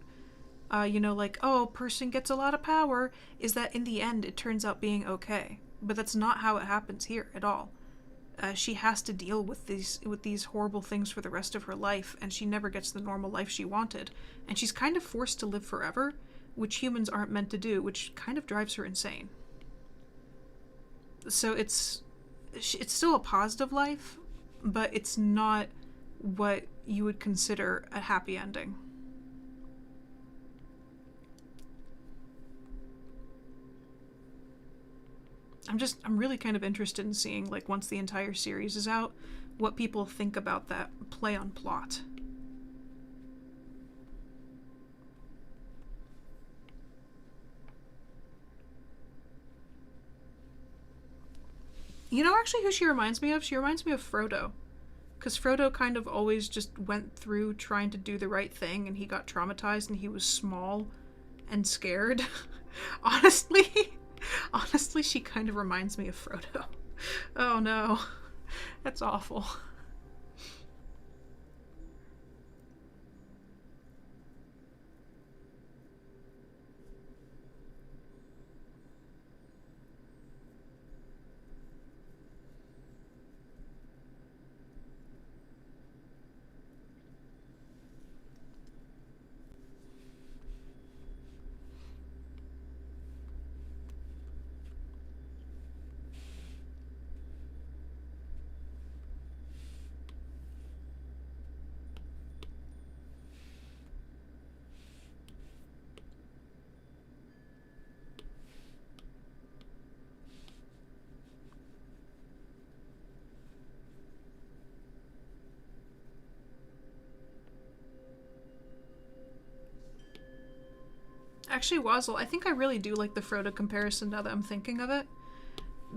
like, oh, person gets a lot of power, is that in the end it turns out being okay. But that's not how it happens here at all. She has to deal with these horrible things for the rest of her life, and she never gets the normal life she wanted. And she's kind of forced to live forever, which humans aren't meant to do, which kind of drives her insane. So it's still a positive life, but it's not what you would consider a happy ending. I'm really kind of interested in seeing, like, once the entire series is out, what people think about that play on plot. Actually, who she reminds me of? She reminds me of Frodo. Because Frodo kind of always just went through trying to do the right thing, and he got traumatized, and he was small and scared. Honestly, she kind of reminds me of Frodo. Oh no, that's awful. Actually, Wazzle, I think I really do like the Frodo comparison now that I'm thinking of it.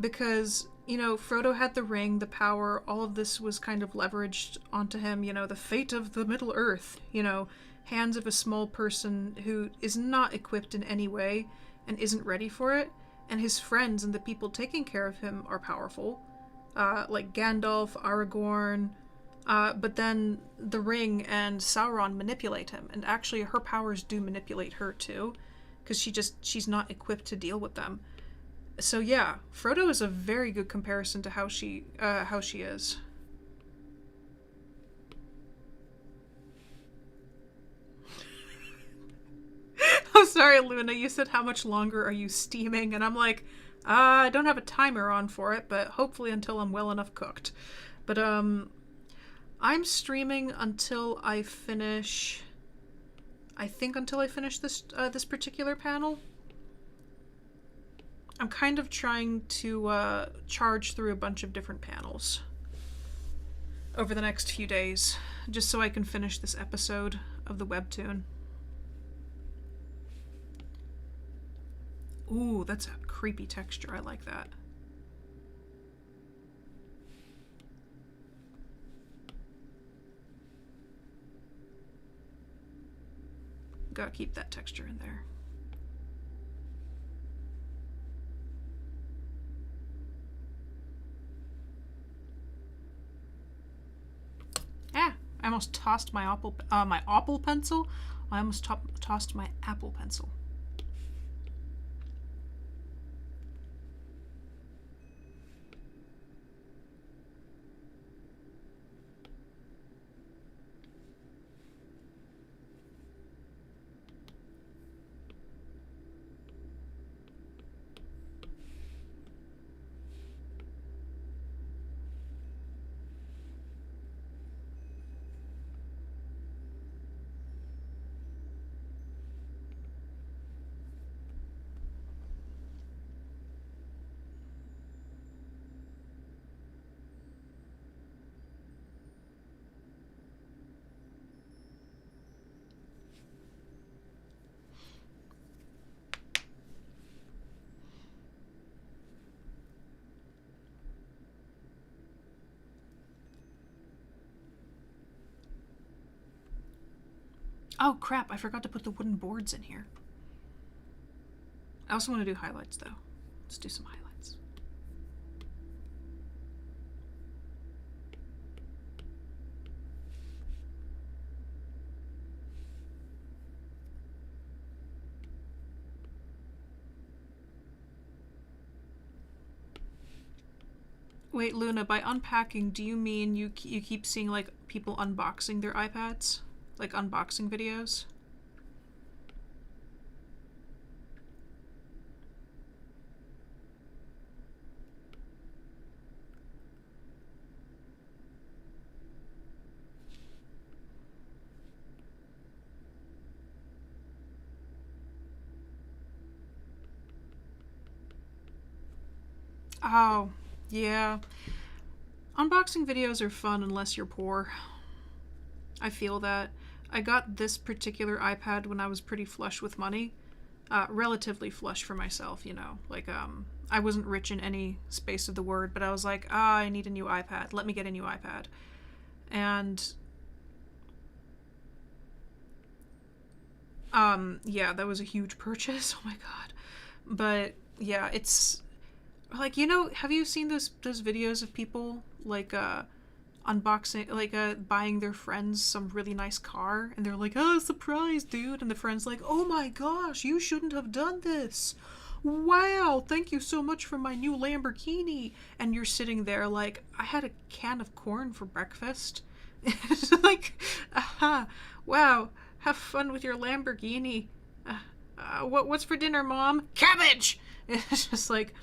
Because, Frodo had the ring, the power, all of this was kind of leveraged onto him, the fate of the Middle Earth, hands of a small person who is not equipped in any way and isn't ready for it. And his friends and the people taking care of him are powerful, like Gandalf, Aragorn, but then the ring and Sauron manipulate him, and actually her powers do manipulate her too, because she's not equipped to deal with them. So yeah, Frodo is a very good comparison to how she is. I'm sorry, Luna, you said how much longer are you steaming, and I'm like, I don't have a timer on for it, but hopefully until I'm well enough cooked. But I'm streaming until I finish... I think until I finish this particular panel. I'm kind of trying to charge through a bunch of different panels over the next few days, just so I can finish this episode of the webtoon. Ooh, that's a creepy texture. I like that. Gotta keep that texture in there. Ah, I almost tossed my Apple pencil. I almost tossed my Apple pencil. Oh crap, I forgot to put the wooden boards in here. I also want to do highlights though. Let's do some highlights. Wait, Luna, by unpacking, do you mean you keep seeing like people unboxing their iPads? Like unboxing videos? Oh, yeah. Unboxing videos are fun unless you're poor. I feel that. I got this particular iPad when I was pretty flush with money. Relatively flush for myself, you know. Like, I wasn't rich in any space of the word, but I was like, I need a new iPad. Let me get a new iPad. And, yeah, that was a huge purchase. Oh my god. But, yeah, it's, like, you know, have you seen those videos of people, like, unboxing, like, buying their friends some really nice car, and they're like, oh, surprise, dude, and the friend's like, oh my gosh, you shouldn't have done this, wow, thank you so much for my new Lamborghini, and you're sitting there like, I had a can of corn for breakfast. It's like, aha, wow, have fun with your Lamborghini. What's for dinner, Mom? Cabbage. It's just like,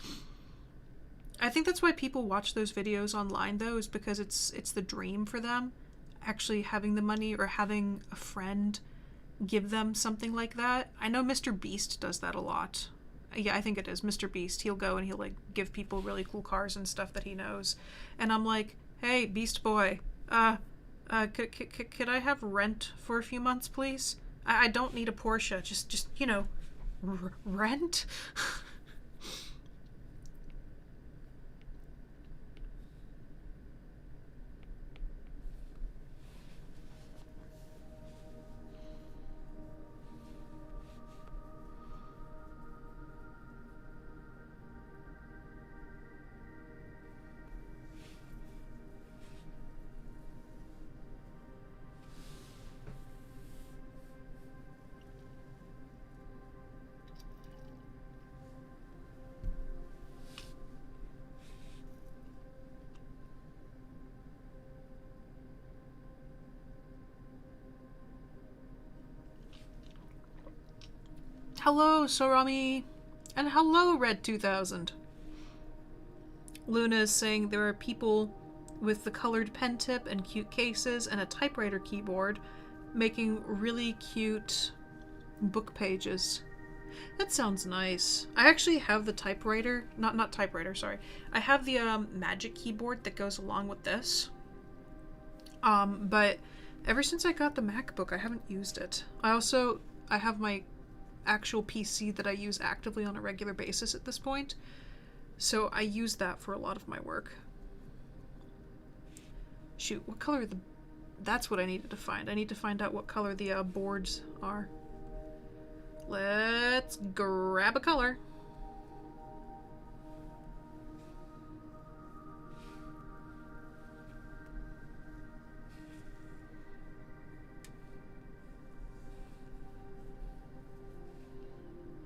I think that's why people watch those videos online, though, is because it's the dream for them, actually having the money or having a friend give them something like that. I know Mr. Beast does that a lot. Yeah, I think it is Mr. Beast. He'll go and he'll like give people really cool cars and stuff that he knows, and I'm like, hey, Beast Boy, could I have rent for a few months, please? I don't need a Porsche. Just you know, rent. Hello, Sorami, and hello, Red 2000. Luna is saying there are people with the colored pen tip and cute cases and a typewriter keyboard making really cute book pages. That sounds nice. I actually have the typewriter, not typewriter, sorry. I have the Magic keyboard that goes along with this. But ever since I got the MacBook, I haven't used it. I have my actual PC that I use actively on a regular basis at this point. So I use that for a lot of my work. Shoot, what color are the... That's what I needed to find. I need to find out what color the boards are. Let's grab a color.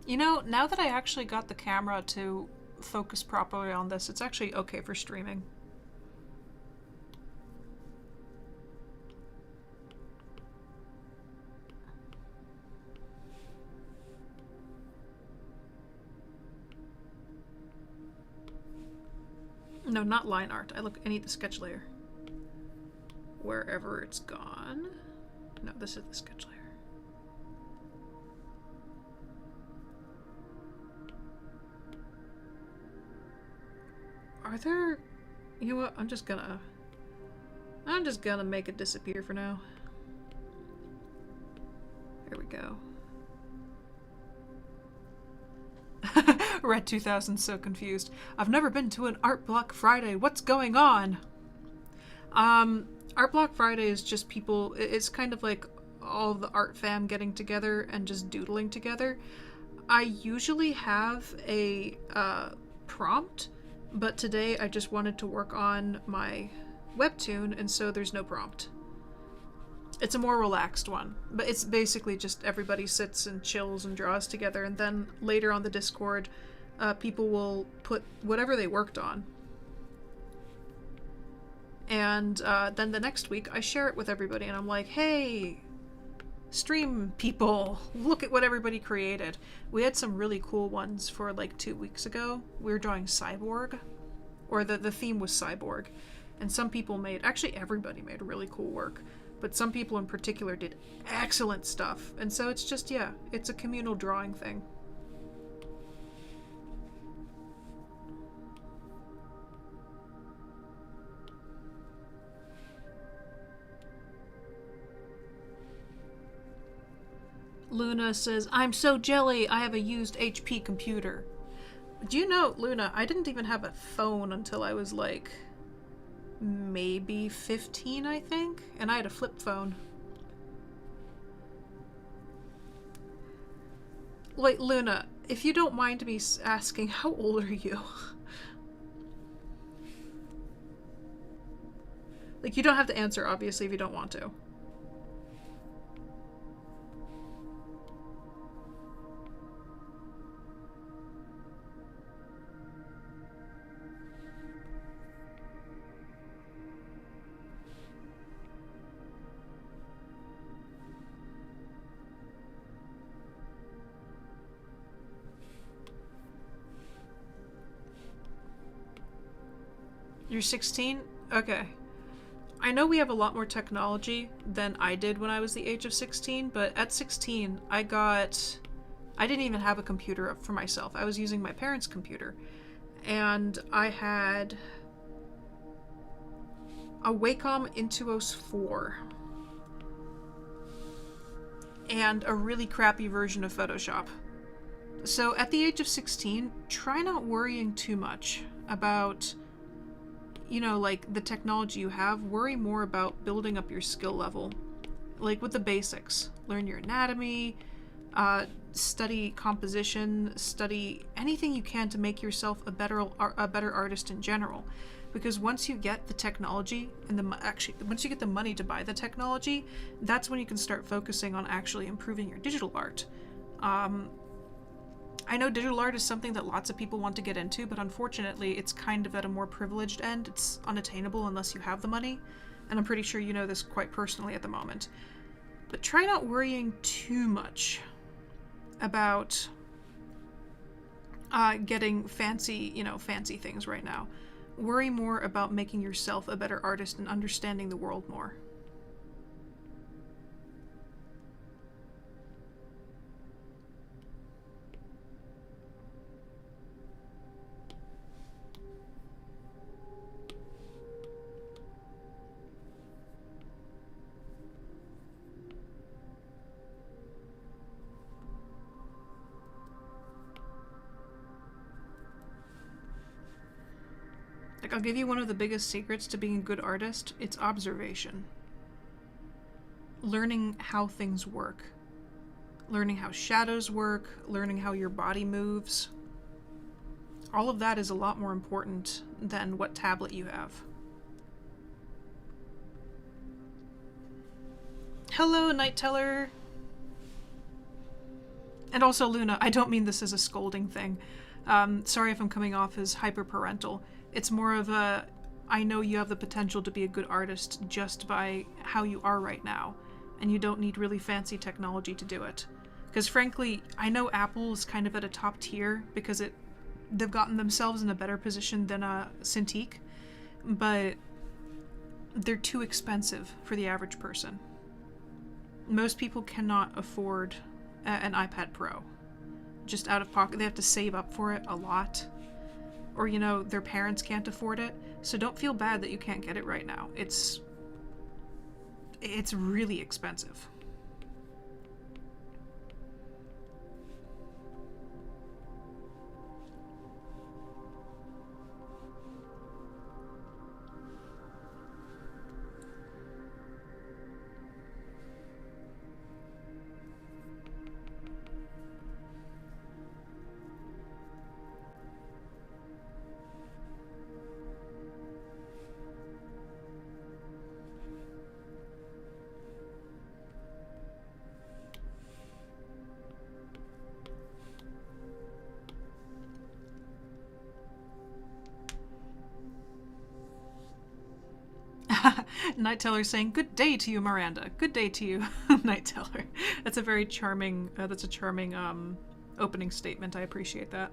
You know, now that I actually got the camera to focus properly on this, it's actually okay for streaming. No, not line art. I need the sketch layer. Wherever it's gone. No, this is the sketch layer. Are there... You know what? I'm just gonna make it disappear for now. There we go. Red 2000's so confused. I've never been to an ArtBlock Friday. What's going on? ArtBlock Friday is just people... It's kind of like all the art fam getting together and just doodling together. I usually have a prompt, but today I just wanted to work on my webtoon, and so there's no prompt. It's a more relaxed one, but it's basically just everybody sits and chills and draws together, and then later on the Discord, people will put whatever they worked on. And then the next week, I share it with everybody, and I'm like, hey, stream people, look at what everybody created. We had some really cool ones for like 2 weeks ago. We were drawing Cyborg, or the theme was Cyborg, and some people made, actually everybody made really cool work, but some people in particular did excellent stuff. And so it's just, yeah, it's a communal drawing thing. Luna says, I'm so jelly, I have a used HP computer. Do you know, Luna, I didn't even have a phone until I was like maybe 15, I think, and I had a flip phone. Wait, Luna, if you don't mind me asking, how old are you? Like, you don't have to answer, obviously, if you don't want to. You're 16? Okay. I know we have a lot more technology than I did when I was the age of 16, but at 16, I didn't even have a computer up for myself. I was using my parents' computer. And I had a Wacom Intuos 4. And a really crappy version of Photoshop. So at the age of 16, try not worrying too much about, you know, like the technology you have. Worry more about building up your skill level. Like with the basics. Learn your anatomy, study composition, study anything you can to make yourself a better artist in general. Because once you get the technology and once you get the money to buy the technology, that's when you can start focusing on actually improving your digital art. I know digital art is something that lots of people want to get into, but unfortunately it's kind of at a more privileged end. It's unattainable unless you have the money, and I'm pretty sure you know this quite personally at the moment. But try not worrying too much about getting fancy things right now. Worry more about making yourself a better artist and understanding the world more. I'll give you one of the biggest secrets to being a good artist. It's observation. Learning how things work. Learning how shadows work. Learning how your body moves. All of that is a lot more important than what tablet you have. Hello, Night Teller. And also, Luna, I don't mean this as a scolding thing. Sorry if I'm coming off as hyper-parental. It's more of a, I know you have the potential to be a good artist just by how you are right now, and you don't need really fancy technology to do it. Because frankly, I know Apple is kind of at a top tier because they've gotten themselves in a better position than Cintiq, but they're too expensive for the average person. Most people cannot afford an iPad Pro. Just out of pocket. They have to save up for it a lot. Or, you know, their parents can't afford it. So don't feel bad that you can't get it right now. It's really expensive. Night Teller saying, "Good day to you, Miranda. Good day to you, Night Teller." That's a very charming, opening statement. I appreciate that.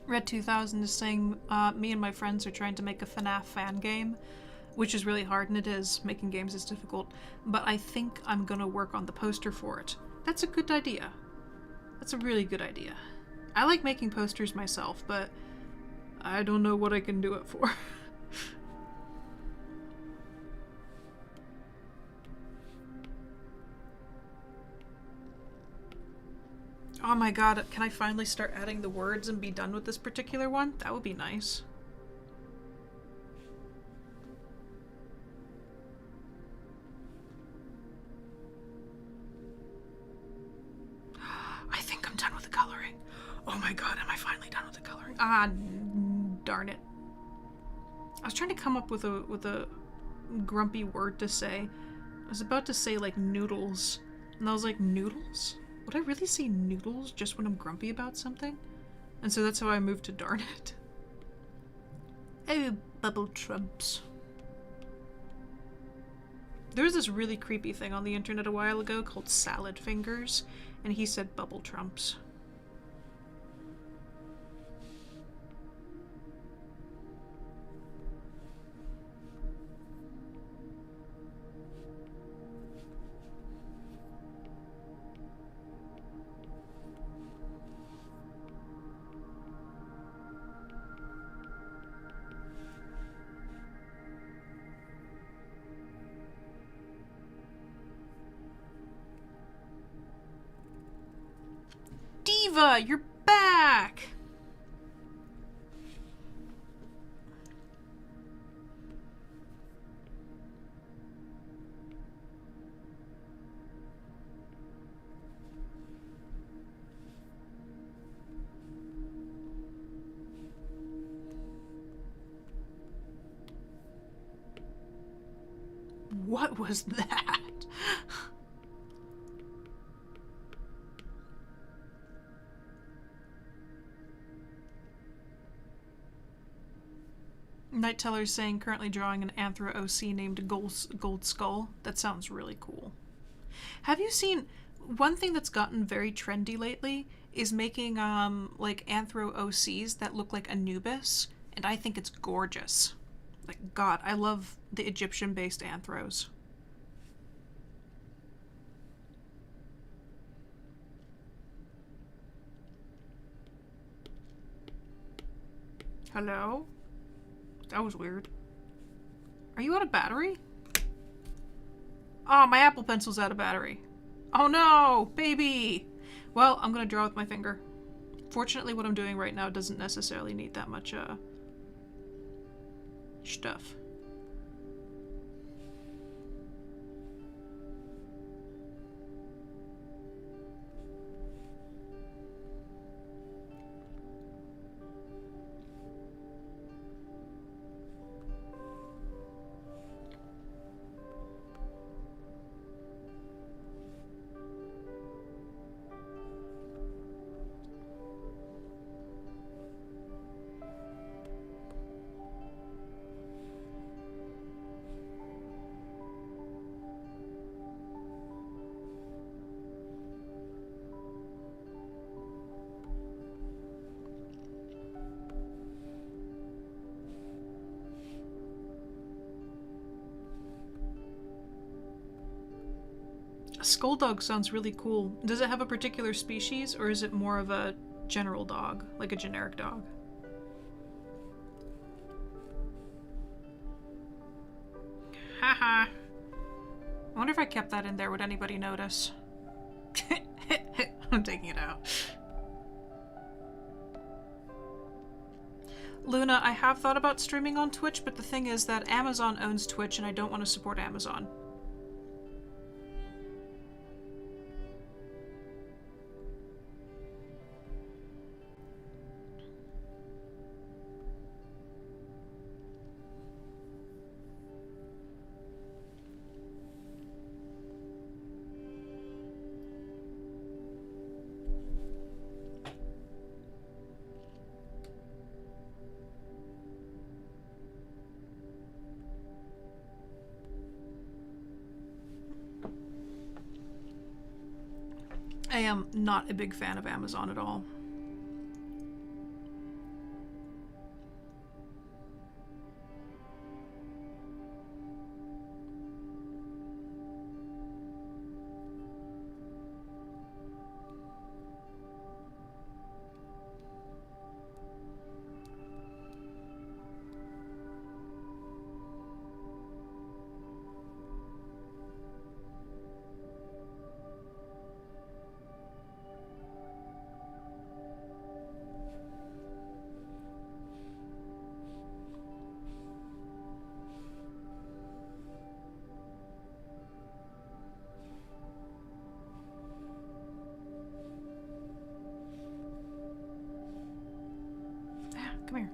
Red 2000 is saying, me and my friends are trying to make a FNAF fan game, which is really hard, and it is. Making games is difficult, but I think I'm gonna work on the poster for it. That's a good idea. That's a really good idea. I like making posters myself, but I don't know what I can do it for. Oh my god, can I finally start adding the words and be done with this particular one? That would be nice. I think I'm done with the coloring. Oh my god, am I finally done with the coloring? Ah, darn it. I was trying to come up with a grumpy word to say. I was about to say, like, noodles. And I was like, noodles? Would I really say noodles just when I'm grumpy about something? And so that's how I moved to darn it. Oh, bubble trumps. There was this really creepy thing on the internet a while ago called salad fingers, and he said bubble trumps. Diva, you're back! What was that? Night Teller's saying currently drawing an Anthro OC named Gold Skull. That sounds really cool. Have you seen one thing that's gotten very trendy lately is making like Anthro OCs that look like Anubis, and I think it's gorgeous. Like, God, I love the Egyptian-based anthros. Hello? That was weird. Are you out of battery? Oh, my Apple Pencil's out of battery. Oh no, baby! Well, I'm gonna draw with my finger. Fortunately, what I'm doing right now doesn't necessarily need that much, stuff. A skull dog sounds really cool. Does it have a particular species, or is it more of a general dog, like a generic dog? Haha. I wonder if I kept that in there, would anybody notice? I'm taking it out. Luna, I have thought about streaming on Twitch, but the thing is that Amazon owns Twitch and I don't want to support Amazon. I am not a big fan of Amazon at all. Come here.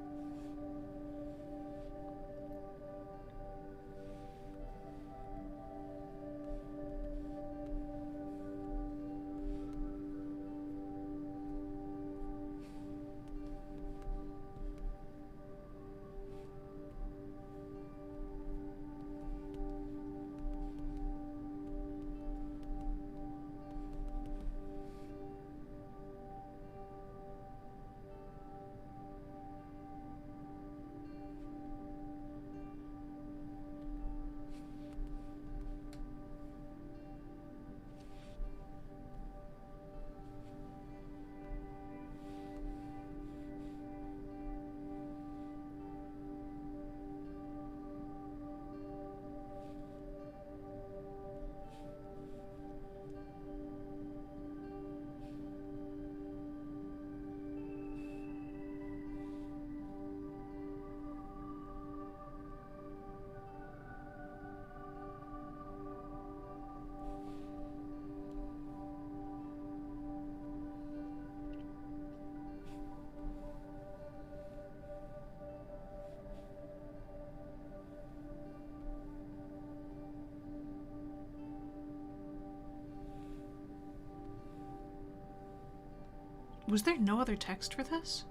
Was there no other text for this?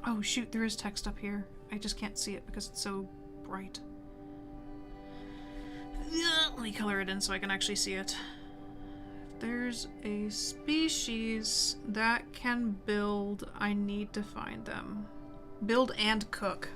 Oh shoot, there is text up here. I just can't see it because it's so bright. Let me color it in so I can actually see it. There's a species that can build. I need to find them. Build and cook.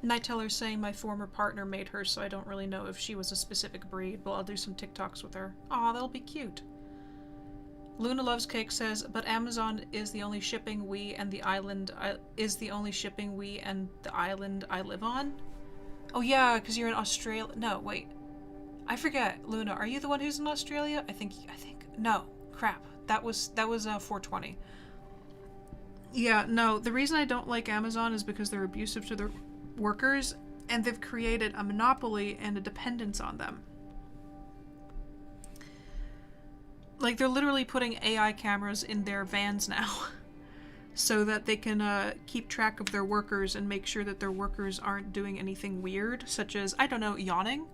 Nightteller's saying my former partner made her, so I don't really know if she was a specific breed, but I'll do some TikToks with her. Aw, that'll be cute. Luna Loves Cake says, but Amazon is the only shipping we and the island is the only shipping we and the island I live on. Oh yeah, because you're in Australia. No, wait. I forget. Luna, are you the one who's in Australia? I think. No, crap. That was 420. Yeah, no. The reason I don't like Amazon is because they're abusive to their workers, and they've created a monopoly and a dependence on them. Like, they're literally putting AI cameras in their vans now so that they can keep track of their workers and make sure that their workers aren't doing anything weird, such as, I don't know, yawning.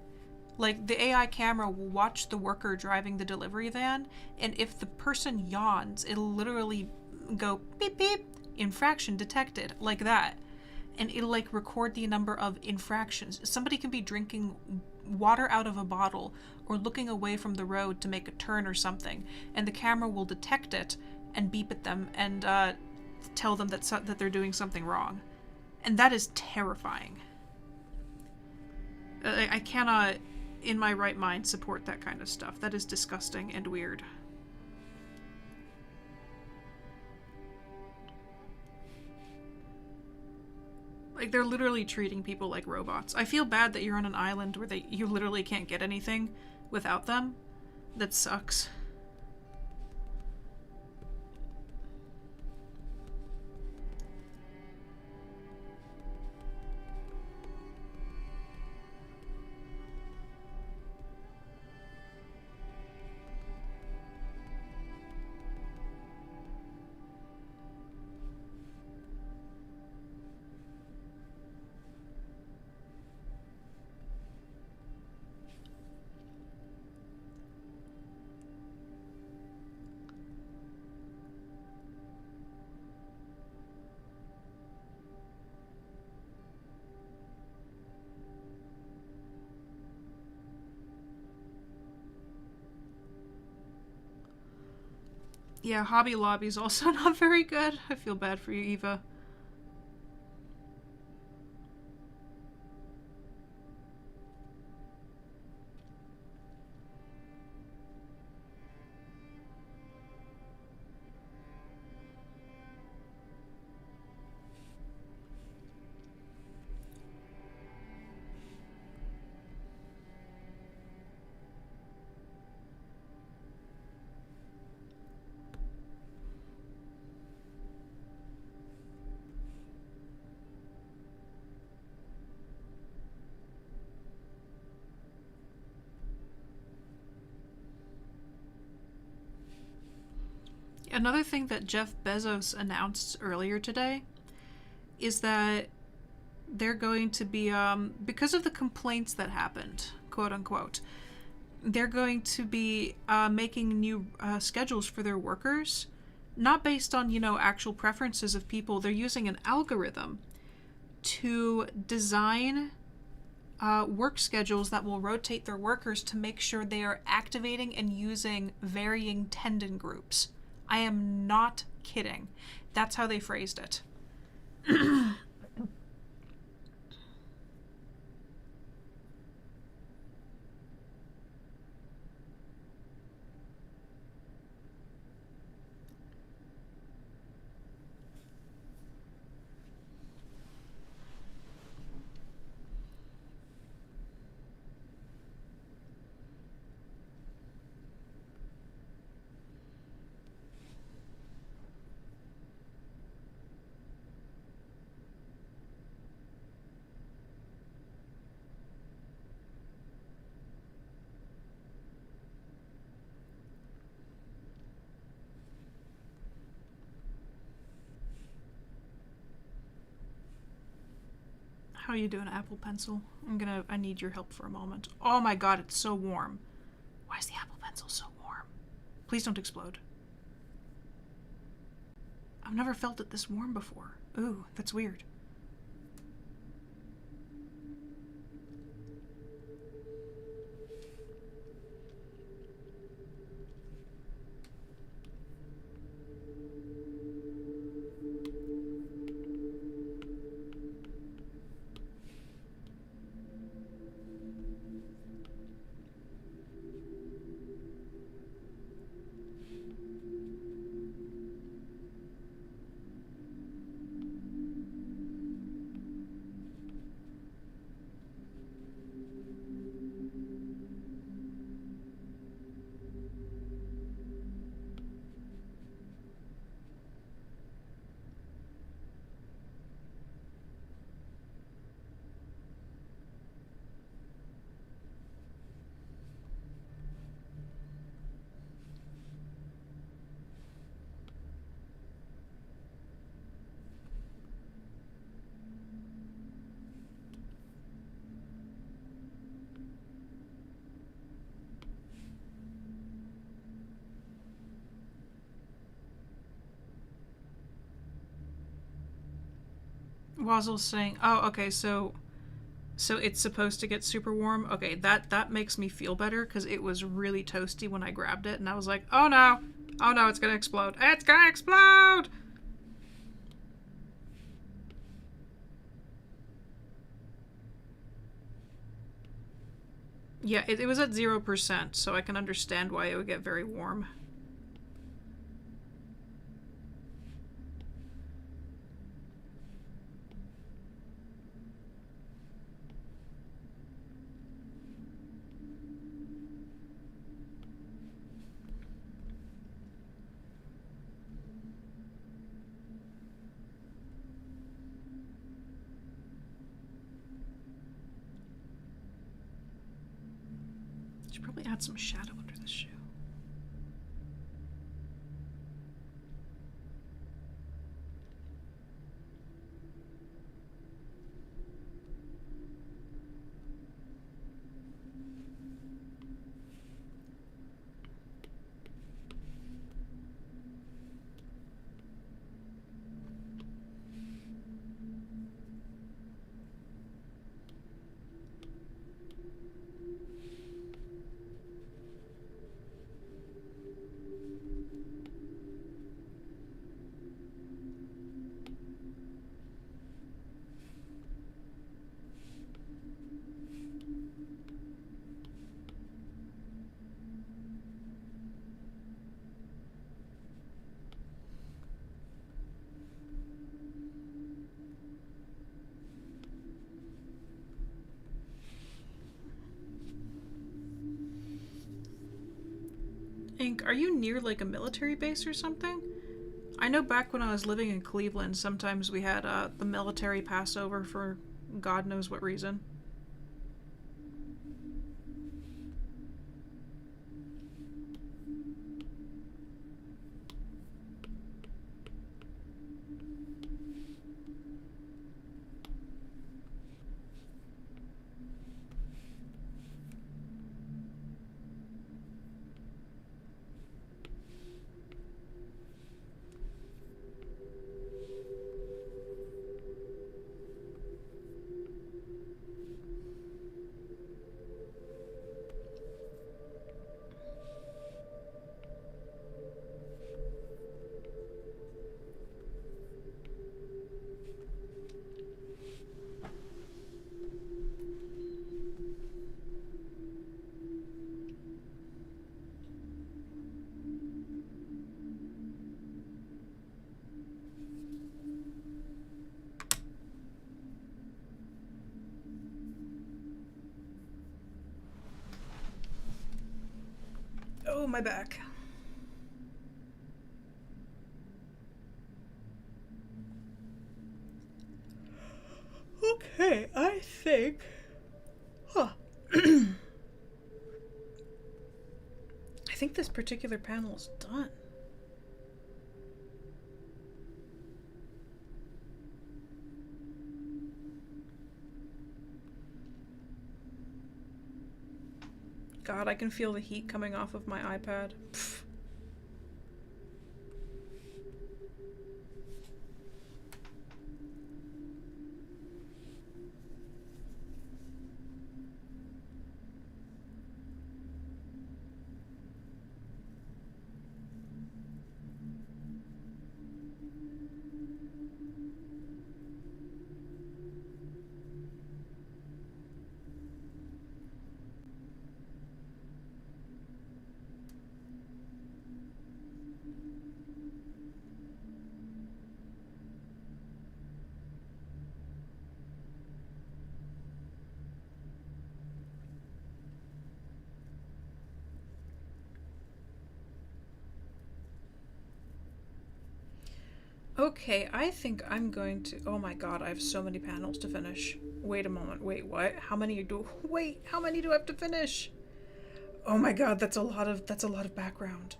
Like, the AI camera will watch the worker driving the delivery van, and if the person yawns, it'll literally go beep beep, infraction detected, like that. And it'll like record the number of infractions. Somebody can be drinking water out of a bottle or looking away from the road to make a turn or something, and the camera will detect it and beep at them and tell them that they're doing something wrong. And that is terrifying. I cannot, in my right mind, support that kind of stuff. That is disgusting and weird. Like, they're literally treating people like robots. I feel bad that you're on an island where you literally can't get anything without them. That sucks. Yeah, Hobby Lobby's also not very good. I feel bad for you, Eva. Another thing that Jeff Bezos announced earlier today is that they're going to be, because of the complaints that happened, quote unquote, they're going to be making new schedules for their workers, not based on, actual preferences of people. They're using an algorithm to design work schedules that will rotate their workers to make sure they are activating and using varying tendon groups. I am not kidding. That's how they phrased it. How you doing, Apple Pencil? I need your help for a moment. Oh my god, it's so warm. Why is the Apple Pencil so warm? Please don't explode. I've never felt it this warm before. Ooh, that's weird. Wazzle's saying, oh, okay, so it's supposed to get super warm. Okay, that makes me feel better, because it was really toasty when I grabbed it, and I was like, oh no, it's gonna explode. It's gonna explode! Yeah, it was at 0%, so I can understand why it would get very warm. Should probably add some shadow under this shoe. Ink, are you near like a military base or something? I know back when I was living in Cleveland, sometimes we had the military pass over for God knows what reason. Oh, my back. Okay, I think... Huh. I think this particular panel is done. God, I can feel the heat coming off of my iPad. Pfft. Okay, I think I'm going to... Oh my god, I have so many panels to finish. Wait a moment. Wait, what? How many do... Wait, how many do I have to finish? Oh my god, that's a lot of background.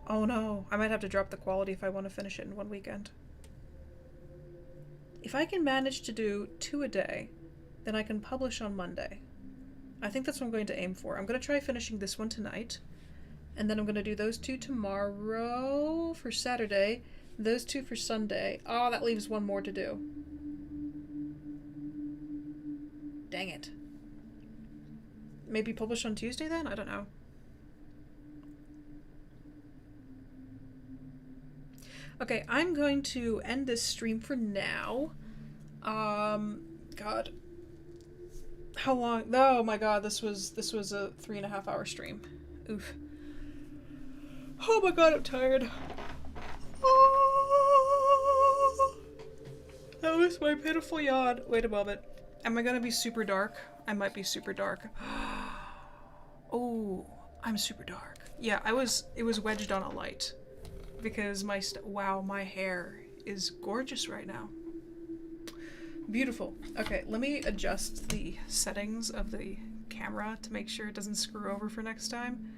Oh no, I might have to drop the quality if I want to finish it in one weekend. If I can manage to do 2 a day, then I can publish on Monday. I think that's what I'm going to aim for. I'm going to try finishing this one tonight, and then I'm going to do those 2 tomorrow for Saturday, those 2 for Sunday. Oh, that leaves 1 more to do. Dang it. Maybe publish on Tuesday then? I don't know. Okay, I'm going to end this stream for now. God. How long? Oh my god, this was a 3.5 hour stream. Oof. Oh my god, I'm tired. Oh, that was my pitiful yawn. Wait a moment. Am I gonna be super dark? I might be super dark. Oh, I'm super dark. Yeah, it was wedged on a light. Because wow, my hair is gorgeous right now. Beautiful. Okay, let me adjust the settings of the camera to make sure it doesn't screw over for next time.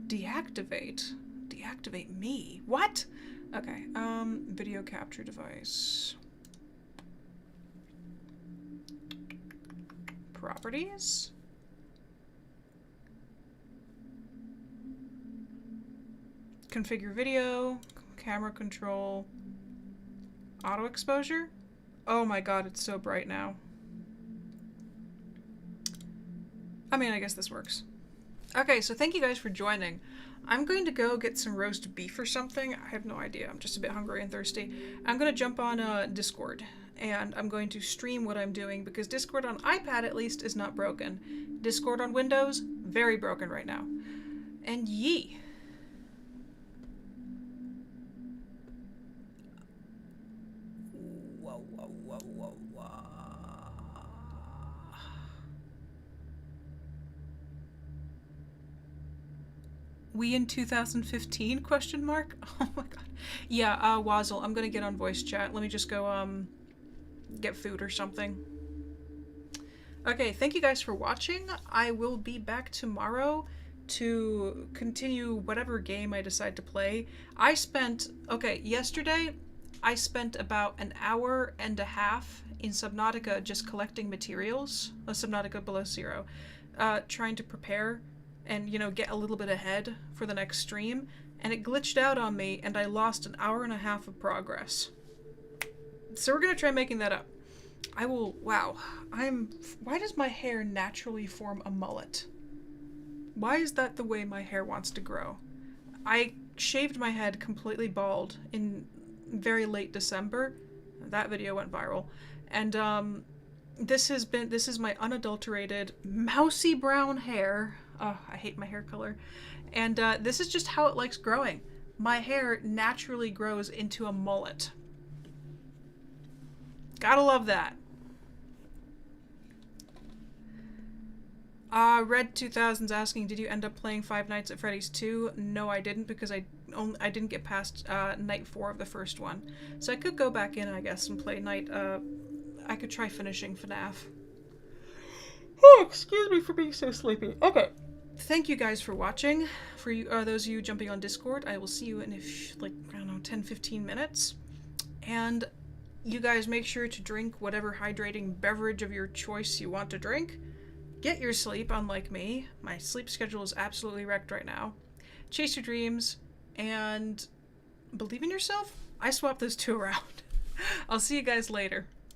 Deactivate? Deactivate me? What? Okay, video capture device. Properties? Configure video, camera control, auto exposure. Oh my god, it's so bright now. I mean, I guess this works. Okay, so thank you guys for joining. I'm going to go get some roast beef or something. I have no idea. I'm just a bit hungry and thirsty. I'm going to jump on Discord, and I'm going to stream what I'm doing, because Discord on iPad, at least, is not broken. Discord on Windows, very broken right now. And yee. We in 2015? Question mark? Oh my god. Yeah, Wazzle, I'm gonna get on voice chat. Let me just go, get food or something. Okay, thank you guys for watching. I will be back tomorrow to continue whatever game I decide to play. Yesterday, I spent about an hour and a half in Subnautica just collecting materials. Subnautica Below Zero. Trying to prepare and, you know, get a little bit ahead for the next stream, and it glitched out on me, and I lost an hour and a half of progress. So we're gonna try making that up. Wow. Why does my hair naturally form a mullet? Why is that the way my hair wants to grow? I shaved my head completely bald in very late December. That video went viral. And, this is my unadulterated mousy brown hair. Oh, I hate my hair color. And this is just how it likes growing. My hair naturally grows into a mullet. Gotta love that. Red 2000's asking, did you end up playing Five Nights at Freddy's 2? No, I didn't, because I didn't get past night 4 of the first one. So I could go back in, I guess, and play I could try finishing FNAF. Oh, excuse me for being so sleepy. Okay. Thank you guys for watching. For you, those of you jumping on Discord, I will see you in, I don't know, 10-15 minutes. And you guys make sure to drink whatever hydrating beverage of your choice you want to drink. Get your sleep, unlike me. My sleep schedule is absolutely wrecked right now. Chase your dreams, and believe in yourself. I swapped those two around. I'll see you guys later.